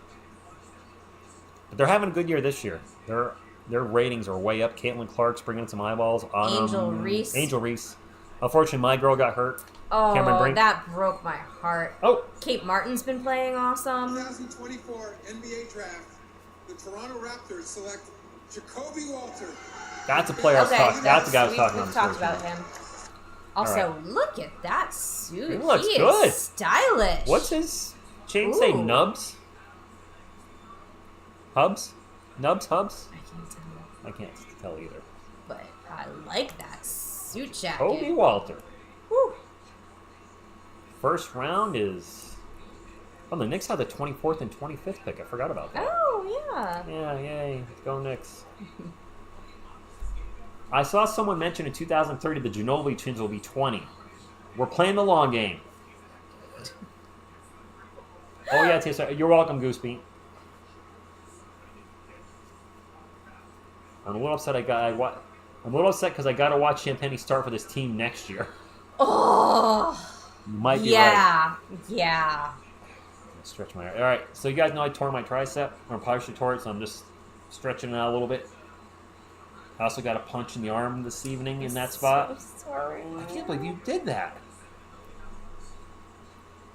But they're having a good year this year. Their ratings are way up. Caitlin Clark's bringing in some eyeballs. Angel Reese. Unfortunately, my girl got hurt. Cameron Oh, Brink. that broke my heart. Oh, Kate Martin's been playing awesome. 2024 NBA Draft, the Toronto Raptors select Jacoby Walter. that's a player I was talking. That's the guy I was talking We've about. talked about him. Also, look at that suit. He looks He good. is stylish. What's his chain say? Ooh. Nubs? Hubs? Nubs? Hubs? I can't tell. I can't tell either. But I like that suit jacket. Kobe Walter. Woo. First round is... Oh, the Knicks have the 24th and 25th pick. I forgot about that. Oh, yeah. Yeah, yay. Go Knicks. I saw someone mention in 2030 the Ginobili twins will be 20. We're playing the long game. Oh, yeah, TSR. You're welcome, Goosebeat. I'm a little upset I'm a little upset because I got to watch Champagne start for this team next year. Oh. You might be right. Yeah. Stretch my arm. All right, so you guys know I tore my tricep, or partially tore it, so I'm just stretching it out a little bit. I also got a punch in the arm this evening in that spot. So sorry. I can't believe you did that.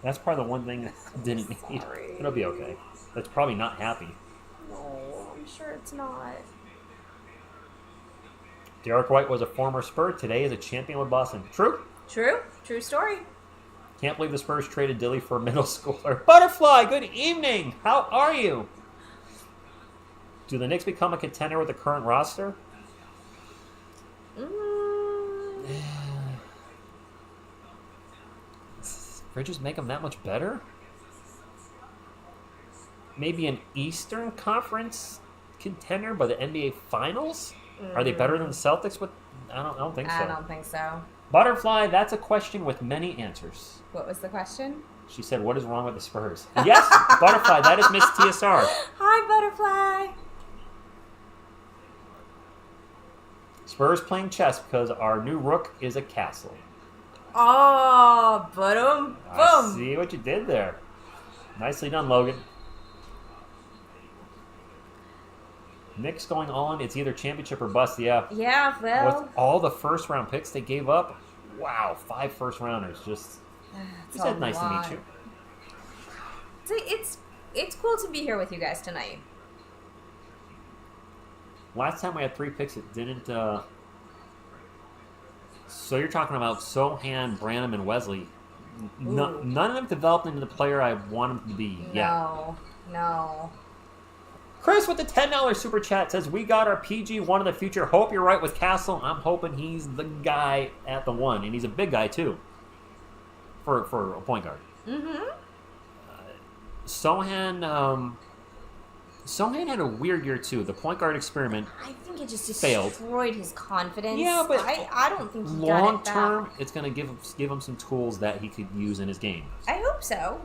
That's probably the one thing that I didn't need. Sorry. It'll be okay. That's probably not happy. No, I'm sure it's not. Derek White was a former Spur. Today is a champion with Boston. True. True story. Can't believe the Spurs traded Dilly for a middle schooler. Butterfly, good evening. How are you? Do the Knicks become a contender with the current roster? Bridges make them that much better? Maybe an Eastern Conference contender by the NBA Finals? Are they better than the Celtics? I don't think so. I don't think so. Butterfly, that's a question with many answers. What was the question? She said, what is wrong with the Spurs? Yes, Butterfly, that is Miss TSR. Hi, Butterfly. Spurs playing chess because our new rook is a castle. Oh, boom. I see what you did there. Nicely done, Logan. Knicks going on, it's either championship or bust, yeah. Yeah, well. With all the first round picks they gave up, wow, 5 first rounders. Just said nice to meet you. It's cool to be here with you guys tonight. Last time we had 3 picks, it didn't. So you're talking about Sohan, Branham, and Wesley. None of them developed into the player I want them to be yet. No. Chris with the $10 super chat says, we got our PG1 of the future. Hope you're right with Castle. I'm hoping he's the guy at the 1. And he's a big guy, too. For a point guard. Mm-hmm. Sohan had a weird year, too. The point guard experiment I think it just failed. destroyed his confidence. Yeah, but I don't think he got long it back. term, it's going to give him some tools that he could use in his game. I hope so.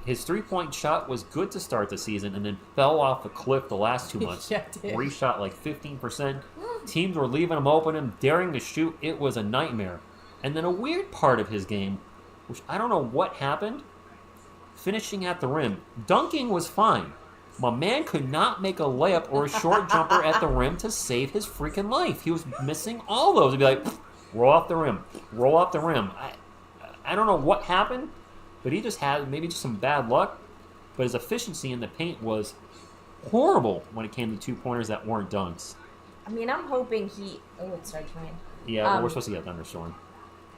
His 3-point shot was good to start the season and then fell off the cliff the last 2 months. Yeah, it did. Where he shot like 15%. Teams were leaving him open and daring to shoot. It was a nightmare. And then a weird part of his game, which I don't know what happened, finishing at the rim. Dunking was fine. My man could not make a layup or a short jumper at the rim to save his freaking life. He was missing all those. He'd be like, roll off the rim. Roll off the rim. I don't know what happened. But he just had maybe just some bad luck. But his efficiency in the paint was horrible when it came to 2-pointers that weren't dunks. I mean, I'm hoping he... Oh, it started to rain. Yeah, but we're supposed to get a thunderstorm.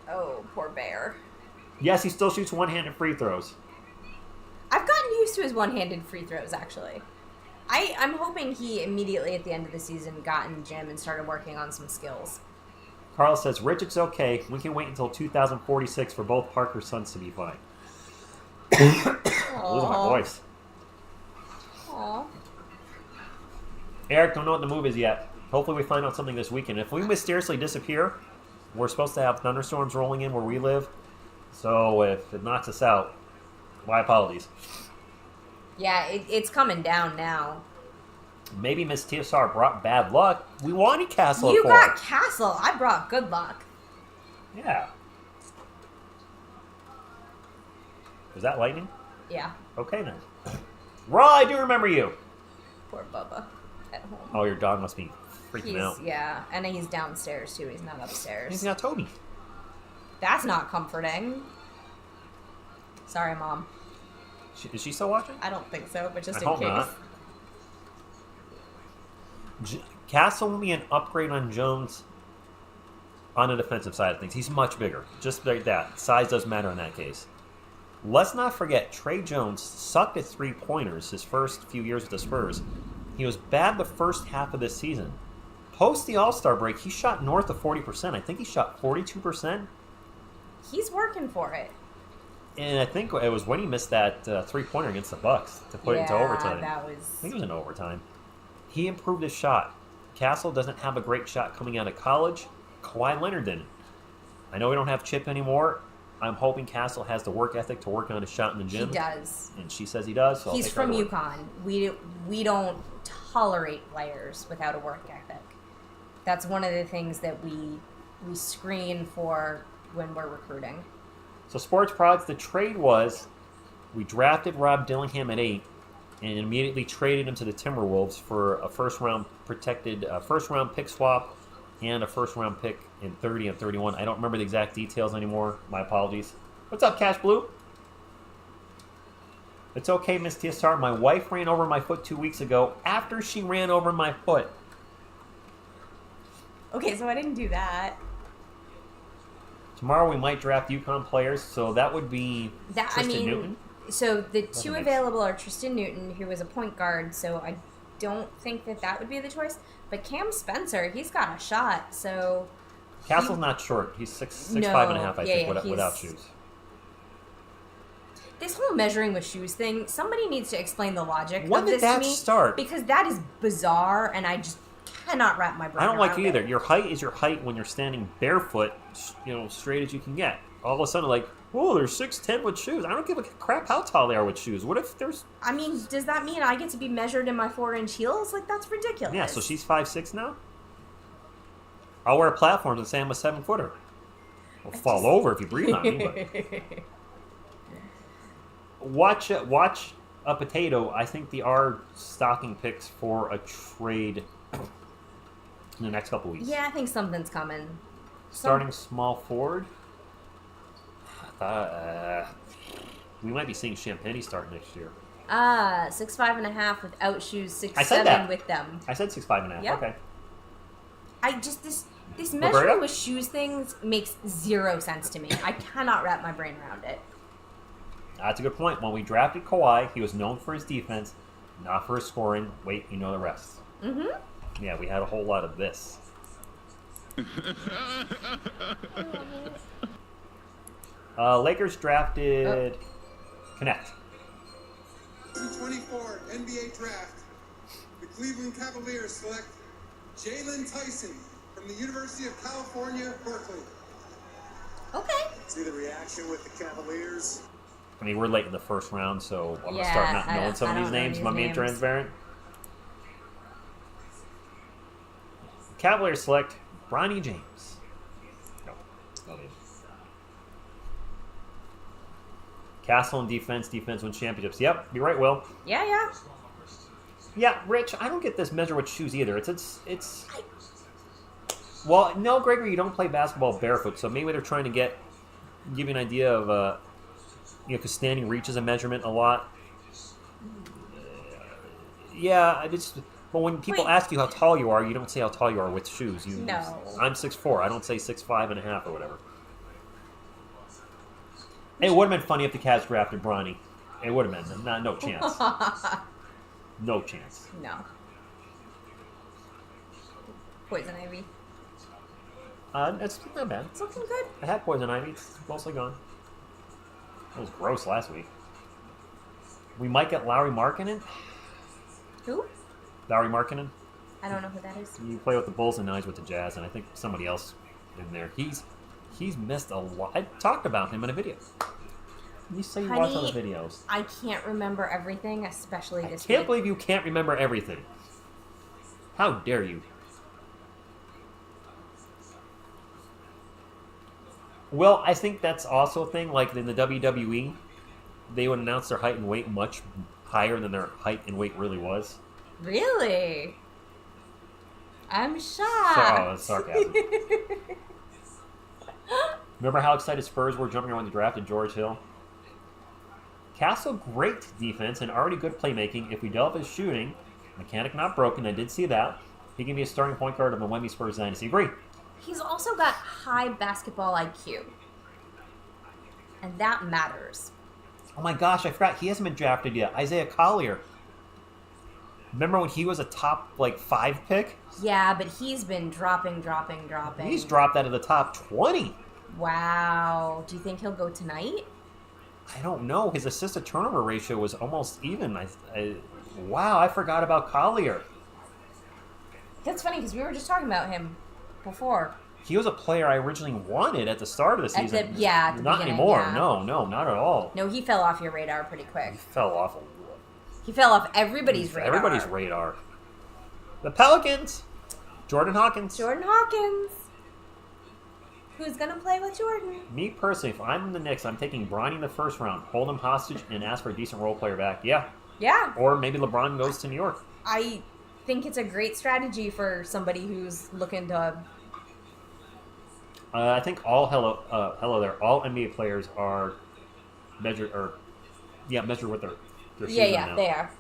Oh, poor bear. Yes, he still shoots one-handed free throws. I've gotten used to his one-handed free throws, actually. I'm hoping he immediately at the end of the season got in the gym and started working on some skills. Carl says, Rich, it's okay. We can wait until 2046 for both Parker's sons to be fine. I'm losing my voice. Aww. Eric, don't know what the move is yet. Hopefully we find out something this weekend. If we mysteriously disappear, we're supposed to have thunderstorms rolling in where we live. So if it knocks us out, my apologies. Yeah, it's coming down now. Maybe Miss TSR brought bad luck. We wanted Castle You at 4. got Castle. I brought good luck. Yeah. Was that lightning? Yeah. Okay then. Raw, I do remember you. Poor Bubba at home. Oh, your dog must be freaking out. Yeah, and he's downstairs too. He's not upstairs. He's got Toby. That's not comforting. Sorry, Mom. Is she still watching? I don't think so, but just I in hope case. not. Castle will be an upgrade on Jones on the defensive side of things. He's much bigger. Just like that. Size does matter in that case. Let's not forget, Trey Jones sucked at three-pointers his first few years with the Spurs. He was bad the first half of this season. Post the All-Star break, he shot north of 40%. I think he shot 42%. He's working for it. And I think it was when he missed that three-pointer against the Bucks to put it into overtime. That was... I think it was in overtime. He improved his shot. Castle doesn't have a great shot coming out of college. Kawhi Leonard didn't. I know we don't have Chip anymore. I'm hoping Castle has the work ethic to work on his shot in the gym. He does. And she says he does. So He's from UConn. We don't tolerate players without a work ethic. That's one of the things that we screen for when we're recruiting. So Sports Prods, the trade was we drafted Rob Dillingham at 8 and immediately traded him to the Timberwolves for a first-round pick swap and a first-round pick in 30 and 31. I don't remember the exact details anymore. My apologies. What's up, Cash Blue? It's okay, Miss TSR. My wife ran over my foot 2 weeks ago after she ran over my foot. Okay, so I didn't do that. Tomorrow we might draft UConn players, so that would be Tristan Newton. So the two makes- available are Tristan Newton, who is a point guard, so I don't think that would be the choice. But Cam Spencer, he's got a shot, so... Castle's not short. He's 6'5", No, 5.5", I yeah, think, yeah, without he's- shoes. This whole measuring with shoes thing, somebody needs to explain the logic When of did this that to me. start? Because that is bizarre, and I just cannot wrap my brain I don't like around it either. it. Your height is your height when you're standing barefoot, straight as you can get. All of a sudden, like, oh, they're 6'10" with shoes. I don't give a crap how tall they are with shoes. What if there's... I mean, does that mean I get to be measured in my 4-inch heels? Like, that's ridiculous. Yeah, so she's 5'6" now? I'll wear platforms and say I'm a 7-footer. I'll fall over if you breathe on me, but... Watch a potato. I think they are stocking picks for a trade in the next couple weeks. Yeah, I think something's coming. Starting small forward. We might be seeing Champagne start next year. 6'5.5" without shoes, I said that. 6'7" with them. I said 6'5.5". Yep. Okay. I just this Roberta? measuring with shoes things makes zero sense to me. I cannot wrap my brain around it. That's a good point. When we drafted Kawhi, he was known for his defense, not for his scoring. Wait, you know the rest. Mm-hmm. Yeah, we had a whole lot of this. Lakers drafted Connect. 2024 NBA Draft. The Cleveland Cavaliers select Jalen Tyson from the University of California, Berkeley. Okay. See the reaction with the Cavaliers. I mean, we're late in the first round, so I'm going to Yeah, start not I knowing don't- some I of these don't know names. these Am I being names. transparent? Cavaliers select Bronny James. No need. Castle and defense wins championships. Yep, you're right, Will. Yeah. Yeah, Rich, I don't get this measure with shoes either. It's. Well, no, Gregory, you don't play basketball barefoot, so maybe they're trying to give you an idea of, because standing reach is a measurement a lot. Yeah, but when people Wait. ask you how tall you are, you don't say how tall you are with shoes. No. I'm 6'4". I don't say 6'5.5" or whatever. It would have been funny if the Cavs drafted Bronny. It would have been. No chance. No chance. No. Poison ivy. It's not bad. It's looking good. I had poison ivy. It's mostly gone. It was gross last week. We might get Lauri Markkanen. Who? Lauri Markkanen. I don't know who that is. You play with the Bulls and now he's with the Jazz, and I think somebody else in there. He's missed a lot. I talked about him in a video. You say you watch all the videos. I can't remember everything, especially I this can't week. believe you can't remember everything. How dare you? Well, I think that's also a thing. Like in the WWE, they would announce their height and weight much higher than their height and weight really was. Really? I'm So, shocked. that's sarcasm. Remember how excited Spurs were jumping around the draft at George Hill? Castle, great defense and already good playmaking. If we develop his shooting, mechanic not broken, I did see that, he can be a starting point guard of the Wemby Spurs dynasty. Agree. He's also got high basketball IQ. And that matters. Oh my gosh, I forgot. He hasn't been drafted yet. Isaiah Collier. Remember when he was a top, 5 pick? Yeah, but he's been dropping. He's dropped out of the top 20. Wow. Do you think he'll go tonight? I don't know. His assist-to-turnover ratio was almost even. Wow, I forgot about Collier. That's funny because we were just talking about him before. He was a player I originally wanted at the start of the season. At the not beginning, anymore. yeah. No, not at all. No, he fell off your radar pretty He quick. fell off. He fell off everybody's radar. Everybody's radar. The Pelicans. Jordan Hawkins. Jordan Hawkins. Who's going to play with Jordan? Me personally, if I'm in the Knicks, I'm taking Bronny in the first round, hold him hostage, and ask for a decent role player back. Yeah. Yeah. Or maybe LeBron goes to New York. I think it's a great strategy for somebody who's looking to... I think all all NBA players are measured with their shoes Yeah, now. they are.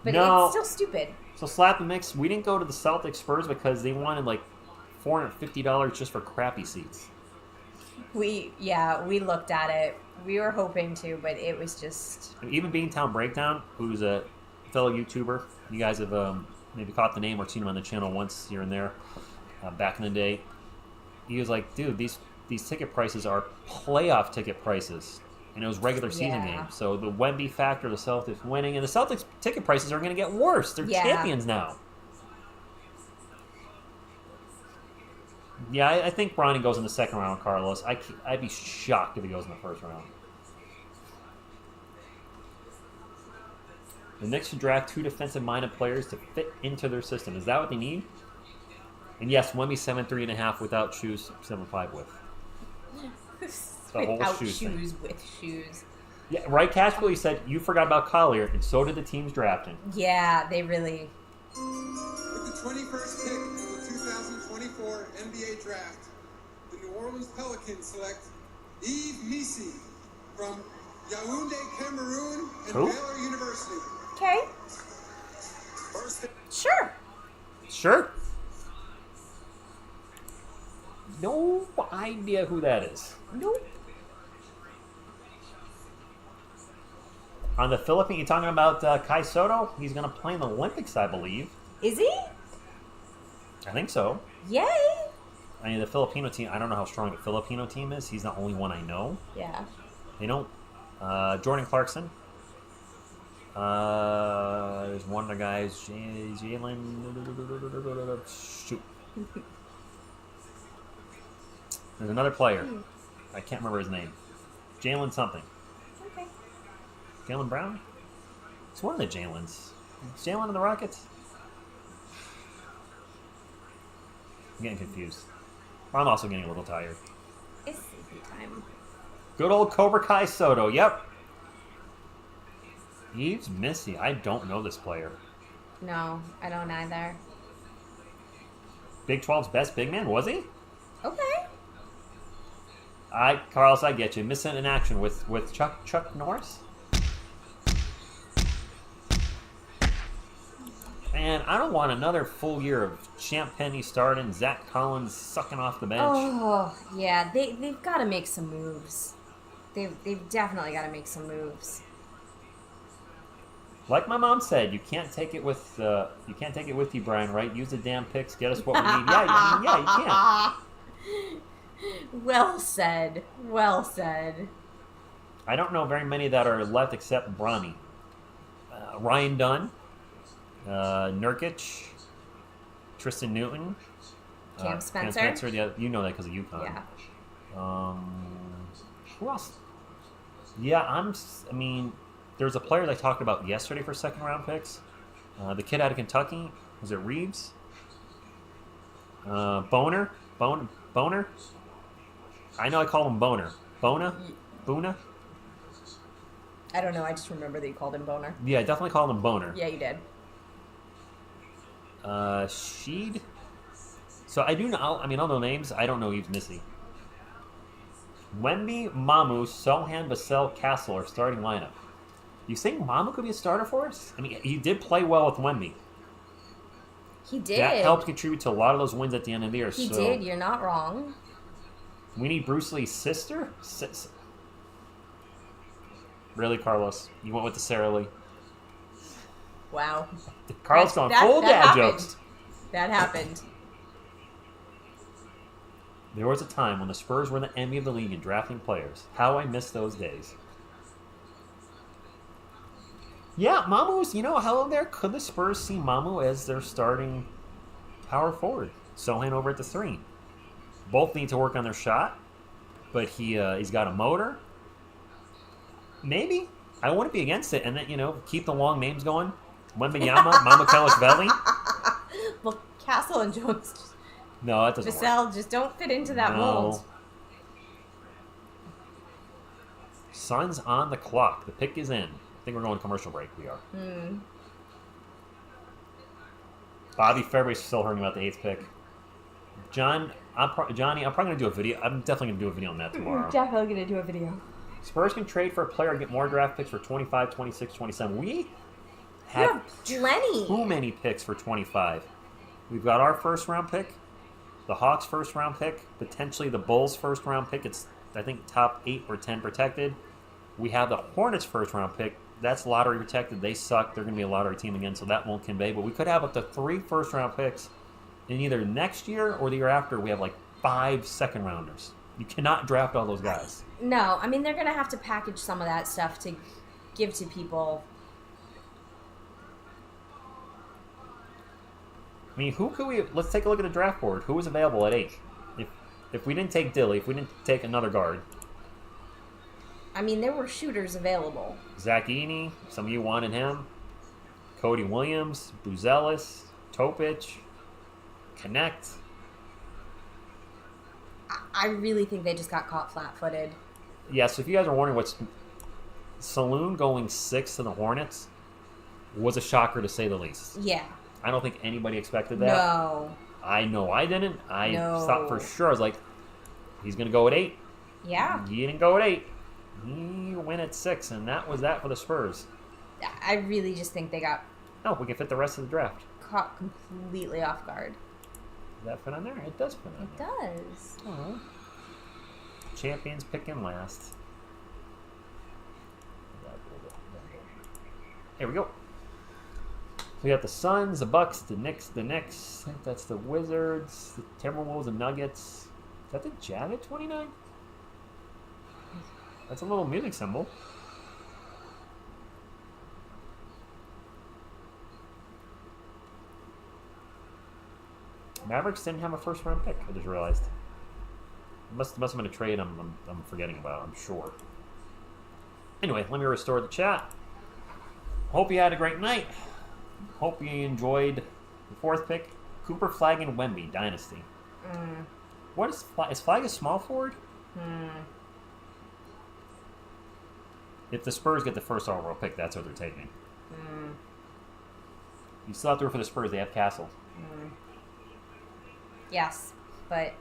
But No. it's still stupid. So slap the mix. We didn't go to the Celtics Spurs because they wanted $450 just for crappy seats. We looked at it. We were hoping to, but it was just... And even Beantown Breakdown, who's a fellow YouTuber, you guys have maybe caught the name or seen him on the channel once here and there back in the day. He was like, dude, these ticket prices are playoff ticket prices. And it was regular season games. So the Wemby factor, the Celtics winning, and the Celtics ticket prices are going to get worse. They're champions now. Yeah, I think Bronny goes in the second round, Carlos. I'd be shocked if he goes in the first round. The Knicks should draft 2 defensive-minded players to fit into their system. Is that what they need? And yes, Wemby 7'3.5" without shoes, 7'5" with. The whole Without shoes thing. shoes, with shoes. Yeah, right, Cashpool, you said you forgot about Collier, and so did the teams drafting. Yeah, they really... With the 21st pick in the 2024 NBA Draft, the New Orleans Pelicans select Yves Missi from Yaoundé, Cameroon, and Who? Baylor University. Okay. First Sure. Sure. No idea who that is. Nope. On the Philippines, you talking about Kai Soto? He's going to play in the Olympics, I believe. Is he? I think so. Yay. I mean, the Filipino team, I don't know how strong the Filipino team is. He's the only one I know. Yeah. They don't. Jordan Clarkson. There's one other guy, Jalen. Shoot. There's another player. I can't remember his name. Jalen something. Okay. Jalen Brown? It's one of the Jalens. Is Jalen in the Rockets? I'm getting confused. I'm also getting a little tired. It's sleepy time. Good old Cobra Kai Soto, yep. Yves Missi. I don't know this player. No, I don't either. Big 12's best big man, was he? Okay. Carlos, I get you. Missing in action with Chuck Norris? Man, I don't want another full year of Champ Penny starting, Zach Collins sucking off the bench. Oh, yeah. They've got to make some moves. They've definitely got to make some moves. Like my mom said, you can't take it with you, Brian. Right? Use the damn picks, get us what we need. Yeah, you can't. Well said. Well said. I don't know very many that are left except Bronny. Ryan Dunn, Nurkic, Tristan Newton, Cam Spencer. You know that because of UConn. Yeah. Who else? Yeah, I mean, there's a player that I talked about yesterday for second round picks. The kid out of Kentucky. Was it Reeves? Boner? I know I call him Boner. Bona? I don't know. I just remember that you called him Boner. Yeah, I definitely called him Boner. Yeah, you did. Sheed. So I do know. I mean, I'll know names. I don't know Yves Missi. Wemby, Mamu, Sohan, Vassell, Castle are starting lineup. You think Mamu could be a starter for us? I mean, he did play well with Wemby. He did. That helped contribute to a lot of those wins at the end of the year. He did. You're not wrong. We need Bruce Lee's sister? Really, Carlos? You went with the Sarah Lee? Wow. Carlos going full dad happened. jokes. That happened. There was a time when the Spurs were the envy of the league in drafting players. How I miss those days. Yeah, Mamu's, hello there. Could the Spurs see Mamu as their starting power forward? Sohan over at the 3. Both need to work on their shot, but he's got a motor. Maybe. I wouldn't be against it. And then, keep the long names going. Wembanyama, Mamukelashvili. Well, Castle and Jones, No, that doesn't work. just don't fit into that mold. Suns on the clock. The pick is in. I think we're going to commercial break. We are. Bobby Fairbrace still hearing about the 8th pick. Johnny, I'm probably going to do a video. I'm definitely going to do a video on that tomorrow. Definitely going to do a video. Spurs can trade for a player and get more draft picks for 25, 26, 27. We have have plenty. too many picks for 25. We've got our first round pick, the Hawks first round pick, potentially the Bulls first round pick. It's, I think, top 8 or 10 protected. We have the Hornets first round pick. That's lottery protected. They suck. They're going to be a lottery team again, so that won't convey. But we could have up to 3 first round picks. And either next year or the year after, we have like 5 second rounders. You cannot draft all those guys. No, I mean, they're going to have to package some of that stuff to give to people. I mean, who could we... Let's take a look at the draft board. Who was available at 8? If we didn't take Dilly, if we didn't take another guard. I mean, there were shooters available. Zach Eny, some of you wanted him. Cody Williams, Buzelis, Topic, Connect. I really think they just got caught flat-footed. Yeah, so if you guys are wondering what's... Saloon going 6 to the Hornets was a shocker to say the least. Yeah. I don't think anybody expected that. No. I know I didn't. I thought for sure. I was like, he's going to go at 8. Yeah. He didn't go at 8. He went at 6, and that was that for the Spurs. I really just think they got... No, we can fit the rest of the draft. Caught completely off guard. Does that fit on there? It does fit on It there. does. Oh. Champions picking last. Here we go. We got the Suns, the Bucks, the Knicks. I think that's the Wizards, the Timberwolves, the Nuggets. Is that the Jazz at 29? That's a little music symbol. Mavericks didn't have a first round pick, I just realized. It must have been a trade I'm forgetting about, I'm sure. Anyway, let me restore the chat. Hope you had a great night. Hope you enjoyed the 4th pick. Cooper, Flag, and Wemby, Dynasty. What is Flag? Is Flag a small forward? If the Spurs get the first overall pick, that's what they're taking. You still have to root for the Spurs. They have Castle. Yes, but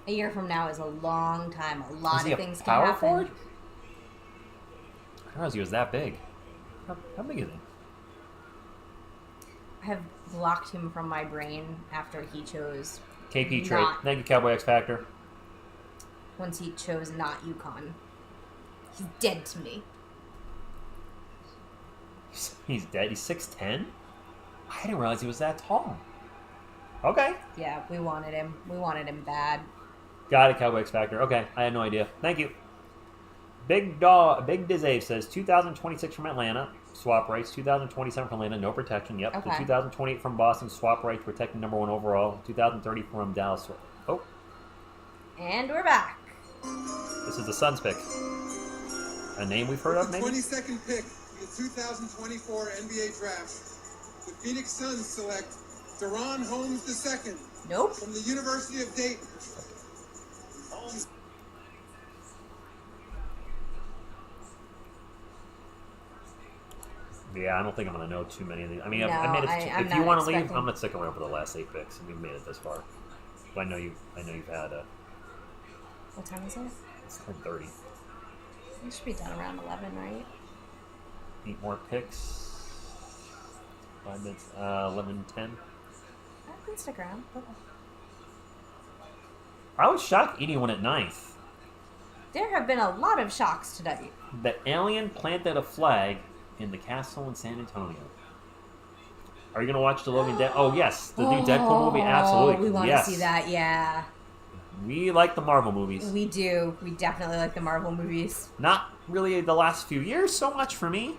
a year from now is a long time. A lot of things can happen. Power forward? I didn't realize he was that big. How big is he? I have blocked him from my brain after he chose KP trade. Thank you, Cowboy X Factor. once he chose not UConn. He's dead to me. He's dead? He's 6'10"? I didn't realize he was that tall. Okay. Yeah, we wanted him. We wanted him bad. Got it, Cowboy X Factor. Okay, I had no idea. Thank you. Big Dizave says 2026 from Atlanta, swap rights. 2027 from Atlanta, no protection. Yep. Okay. The 2028 from Boston, swap rights, protecting number 1 overall. 2030 from Dallas. Oh. And we're back. This is the Suns pick. A name we've heard of, The maybe? 22nd pick in the 2024 NBA Draft, the Phoenix Suns select Deron Holmes II Nope. from the University of Dayton. Holmes. Yeah, I don't think I'm going to know too many of these. I mean, No, I made it. I'm If you not want to leave, expecting- I'm going to stick around for the last 8 picks, and we've made it this far. But I know you've had a. What time is it? It's 10:30. It should be done around 11, right? 8 more picks. 5 minutes. 11:10. I can stick around. Okay. I was shocked Edie went at 9th. There have been a lot of shocks tonight. The alien planted a flag in the castle in San Antonio. Are you going to watch the Logan Dead? Oh, yes. The new Deadpool movie? Absolutely. We want yes. to see that, yeah. We like the Marvel movies. We do. We definitely like the Marvel movies. Not really the last few years so much for me.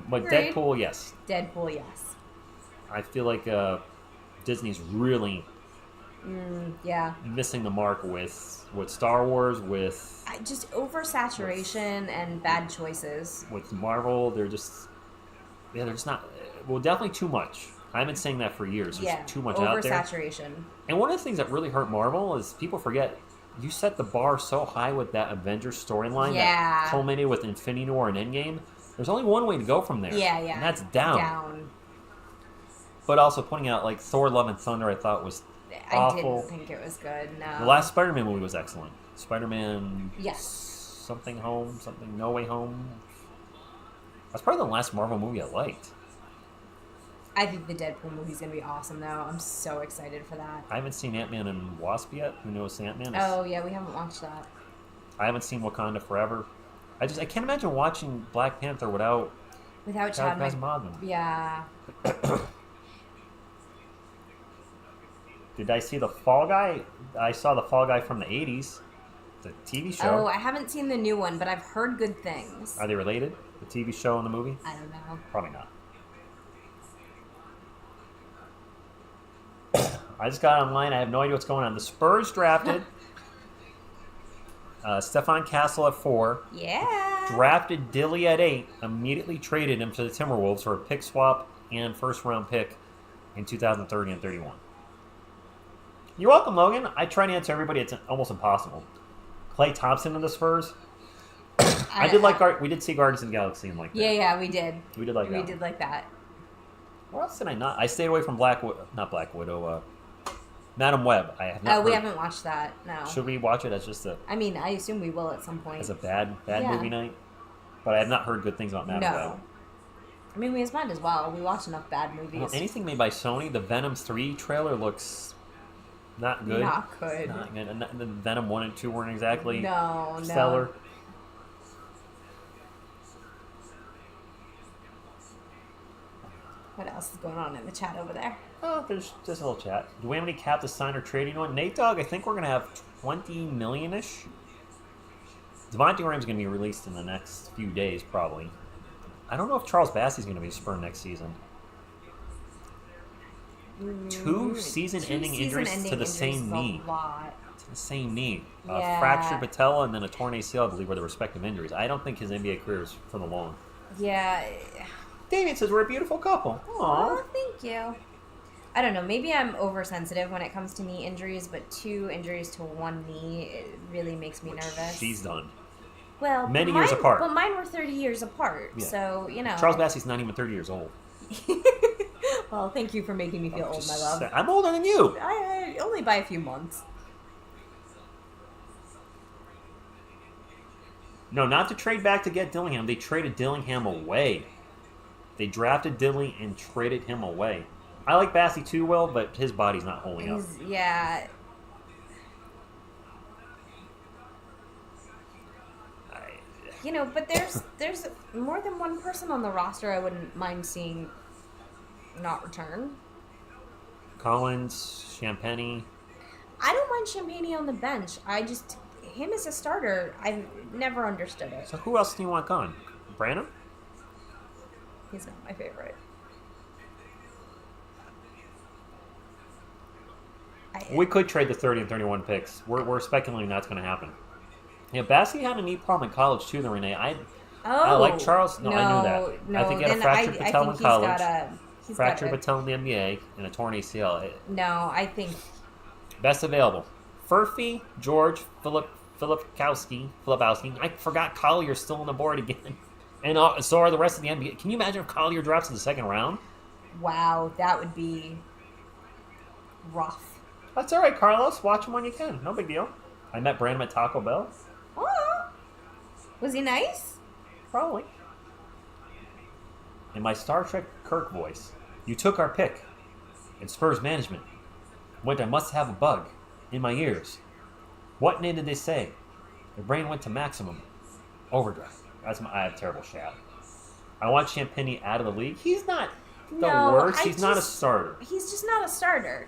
But Agreed. Deadpool, yes. Deadpool, yes. I feel like Disney's really Yeah. missing the mark with Star Wars, with Just oversaturation and bad choices. Marvel. They're just not. Well, definitely too much. I've been saying that for years. There's Yeah. too much out there. Oversaturation. And one of the things that really hurt Marvel is people forget you set the bar so high with that Avengers storyline Yeah. that culminated with Infinity War and Endgame. There's only one way to go from there. Yeah, yeah. And that's down. Down. But also putting out like Thor: Love and Thunder, I thought was I awful. didn't think it was good, no. The last Spider-Man movie was excellent. Spider-Man. Yes. Something No Way Home. That's probably the last Marvel movie I liked. I think the Deadpool movie's going to be awesome, though. I'm so excited for that. I haven't seen Ant-Man and Wasp yet. Who knows Ant-Man is? Oh, yeah, we haven't watched that. I haven't seen Wakanda Forever. I can't imagine watching Black Panther without Chadwick. Boseman. Yeah. Did I see The Fall Guy? I saw The Fall Guy from the 80s. The TV show. Oh, I haven't seen the new one, but I've heard good things. Are they related? The TV show and the movie? I don't know. Probably not. I just got online. I have no idea what's going on. The Spurs drafted Stefon Castle at 4. Yeah. Drafted Dilly at 8. Immediately traded him to the Timberwolves for a pick swap and first-round pick in 2030 and 31. You're welcome, Logan. I try to answer everybody. It's almost impossible. Klay Thompson in the Spurs. We did see Guardians of the Galaxy and like that. Yeah, we did. We did like that. We did like that. What else did I not? I stayed away from not Black Widow, Madam Web. I have not. We haven't watched that, no. Should we watch it as just I mean, I assume we will at some point. as a bad Yeah. movie night? But I have not heard good things about Madam Web. No. I mean, we might as well. We watch enough bad movies. Well, anything made by Sony, the Venom 3 trailer looks not good. Not good. Not good. And the Venom 1 and 2 weren't exactly No. stellar. What else is going on in the chat over there? Oh, there's just a little chat. Do we have any cap to sign or trade anyone? Nate Dogg, I think we're going to have 20 million-ish. Devontae Graham's going to be released in the next few days, probably. I don't know if Charles Bassey's going to be a Spur next season. Two season-ending injuries to the same knee. To the same knee. Yeah. Fractured patella and then a torn ACL, I believe, were the respective injuries. I don't think his NBA career is for the long. Yeah. Damien says we're a beautiful couple. Aww. Oh, thank you. I don't know. Maybe I'm oversensitive when it comes to knee injuries, but 2 injuries to one knee, it really makes me nervous. She's done. Well, Many years apart. But mine were 30 years apart, Yeah. so, you know. Charles Bassey's not even 30 years old. Well, thank you for making me feel old, my love. I'm older than you. I only by a few months. No, not to trade back to get Dillingham. They traded Dillingham away. They drafted Dilly and traded him away. I like Bassey too, Will, but his body's not holding up. Yeah. You know, but there's more than one person on the roster I wouldn't mind seeing not return. Collins, Champagny. I don't mind Champagne on the bench. Him as a starter, I've never understood it. So who else do you want gone? Brandon? He's not my favorite. We could trade the 30 and 31 picks. We're speculating that's going to happen. Yeah, Bassey had a knee problem in college too, though, Renee. I like Charles. No, I knew that. No, I think he had a fractured patella in college. Fractured patella in the NBA and a torn ACL. No, I think Best available. Furphy, George, Filipowski. I forgot Collier's still on the board again. And so are the rest of the NBA. Can you imagine if Collier drops in the second round? wow, that would be rough. That's all right, Carlos. Watch him when you can. No big deal. I met Brandon at Taco Bell. Oh. Was he nice? Probably. In my Star Trek Kirk voice, you took our pick. And Spurs management went, I must have a bug in my ears. What name did they say? Their brain went to maximum overdrive. I have terrible shout. I want Champagny out of the league. He's not the worst. He's not a starter. He's just not a starter.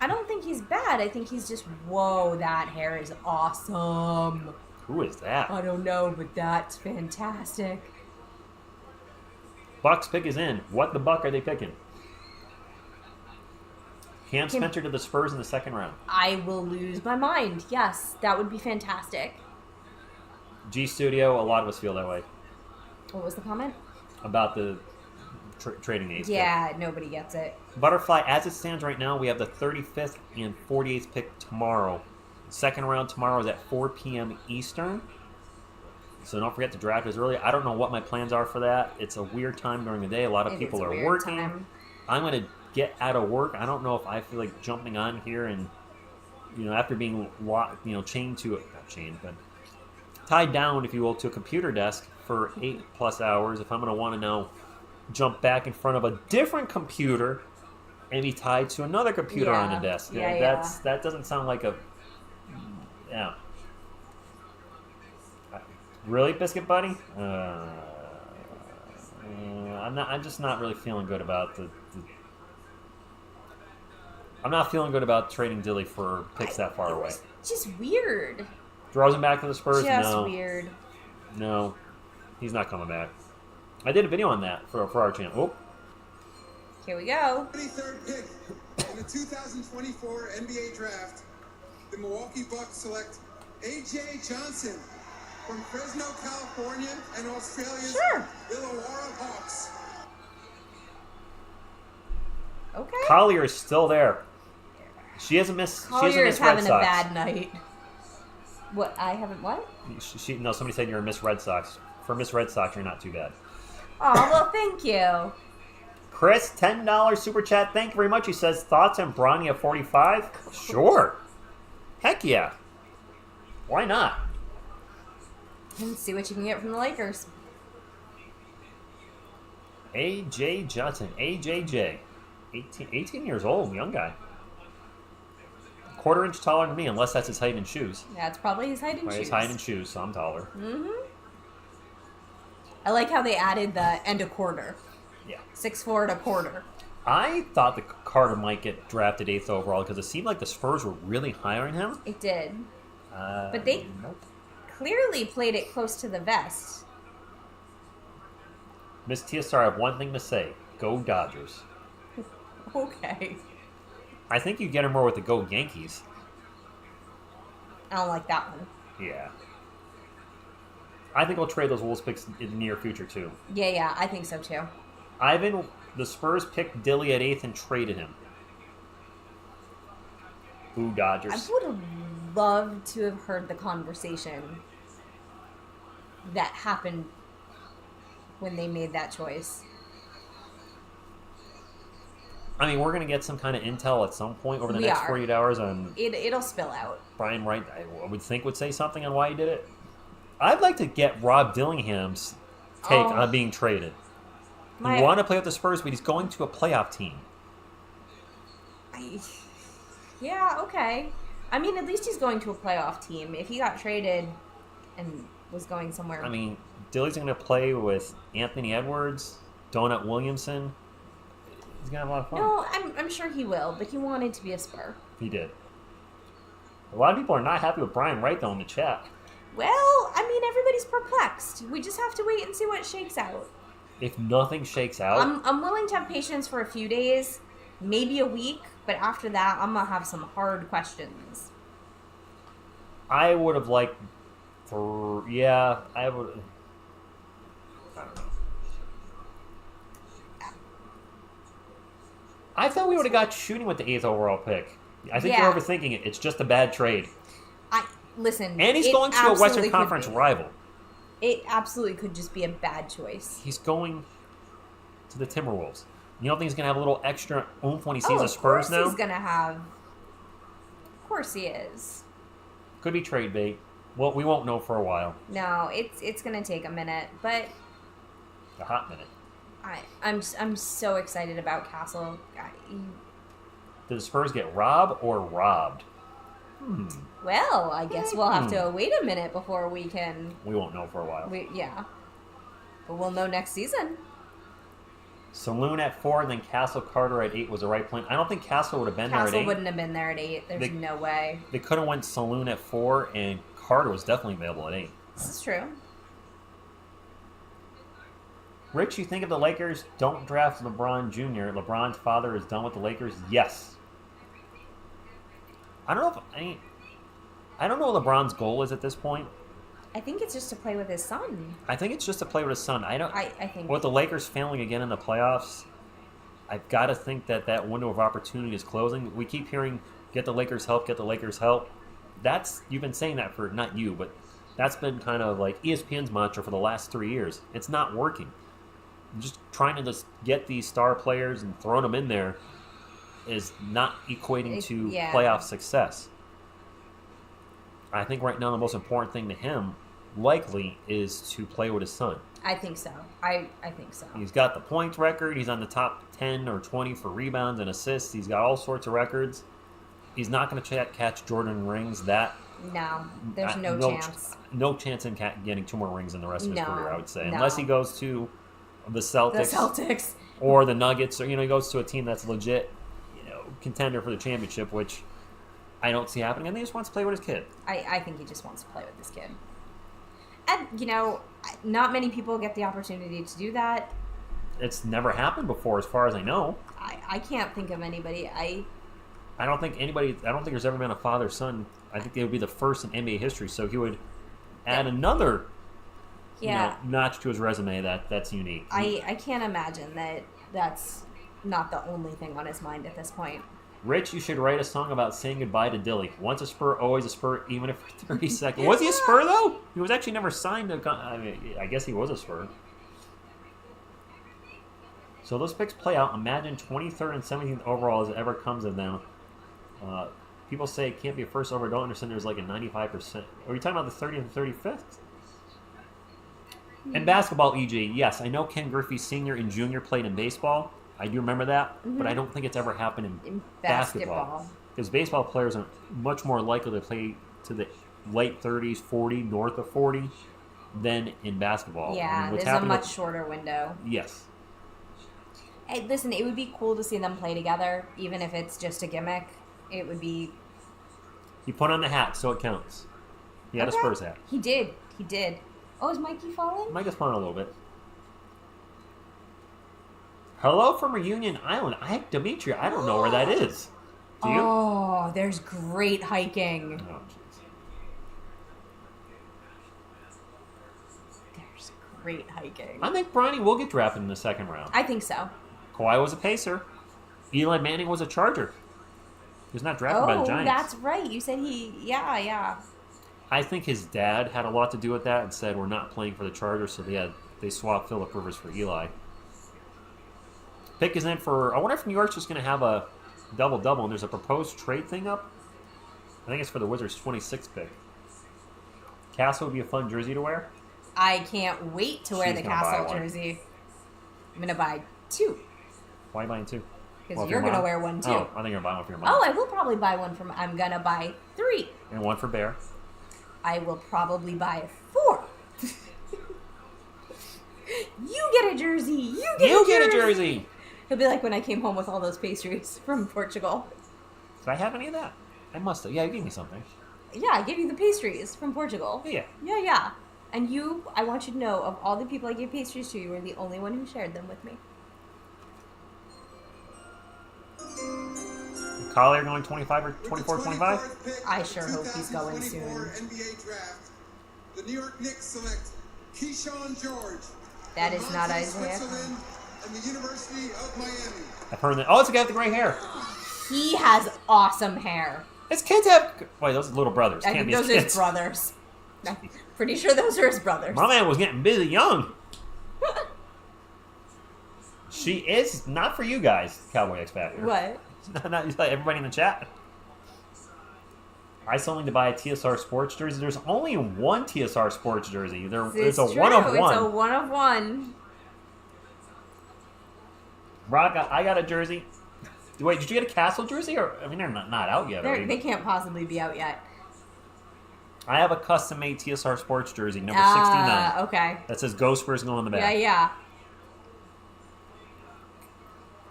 I don't think he's bad. I think he's just, whoa, that hair is awesome. Who is that? I don't know, but that's fantastic. Bucks pick is in. What the buck are they picking? Cam Spencer to the Spurs in the second round. I will lose my mind. Yes, that would be fantastic. G Studio, a lot of us feel that way. What was the comment? About the trading ace. Yeah, nobody gets it. Butterfly, as it stands right now, we have the 35th and 48th pick tomorrow. Second round tomorrow is at 4 p.m. Eastern. So don't forget to draft as early. I don't know what my plans are for that. It's a weird time during the day. A lot of people are working. Time. I'm going to get out of work. I don't know if I feel like jumping on here and, after being chained to not chained, but tied down, if you will, to a computer desk for 8+ hours. If I'm going to want to now jump back in front of a different computer and be tied to another computer on the desk. That doesn't sound like a... Yeah. Really, Biscuit Buddy? I'm just not really feeling good about I'm not feeling good about trading Dilly for picks that far away. It's just weird. Throws him back to the Spurs? Just weird. No. He's not coming back. I did a video on that for our channel. Oh. Here we go. 23rd pick in the 2024 NBA Draft, the Milwaukee Bucks select A.J. Johnson from Fresno, California, and Australia's Illawarra Hawks. Okay. Collier is still there. She hasn't missed. Collier is having Red Sox. a bad night. What? I haven't what? No, somebody said you're a Miss Red Sox. For Miss Red Sox, you're not too bad. Oh, well, thank you. Chris, $10 super chat. Thank you very much. He says, thoughts on Bronny at 45? Sure. Heck yeah. Why not? And see what you can get from the Lakers. A.J. Johnson. AJJ. 18 years old. Young guy. Quarter inch taller than me, unless that's his height in shoes. That's probably his height in shoes. His height in shoes, so I'm taller. Mm-hmm. I like how they added the and a quarter. Yeah. 6'4" and a quarter. I thought that Carter might get drafted 8th overall because it seemed like the Spurs were really high on him. It did. But they clearly played it close to the vest. Miss TSR, I have one thing to say. Go Dodgers. Okay. I think you get him more with the Go Yankees. I don't like that one. Yeah. I think we'll trade those Wolves picks in the near future, too. Yeah, I think so, too. The Spurs picked Dilly at 8th and traded him. Ooh, Dodgers. I would have loved to have heard the conversation that happened when they made that choice. I mean, we're going to get some kind of intel at some point over the next 48 hours on... It'll spill out. Brian Wright, I would think, would say something on why he did it. I'd like to get Rob Dillingham's take on being traded. He wanted to play with the Spurs, but he's going to a playoff team. Yeah, okay. I mean, at least he's going to a playoff team. If he got traded and was going somewhere... I mean, Dilly's going to play with Anthony Edwards, Donut Williamson. He's going to have a lot of fun. No, I'm sure he will, but he wanted to be a Spur. He did. A lot of people are not happy with Brian Wright, though, in the chat. Well, I mean, everybody's perplexed. We just have to wait and see what shakes out. If nothing shakes out... I'm willing to have patience for a few days, maybe a week, but after that, I'm going to have some hard questions. I would have liked... I would... I don't know. I thought we would have got shooting with the 8th overall pick. I think you're overthinking it. It's just a bad trade. Listen, and he's going to a Western Conference rival. It absolutely could just be a bad choice. He's going to the Timberwolves. You don't think he's going to have a little extra oomph when he sees the Spurs now? Of course he is. Could be trade bait. Well, we won't know for a while. No, it's gonna take a minute, but A hot minute. I'm so excited about Castle. Did the Spurs get robbed or robbed? Well, I guess we'll have to wait a minute before we can. We won't know for a while. But we'll know next season. Saloon at 4 and then Castle Carter at 8 was the right plan. I don't think Castle would have been there at 8. Castle wouldn't have been there at 8. There's no way. They could have went Saloon at 4 and Carter was definitely available at 8. This is true. Rich, you think if the Lakers don't draft LeBron Jr., LeBron's father is done with the Lakers? Yes. I don't know what LeBron's goal is at this point. I think it's just to play with his son. I think it's just to play with his son. I think with the Lakers failing again in the playoffs, I've got to think that window of opportunity is closing. We keep hearing, get the Lakers help, get the Lakers help. You've been saying that for, not you, but that's been kind of like ESPN's mantra for the last 3 years. It's not working. Just trying to just get these star players and throwing them in there is not equating to playoff success. I think right now the most important thing to him likely is to play with his son. I think so. I think so. He's got the points record. He's on the top 10 or 20 for rebounds and assists. He's got all sorts of records. He's not going to catch Jordan rings. No, there's no chance. No chance in getting 2 more rings in the rest of his career, I would say. No. Unless he goes to the Celtics. Or the Nuggets, or he goes to a team that's legit, contender for the championship, which I don't see happening. And he just wants to play with his kid. I think he just wants to play with his kid. And, not many people get the opportunity to do that. It's never happened before, as far as I know. I can't think of anybody. I don't think there's ever been a father-son. I think they would be the first in NBA history. So he would add another notch to his resume that's unique. I can't imagine that's not the only thing on his mind at this point. Rich, you should write a song about saying goodbye to Dilly. Once a Spur, always a Spur, even if for 30 seconds. Was he a Spur, though? He was actually never signed to... I guess he was a Spur. So those picks play out. Imagine 23rd and 17th overall as it ever comes of them. People say it can't be a first over. Don't understand there's like a 95%. Are you talking about the 30th and 35th? And basketball, EJ, yes. I know Ken Griffey Sr. and Jr. played in baseball. I do remember that, but I don't think it's ever happened in basketball. Because baseball players are much more likely to play to the late 30s, 40, north of 40, than in basketball. Yeah, there's a much shorter window. Yes. Hey, listen, it would be cool to see them play together, even if it's just a gimmick. It would be... He put on the hat, so it counts. He had a Spurs hat. He did. Oh, is Mikey falling? Mike is falling a little bit. Hello from Reunion Island. Dimitri, I don't know where that is. Do you? Oh, there's great hiking. Oh, jeez. There's great hiking. I think Bronny will get drafted in the second round. I think so. Kawhi was a Pacer. Eli Manning was a Charger. He was not drafted by the Giants. Oh, that's right. You said yeah. I think his dad had a lot to do with that and said, we're not playing for the Chargers, so they swapped Phillip Rivers for Eli. Pick is in for... I wonder if New York's just going to have a double-double, and there's a proposed trade thing up. I think it's for the Wizards' 26th pick. Castle would be a fun jersey to wear. I can't wait to wear the Castle jersey. I'm going to buy 2. Why are you buying 2? Because you're going to wear one, too. Oh, I think you're going to buy one for your mom. Oh, I will probably buy one for... I'm going to buy 3. And one for Bear. I will probably buy 4. You get a jersey. You get a jersey. It'll be like when I came home with all those pastries from Portugal. Did I have any of that? I must have. Yeah, you gave me something. Yeah, I gave you the pastries from Portugal. Yeah. Yeah. And I want you to know, of all the people I gave pastries to, you were the only one who shared them with me. Collier going 25 or 24, 25? I sure hope he's going soon. NBA draft, the New York Knicks select Keyshawn George. That is not Isaiah. Switzerland and the University of Miami. I've heard that. Oh, it's a guy with the gray hair. He has awesome hair. His kids have... Wait, those are little brothers. I Can't think be his those are his kids. brothers. I'm pretty sure those are his brothers. My man was getting busy young. She is... Not for you guys, Cowboy X Factor. What? Not everybody in the chat. I still need to buy a TSR Sports jersey. There's only one TSR Sports jersey. It's a true. one of one. It's a one of one. Rock, I got a jersey. Wait, did you get a Castle jersey? Or I mean, they're not out yet. They can't possibly be out yet. I have a custom-made TSR Sports jersey, number 69. Okay. That says "Go Spurs" going on the back. Yeah.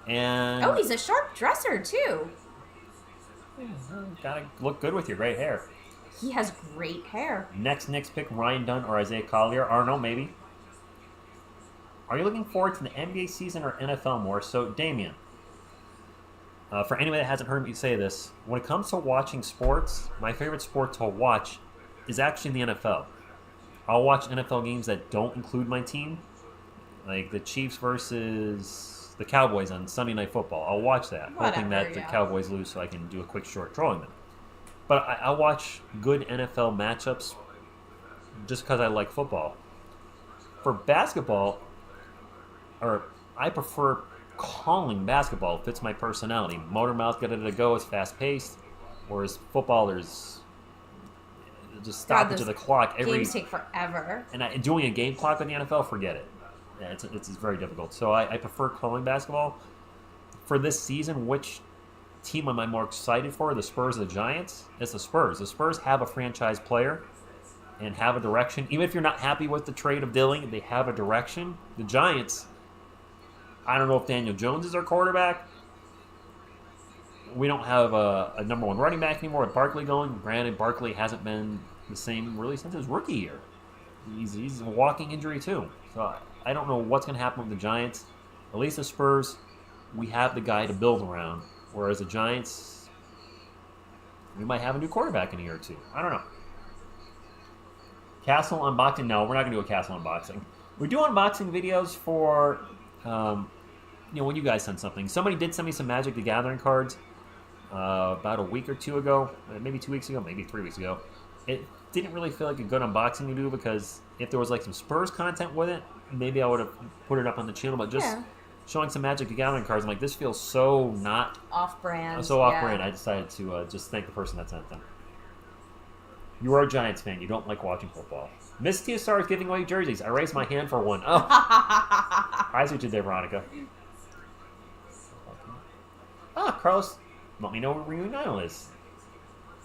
And Oh, he's a sharp dresser too. Gotta look good with your great hair. He has great hair. Next Knicks pick, Ryan Dunn or Isaiah Collier. I don't know, maybe. Are you looking forward to the NBA season or NFL more? So, Damien, for anybody that hasn't heard me say this, when it comes to watching sports, my favorite sport to watch is actually the NFL. I'll watch NFL games that don't include my team, like the Chiefs versus the Cowboys on Sunday Night Football. I'll watch that, hoping that the Cowboys lose so I can do a quick short trolling them. But I watch good NFL matchups just because I like football. For basketball, I prefer calling basketball. It fits my personality. Motor mouth, get it to go, it's fast paced. Whereas football, there's just stoppage of the clock. Games take forever. And doing a game clock in the NFL, forget it. Yeah, it's very difficult. So I prefer calling basketball. For this season, which team am I more excited for? The Spurs or the Giants? It's the Spurs. The Spurs have a franchise player and have a direction. Even if you're not happy with the trade of Dillingham, they have a direction. The Giants, I don't know if Daniel Jones is our quarterback. We don't have a number one running back anymore with Barkley going. Granted, Barkley hasn't been the same really since his rookie year. He's a walking injury too. So I don't know what's going to happen with the Giants. At least the Spurs, we have the guy to build around. Whereas the Giants, we might have a new quarterback in a year or two. I don't know. Castle unboxing? No, we're not going to do a Castle unboxing. We do unboxing videos for, when you guys send something. Somebody did send me some Magic the Gathering cards about a week or two ago, maybe 2 weeks ago, maybe 3 weeks ago. It didn't really feel like a good unboxing to do because if there was like some Spurs content with it, maybe I would have put it up on the channel. But just showing some Magic the Gathering cards, I'm like, this feels so not off-brand. So off-brand. I decided to just thank the person that sent them. You are a Giants fan. You don't like watching football. Miss TSR is giving away jerseys. I raised my hand for one. Oh, I see what you did, Veronica. Carlos, let me know where Reunion Island is.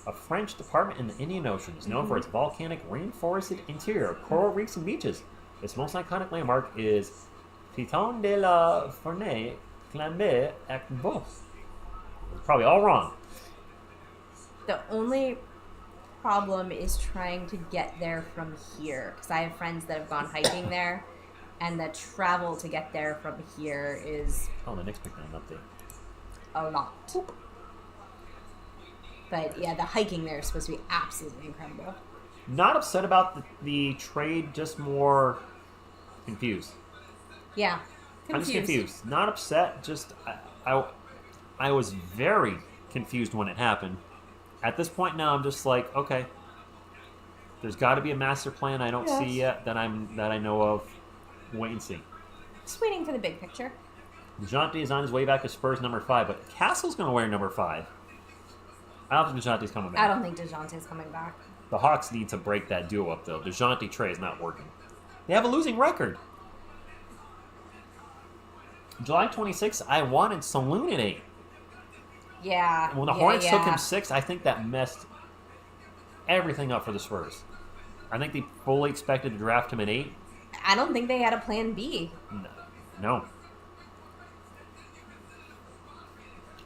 A French department in the Indian Ocean is known for its volcanic, rainforested interior, coral reefs, and beaches. Its most iconic landmark is Piton de la Fournaise, Clambé, et Beau. Probably all wrong. The only problem is trying to get there from here, because I have friends that have gone hiking there, and the travel to get there from here is the Knicks picked an update. A lot. But yeah, the hiking there is supposed to be absolutely incredible. Not upset about the trade, just more confused. Yeah, confused. I'm just confused. Not upset, just I was very confused when it happened. At this point now, I'm just like, okay, there's got to be a master plan I don't see yet that I know of. Wait and see. Just waiting for the big picture. DeJounte is on his way back to Spurs number 5, but Castle's going to wear number 5. I don't think DeJounte's coming back. I don't think DeJounte's coming back. The Hawks need to break that duo up, though. DeJounte Trey is not working. They have a losing record. July 26th, I wanted Saloon at 8. Yeah. When the Hornets took him 6, I think that messed everything up for the Spurs. I think they fully expected to draft him at 8. I don't think they had a plan B. No.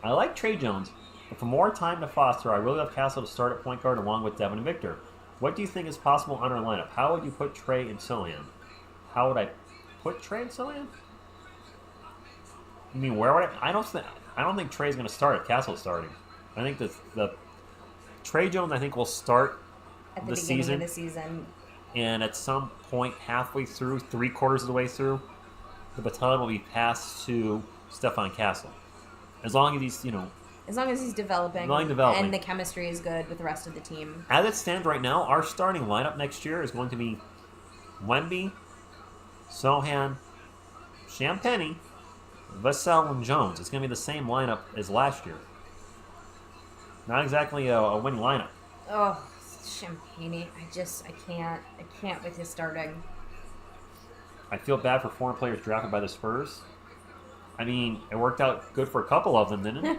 I like Trey Jones, but for more time to foster, I really love Castle to start at point guard along with Devin and Victor. What do you think is possible on our lineup? How would you put Trey and Silian? How would I put Trey and Silian? You mean where would I don't think Trey's going to start if Castle's starting. I think the Trey Jones will start at the beginning of the season. And at some point halfway through, 3/4 of the way through, the baton will be passed to Stefon Castle. As long as he's, as long as he's developing. And the chemistry is good with the rest of the team. As it stands right now, our starting lineup next year is going to be Wemby, Sohan, Champagny, Vassell, and Jones. It's going to be the same lineup as last year. Not exactly a winning lineup. Oh, Champagne. I can't with his starting. I feel bad for foreign players drafted by the Spurs. I mean, it worked out good for a couple of them, didn't it?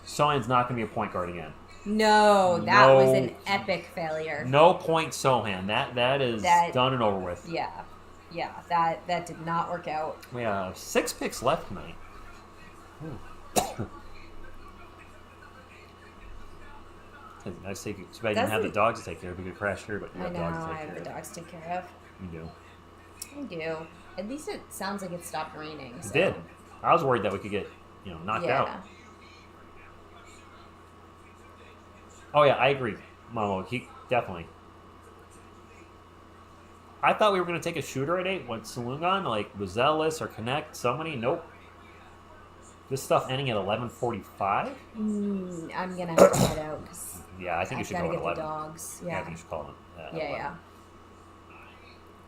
Sohan's not going to be a point guard again. No, that was an epic failure. No point Sohan. That is done and over with. Yeah, that did not work out. We have 6 picks left tonight. I say, too bad you didn't have the dogs to take care of. We could crash here, but you have dogs to take care of. I have the dogs to take care of. You do. I do. At least it sounds like it stopped raining. So. It did. I was worried that we could get, knocked out. Oh yeah, I agree, Momo. He definitely. I thought we were going to take a shooter at 8. Went Salungon, like Buzelis or Connect, somebody. Nope. This stuff ending at 11:45. I'm gonna have to head out. Yeah, I think you should go at 11. The dogs. Yeah. I think you should call them. Yeah.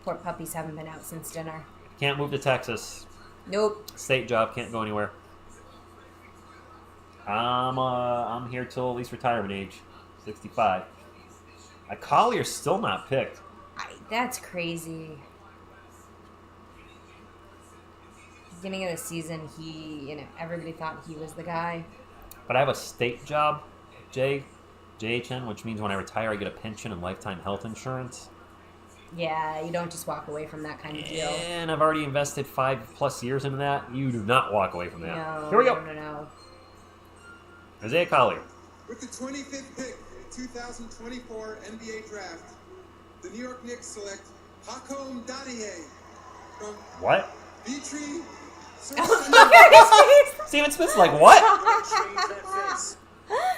Poor puppies haven't been out since dinner. Can't move to Texas. Nope. State job, can't go anywhere. I'm here till at least retirement age, 65. Collier's still not picked. That's crazy. Beginning of the season, everybody thought he was the guy. But I have a state job, JHN, which means when I retire, I get a pension and lifetime health insurance. Yeah, you don't just walk away from that kind of deal. And I've already invested 5+ years into that. You do not walk away from that. No, Here we go. No. Isaiah Collier. With the 25th pick in the 2024 NBA Draft, the New York Knicks select Hakom Dadier from What? Vitry. Steven Smith's like, what?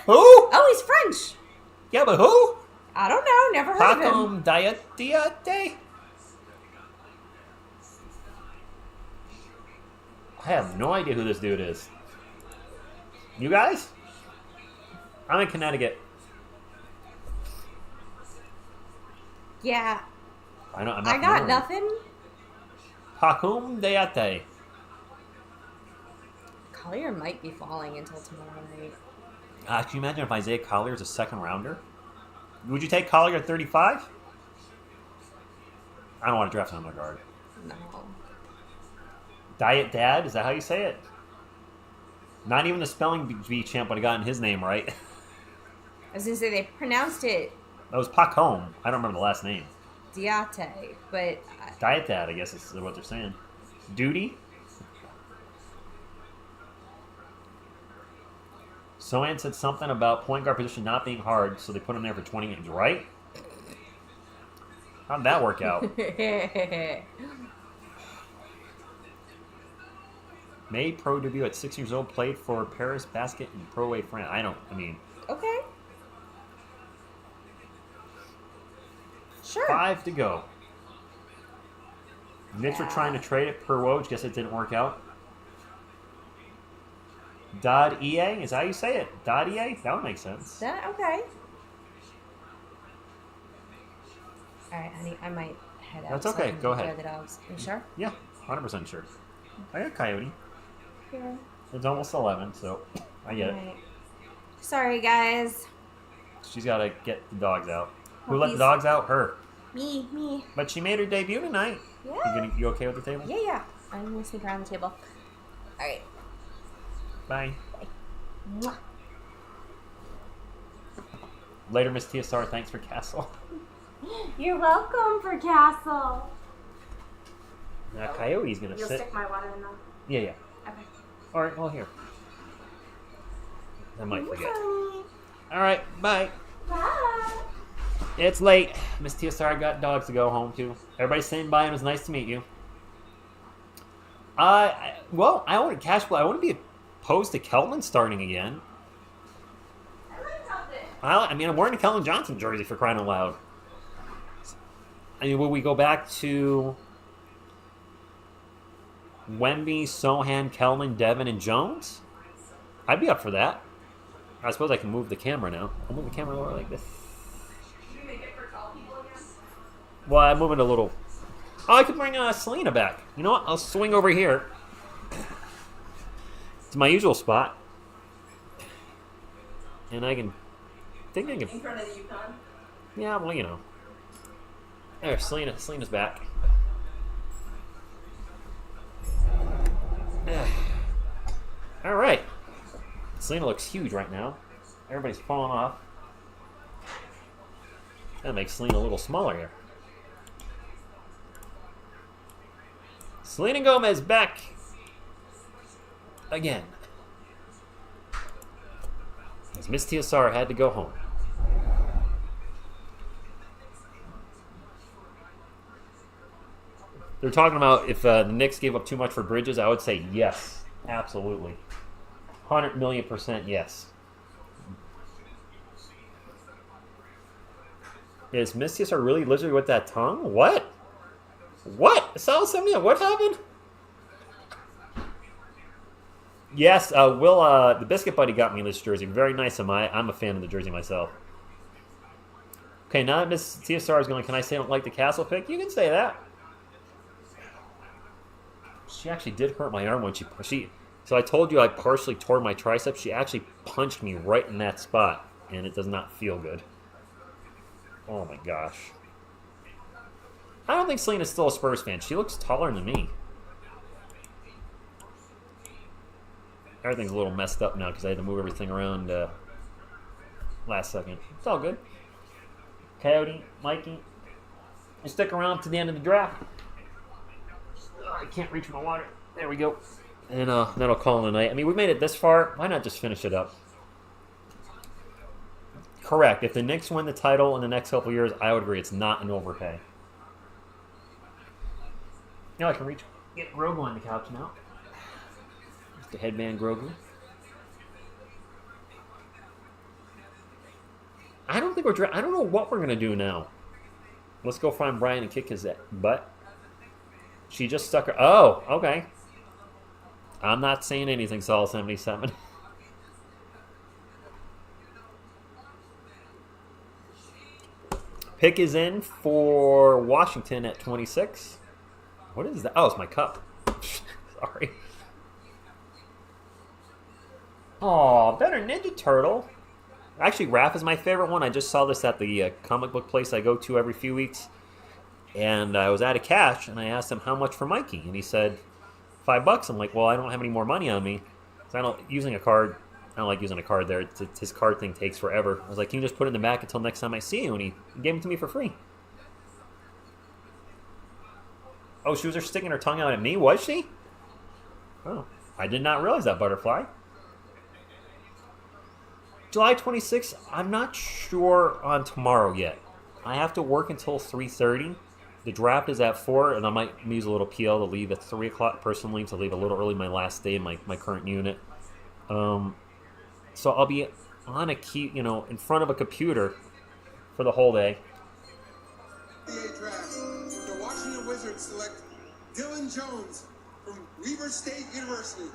Who? Oh, he's French. Yeah, but who? I don't know. Never heard of him. Hakom Diate? I have no idea who this dude is. You guys? I'm in Connecticut. Yeah. I got nothing. Hakom Diate. Collier might be falling until tomorrow night. Can you imagine if Isaiah Collier is a second rounder? Would you take Collier at 35? I don't want to draft another guard. No. Diet Dad? Is that how you say it? Not even the spelling bee champ would have gotten his name right. I was going to say they pronounced it That was Pacom. I don't remember the last name. Diate, but... Diet Dad, I guess is what they're saying. Duty? Sohan said something about point guard position not being hard, so they put him there for 20 games, right? How'd that work out? Made pro debut at 6 years old, played for Paris Basket and Pro A France. Okay. Sure. 5 to go. Knicks were trying to trade it per Woj. Guess it didn't work out. Dodd EA? Is that how you say it? Dodd EA? That would make sense. Okay. Alright, honey, I might head out. That's okay. Go ahead. Take care of the dogs. You sure? Yeah, 100% sure. I got Coyote. Yeah. It's almost 11, so I get it. Right. Sorry, guys. She's got to get the dogs out. Who let the dogs out? Her. Me. But she made her debut tonight. Yeah. You okay with the table? Yeah. I'm going to sneak around the table. Alright. Bye. Mwah. Later, Miss TSR. Thanks for Castle. You're welcome for Castle. Now, Coyote's going to sit. You'll stick my water in though? Yeah. Okay. All right, well, here. I might forget. Bye. All right, bye. Bye. It's late. Miss TSR got dogs to go home to. Everybody's saying bye, and it was nice to meet you. I want to cash flow. I want to be opposed to Keltman starting again. I'm wearing a Kelvin Johnson jersey for crying out loud. Will we go back to Wemby, Sohan, Kelman, Devin, and Jones? I'd be up for that. I suppose I can move the camera now. I'll move the camera over like this. Should we make it for tall people again? Well, I'm moving a little. Oh, I could bring Selena back. You know what? I'll swing over here. It's my usual spot. And I can think I can. In front of the UConn. Yeah, well, you know. There, Selena's back. All right. Selena looks huge right now. Everybody's falling off. That makes Selena a little smaller here. Selena Gomez back again. As Miss TSR had to go home. They're talking about if the Knicks gave up too much for Bridges. I would say yes, absolutely. 100,000,000% yes. Is Miss TSR really lizard with that tongue? What? What? Sal Semia, what happened? Yes, Will, the Biscuit Buddy got me this jersey. Very nice of my. I'm a fan of the jersey myself. Okay, now that Miss TSR is going, can I say I don't like the Castle pick? You can say that. She actually did hurt my arm when she. So I told you I partially tore my tricep. She actually punched me right in that spot, and it does not feel good. Oh my gosh. I don't think Selena's still a Spurs fan. She looks taller than me. Everything's a little messed up now because I had to move everything around last second. It's all good. Coyote, Mikey, you stick around to the end of the draft. Oh, I can't reach my water. There we go. And that'll call it a night. I mean, we made it this far. Why not just finish it up? Correct. If the Knicks win the title in the next couple years, I would agree. It's not an overpay. Now I can get Grogu on the couch now. Mr. Headband Grogu. I don't think I don't know what we're gonna do now. Let's go find Brian and kick his butt. She just stuck her. Oh, okay. I'm not saying anything, Sol 77. Pick is in for Washington at 26. What is that? Oh, it's my cup. Sorry. Oh, better Ninja Turtle. Actually, Raph is my favorite one. I just saw this at the comic book place I go to every few weeks. And I was out of cash, and I asked him how much for Mikey. And he said, $5. I'm like, well, I don't have any more money on me. So I don't like using a card there. His card thing takes forever. I was like, can you just put it in the back until next time I see you? And he gave it to me for free. Oh, she was sticking her tongue out at me? Was she? Oh, I did not realize that, Butterfly. July 26th, I'm not sure on tomorrow yet. I have to work until 3:30. The draft is at 4, and I might use a little PL to leave at 3 o'clock personally, to leave a little early my last day in my current unit. So I'll be on a key, in front of a computer for the whole day. NBA draft. The Washington Wizards select Dylan Jones from Weber State University.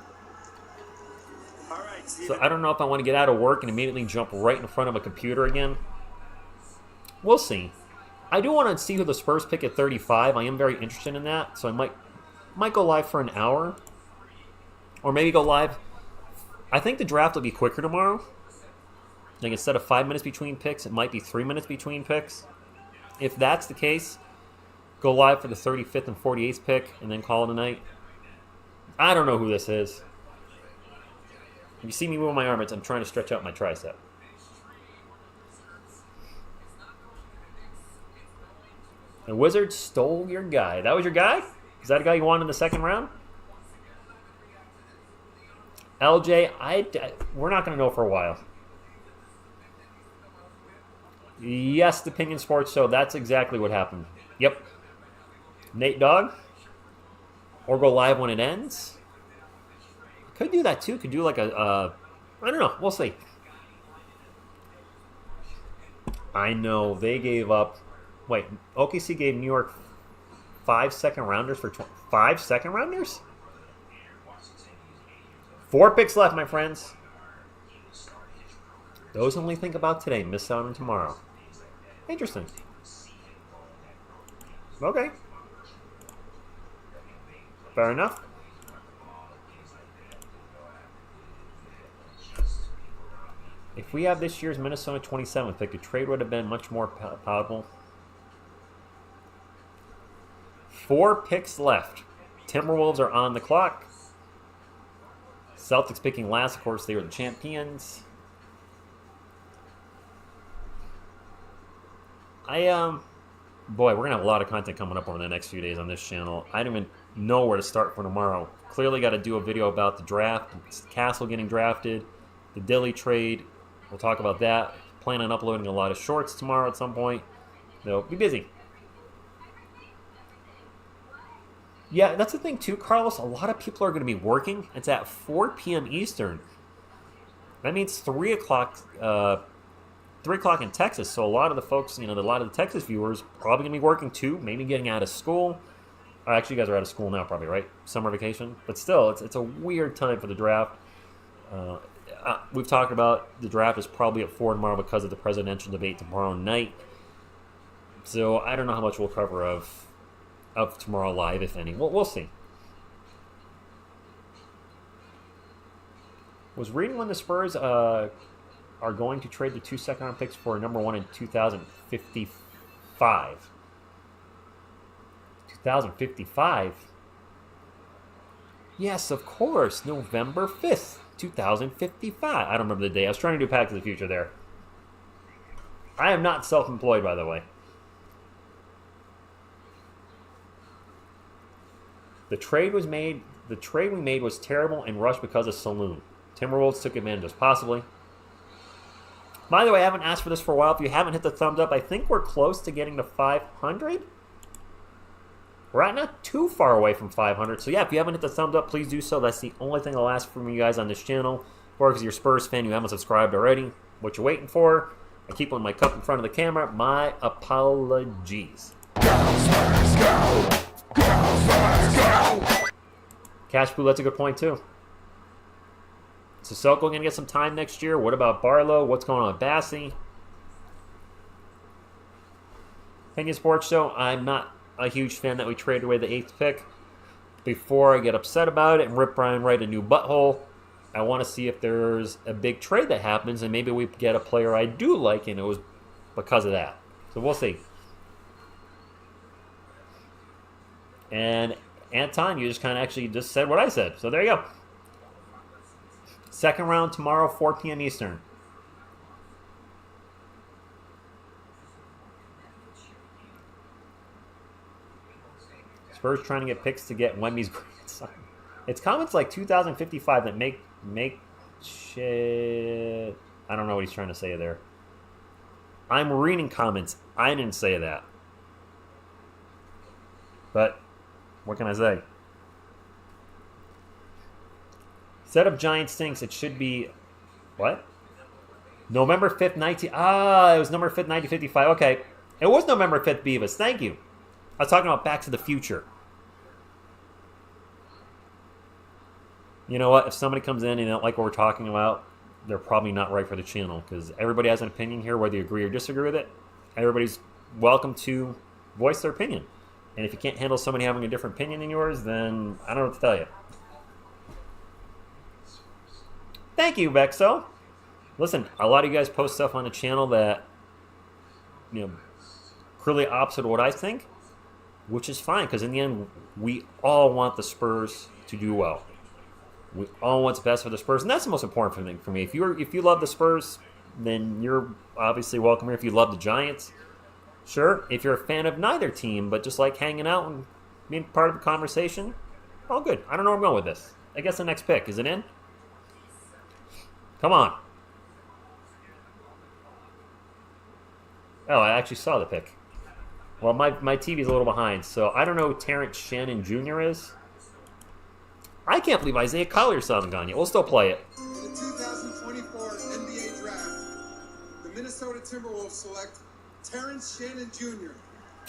All right, So I don't know if I want to get out of work and immediately jump right in front of a computer again. We'll see. I do want to see who the Spurs pick at 35. I am very interested in that, so I might go live for an hour, or maybe go live. I think the draft will be quicker tomorrow. Like instead of 5 minutes between picks, it might be 3 minutes between picks. If that's the case, go live for the 35th and 48th pick, and then call it a night. I don't know who this is. If you see me moving my arm, I'm trying to stretch out my tricep. The Wizards stole your guy. That was your guy? Is that a guy you wanted in the second round? LJ, we're not going to know for a while. Yes, the Opinion Sports Show. That's exactly what happened. Yep. Nate Dogg. Or go live when it ends. Could do that too. Could do like I don't know. We'll see. I know they gave up. Wait, OKC gave New York 5 second rounders for 5 second rounders? 4 picks left, my friends. Those only think about today, miss out on tomorrow. Interesting. Okay. Fair enough. If we have this year's Minnesota 27th pick, the trade would have been much more palatable. 4 picks left. Timberwolves are on the clock. Celtics picking last. Of course, they were the champions. Boy, we're going to have a lot of content coming up over the next few days on this channel. I don't even know where to start for tomorrow. Clearly got to do a video about the draft, Castle getting drafted, the Dilly trade. We'll talk about that. Plan on uploading a lot of shorts tomorrow at some point. So, be busy. Yeah, that's the thing too, Carlos. A lot of people are going to be working. It's at 4 p.m. Eastern. That means 3 o'clock 3 o'clock in Texas, so a lot of the folks, a lot of the Texas viewers probably going to be working too, maybe getting out of school. Actually, you guys are out of school now probably, right? Summer vacation. But still, it's a weird time for the draft. We've talked about the draft is probably at 4 tomorrow because of the presidential debate tomorrow night. So I don't know how much we'll cover of tomorrow live, if any. We'll see. Was reading when the Spurs are going to trade the 2 second-round picks for number 1 in 2055. 2055? Yes, of course. November 5th, 2055. I don't remember the day. I was trying to do Back to the Future there. I am not self-employed, by the way. The trade we made was terrible and rushed because of Saloon. Timberwolves took advantage of possibly. By the way, I haven't asked for this for a while. If you haven't hit the thumbs up, I think we're close to getting to 500. We're not too far away from 500. So yeah, if you haven't hit the thumbs up, please do so. That's the only thing I'll ask from you guys on this channel. Or if you're a Spurs fan, you haven't subscribed already. What you waiting for? I keep on my cup in front of the camera. My apologies. Go Spurs, go! Go Spurs, go! Cash Blue, that's a good point too. Sissoko going to get some time next year. What about Barlow? What's going on with Bassie? Opinion Sports Show. I'm not a huge fan that we traded away the 8th pick. Before I get upset about it and rip Brian Wright a new butthole, I want to see if there's a big trade that happens and maybe we get a player I do like and it was because of that. So we'll see. And Anton, you just kind of actually just said what I said. So there you go. Second round tomorrow, 4 p.m. Eastern. Spurs trying to get picks to get Wemby's grandson. It's comments like 2055 that make shit. I don't know what he's trying to say there. I'm reading comments. I didn't say that. But what can I say? Set of Giants stinks. It should be... What? November 5th, 19... it was November 5th, 1955. Okay. It was November 5th, Beavis. Thank you. I was talking about Back to the Future. You know what? If somebody comes in and they don't like what we're talking about, they're probably not right for the channel because everybody has an opinion here, whether you agree or disagree with it. Everybody's welcome to voice their opinion. And if you can't handle somebody having a different opinion than yours, then I don't know what to tell you. Thank you, Vexo. Listen, a lot of you guys post stuff on the channel that, clearly opposite of what I think, which is fine, because in the end, we all want the Spurs to do well. We all want what's best for the Spurs, and that's the most important thing for me. If you love the Spurs, then you're obviously welcome here. If you love the Giants, sure. If you're a fan of neither team, but just like hanging out and being part of the conversation, all good. I don't know where I'm going with this. I guess the next pick. Is it in? Come on. Oh, I actually saw the pick. Well, my TV's a little behind, so I don't know who Terrence Shannon Jr. is. I can't believe Isaiah Collier's still hasn't gone yet. We'll still play it. In the 2024 NBA Draft, the Minnesota Timberwolves select Terrence Shannon Jr.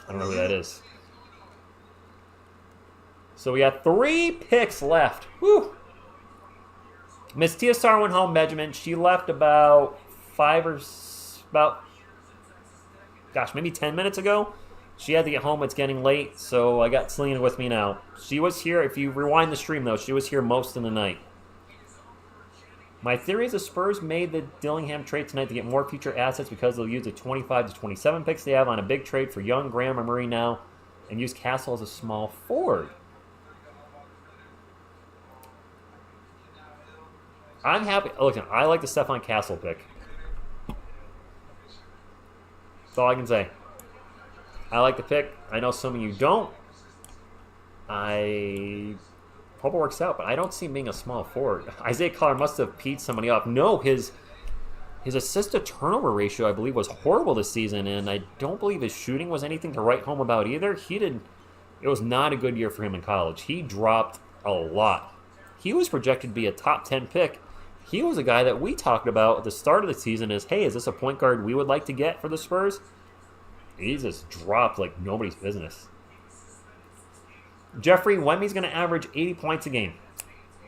I don't know who that is. So we got 3 picks left. Whew. Miss TSR went home, Benjamin. She left about maybe 10 minutes ago. She had to get home. It's getting late, so I got Selena with me now. She was here. If you rewind the stream, though, she was here most of the night. My theory is the Spurs made the Dillingham trade tonight to get more future assets because they'll use the 25 to 27 picks they have on a big trade for young Graham or Murray now and use Castle as a small forward. I'm happy. Look, I like the Stefon Castle pick. That's all I can say. I like the pick. I know some of you don't. I hope it works out, but I don't see him being a small forward. Isaiah Collier must have peed somebody off. No, his assist-to-turnover ratio, I believe, was horrible this season, and I don't believe his shooting was anything to write home about either. It was not a good year for him in college. He dropped a lot. He was projected to be a top 10 pick. He was a guy that we talked about at the start of the season as, hey, is this a point guard we would like to get for the Spurs? He just dropped like nobody's business. Jeffrey, Wemby's going to average 80 points a game.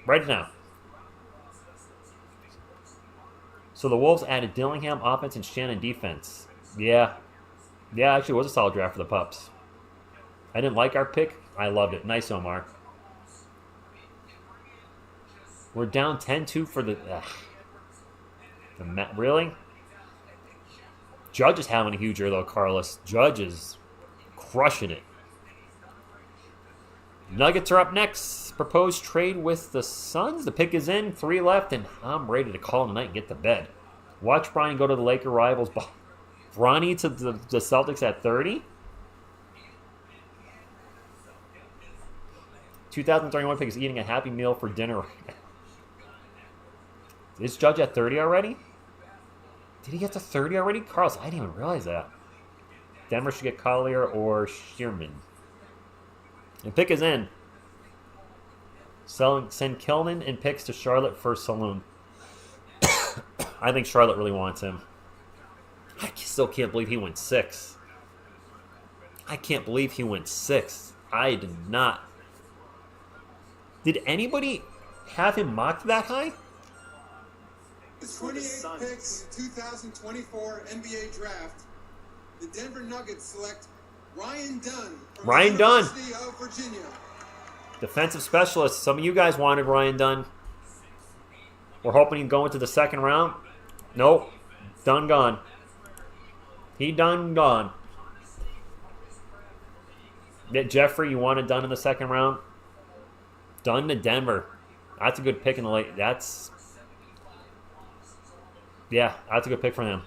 Write it down. So the Wolves added Dillingham offense and Shannon defense. Yeah, actually it was a solid draft for the Pups. I didn't like our pick. I loved it. Nice, Omar. We're down 10-2 for the... Really? Judge is having a huge year, though, Carlos. Judge is crushing it. Nuggets are up next. Proposed trade with the Suns. The pick is in. 3 left, and I'm ready to call tonight and get to bed. Watch Brian go to the Laker rivals. Bronny to the Celtics at 30. 2031 pick is eating a Happy Meal for dinner. Is Judge at 30 already? Did he get to 30 already? Carlos, I didn't even realize that. Denver should get Collier or Shearman. And pick is in. Send Kilman and picks to Charlotte for Saloon. I think Charlotte really wants him. I still can't believe he went 6. I can't believe he went 6. I did not. Did anybody have him mocked that high? The 28th pick in the 2024 NBA Draft, the Denver Nuggets select Ryan Dunn from the University of Virginia. Defensive specialist. Some of you guys wanted Ryan Dunn. We're hoping he'd go into the second round. Nope. Dunn gone. He done gone. Jeffrey, you wanted Dunn in the second round? Dunn to Denver. That's a good pick in the late. That's a good pick for them.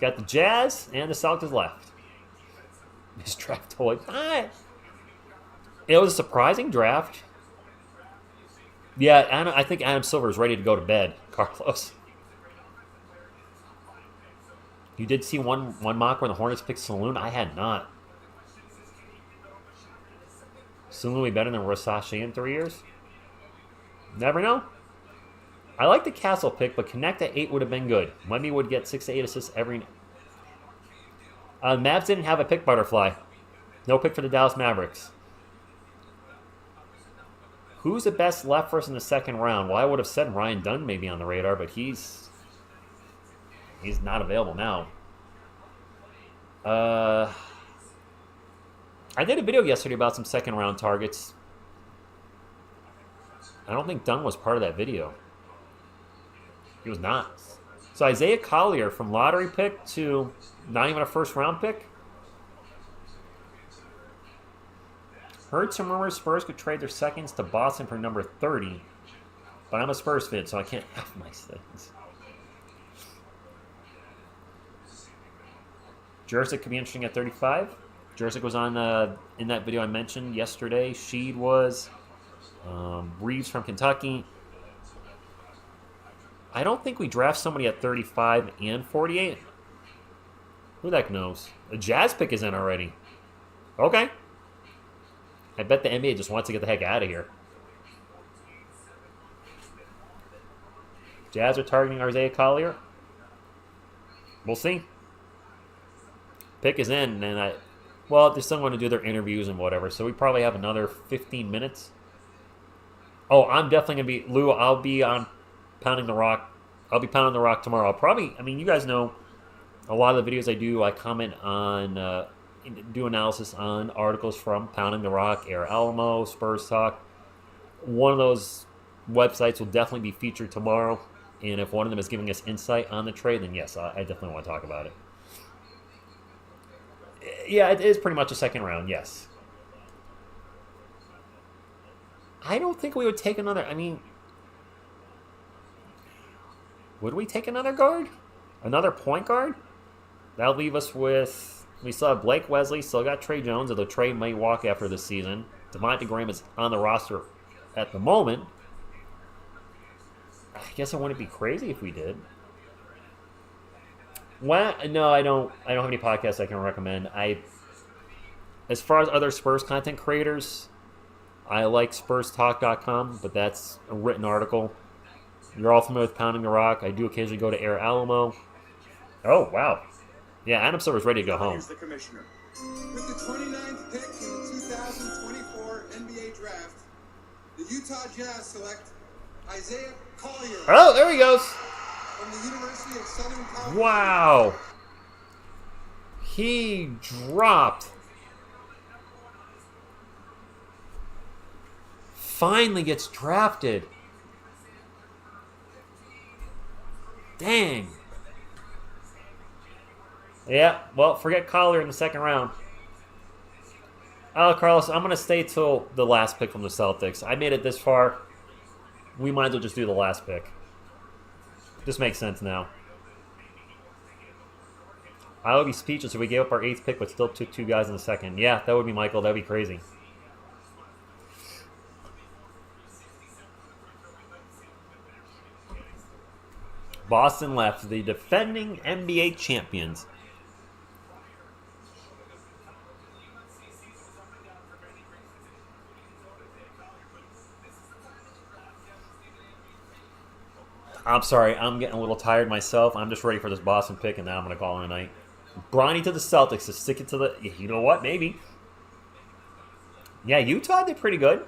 Got the Jazz and the Celtics left. This draft toy. It was a surprising draft. Yeah, I think Adam Silver is ready to go to bed, Carlos. You did see one mock where the Hornets picked Saloon? I had not. Saloon will be better than Versace in 3 years? Never know. I like the Castle pick, but Connect at 8 would have been good. Wemby would get 6 to 8 assists every... Mavs didn't have a pick, Butterfly. No pick for the Dallas Mavericks. Who's the best left first in the second round? Well, I would have said Ryan Dunn maybe on the radar, but he's not available now. I did a video yesterday about some second round targets. I don't think Dunn was part of that video. He was not. So Isaiah Collier from lottery pick to not even a first round pick. Heard some rumors Spurs could trade their seconds to Boston for number 30. But I'm a Spurs fan, so I can't have my things. Jursic could be interesting at 35. Jursic was on in that video I mentioned yesterday. Sheed was. Reeves from Kentucky. I don't think we draft somebody at 35 and 48. Who the heck knows? A Jazz pick is in already. Okay. I bet the NBA just wants to get the heck out of here. Jazz are targeting Isaiah Collier. We'll see. Pick is in, and they're still going to do their interviews and whatever, so we probably have another 15 minutes. Oh, I'm definitely going to be... Lou, I'll be on Pounding the Rock. I'll be Pounding the Rock tomorrow. I'll probably... I mean, you guys know a lot of the videos I do, I comment on... do analysis on articles from Pounding the Rock, Air Alamo, Spurs Talk. One of those websites will definitely be featured tomorrow. And if one of them is giving us insight on the trade, then yes, I definitely want to talk about it. Yeah, it is pretty much a second round, yes. I don't think we would take another... I mean... Would we take another guard? Another point guard? That'll leave us with... We still have Blake Wesley, still got Trey Jones, although Trey might walk after this season. Devontae Graham is on the roster at the moment. I guess it wouldn't be crazy if we did. Well, no, I don't have any podcasts I can recommend. As far as other Spurs content creators, I like SpursTalk.com, but that's a written article. You're all familiar with Pounding the Rock. I do occasionally go to Air Alamo. Oh, wow. Yeah, Adam Silver's ready to go home. Here's the commissioner. With the 29th pick in the 2024 NBA Draft, the Utah Jazz select Isaiah Collier Oh, there he goes. from the University of Southern California. Wow. He dropped. Finally gets drafted. Dang. Yeah, well, forget Collier in the second round. Carlos, I'm going to stay till the last pick from the Celtics. I made it this far. We might as well just do the last pick. This makes sense now. I would be speechless if we gave up our 8th pick but still took 2 guys in the second. Yeah, that would be Michael. That would be crazy. Boston left, the defending NBA champions. I'm sorry, I'm getting a little tired myself. I'm just ready for this Boston pick, and now I'm going to call it a night. Bronny to the Celtics to stick it to the... You know what? Maybe. Yeah, Utah did pretty good.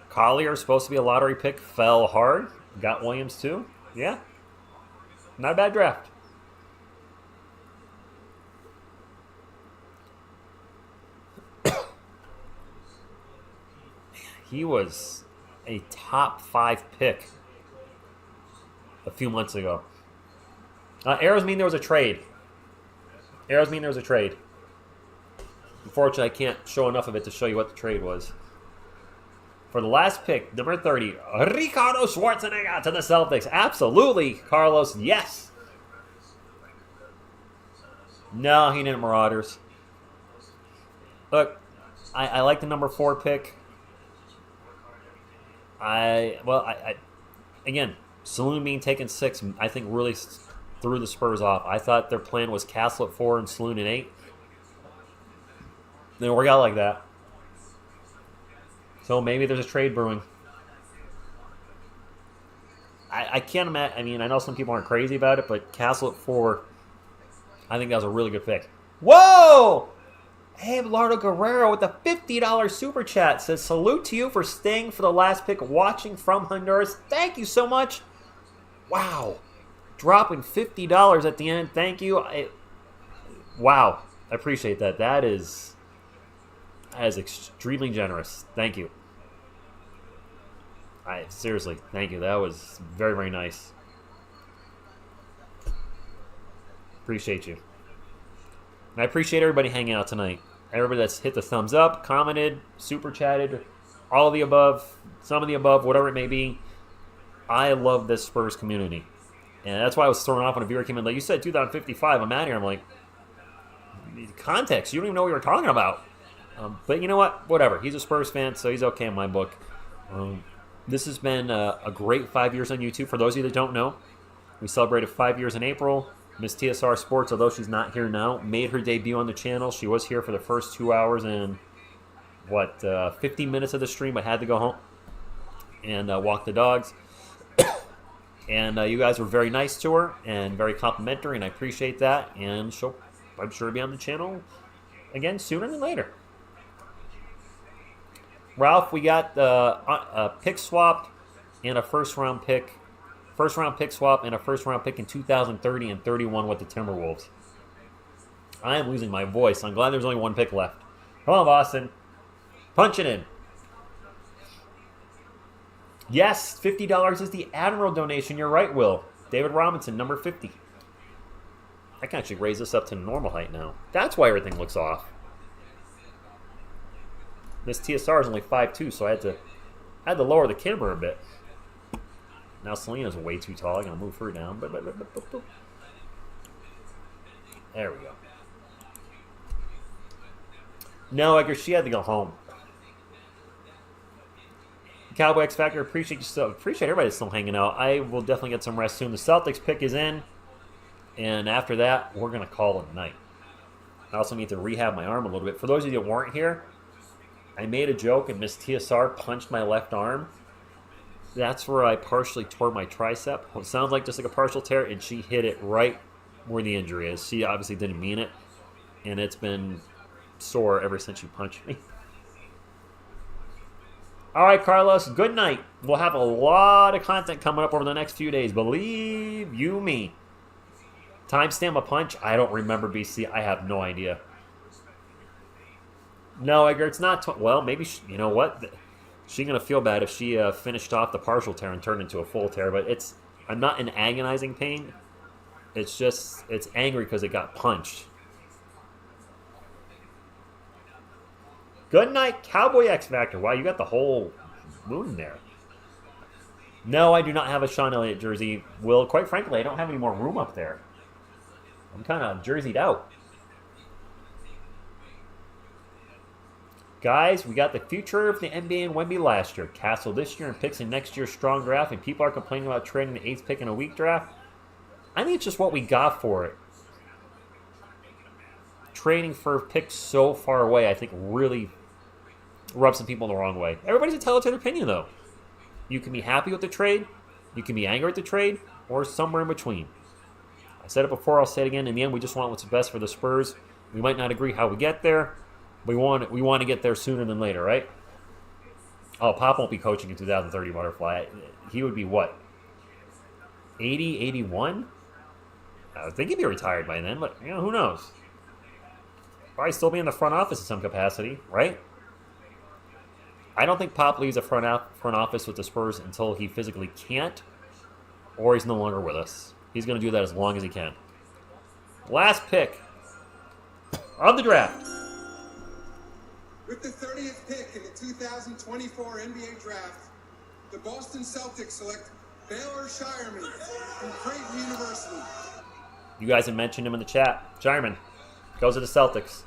Collier, supposed to be a lottery pick, fell hard. Got Williams, too. Yeah. Not a bad draft. He was a top 5 pick a few months ago. Arrows mean there was a trade. Arrows mean there was a trade. Unfortunately, I can't show enough of it to show you what the trade was. For the last pick, number 30, Ricardo Schwarzenegger to the Celtics. Absolutely, Carlos, yes. No, he didn't Marauders. Look, I like the number 4 pick. Again, Saloon being taken 6, I think really threw the Spurs off. I thought their plan was Castle at 4 and Saloon at 8. Didn't work out like that. So maybe there's a trade brewing. I can't imagine. I mean, I know some people aren't crazy about it, but Castle at 4, I think that was a really good pick. Whoa! Hey, Lardo Guerrero with a $50 super chat says, salute to you for staying for the last pick, watching from Honduras. Thank you so much. Wow. Dropping $50 at the end. Thank you. Wow. I appreciate that. That is extremely generous. Thank you. Seriously, thank you. That was very, very nice. Appreciate you. And I appreciate everybody hanging out tonight. Everybody that's hit the thumbs up, commented, super chatted, all of the above, some of the above, whatever it may be. I love this Spurs community. And that's why I was thrown off when a viewer came in. Like, you said 2055. I'm out here. I'm like, context. You don't even know what you were talking about. But you know what? Whatever. He's a Spurs fan, so he's okay in my book. This has been a great 5 years on YouTube. For those of you that don't know, we celebrated 5 years in April. Miss TSR Sports, although she's not here now, made her debut on the channel. She was here for the first 2 hours and, 15 minutes of the stream. I had to go home and walk the dogs. And you guys were very nice to her and very complimentary, and I appreciate that. And she'll, I'm sure, be on the channel again sooner than later. Ralph, we got a pick swap and a first-round pick. First-round pick swap and a first-round pick in 2030 and 31 with the Timberwolves. I am losing my voice. I'm glad there's only 1 pick left. Come on, Boston. Punch it in. Yes, $50 is the Admiral donation. You're right, Will. David Robinson, number 50. I can actually raise this up to normal height now. That's why everything looks off. Miss TSR is only 5'2", so I had to lower the camera a bit. Now Selena's way too tall. I'm going to move her down. There we go. No, Edgar, she had to go home. Cowboy X Factor, appreciate everybody that's still hanging out. I will definitely get some rest soon. The Celtics pick is in. And after that, we're going to call it a night. I also need to rehab my arm a little bit. For those of you that weren't here, I made a joke and Miss TSR punched my left arm. That's where I partially tore my tricep. It sounds like just like a partial tear, and she hit it right where the injury is. She obviously didn't mean it, and it's been sore ever since she punched me. All right, Carlos, good night. We'll have a lot of content coming up over the next few days. Believe you me. Timestamp a punch? I don't remember, BC. I have no idea. No, Edgar, it's not. Well, maybe, you know what? She's going to feel bad if she finished off the partial tear and turned into a full tear. But I'm not in agonizing pain. It's angry because it got punched. Good night, Cowboy X Factor. Wow, you got the whole moon there. No, I do not have a Sean Elliott jersey. Will, quite frankly, I don't have any more room up there. I'm kind of jerseyed out. Guys, we got the future of the NBA and Wemby last year. Castle this year and picks in next year's strong draft. And people are complaining about trading the 8th pick in a weak draft. I think it's just what we got for it. Trading for picks so far away, I think, really rubs some people the wrong way. Everybody's entitled to their opinion, though. You can be happy with the trade, you can be angry at the trade, or somewhere in between. I said it before, I'll say it again. In the end, we just want what's best for the Spurs. We might not agree how we get there. We want to get there sooner than later, right? Oh, Pop won't be coaching in 2030, Butterfly. He would be what? 80, 81? I would think he'd be retired by then, but who knows? Probably still be in the front office in some capacity, right? I don't think Pop leaves the front office with the Spurs until he physically can't, or he's no longer with us. He's going to do that as long as he can. Last pick of the draft. With the 30th pick in the 2024 NBA Draft, the Boston Celtics select Baylor Shireman from Creighton University. You guys have mentioned him in the chat. Shireman goes to the Celtics.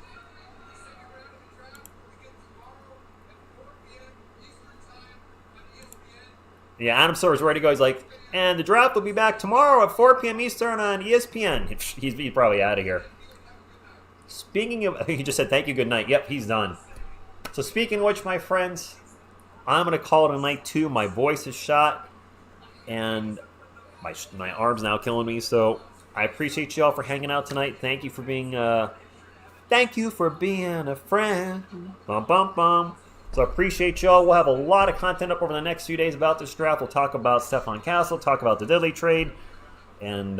Yeah, Adam Silver's ready to go. He's like, and the draft will be back tomorrow at 4 p.m. Eastern on ESPN. He's probably out of here. Speaking of, I think he just said thank you, good night. Yep, he's done. So speaking of which, my friends, I'm going to call it a night too. My voice is shot, and my arm's now killing me. So I appreciate you all for hanging out tonight. Thank you for being a friend. Bum, bum, bum. So I appreciate y'all. We'll have a lot of content up over the next few days about this draft. We'll talk about Stefon Castle, talk about the Diddley trade, and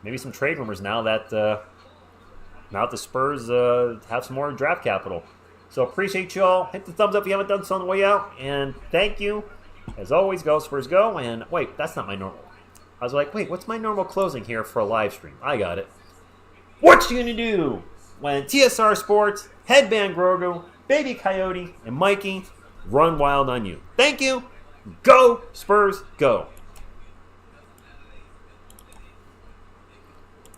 maybe some trade rumors now that the Spurs have some more draft capital. So appreciate y'all. Hit the thumbs up if you haven't done so on the way out. And thank you. As always, go Spurs go. And wait, that's not my normal. I was like, wait, what's my normal closing here for a live stream? I got it. What you gonna do when TSR Sports, Headband Grogu, Baby Coyote, and Mikey run wild on you? Thank you. Go Spurs, go.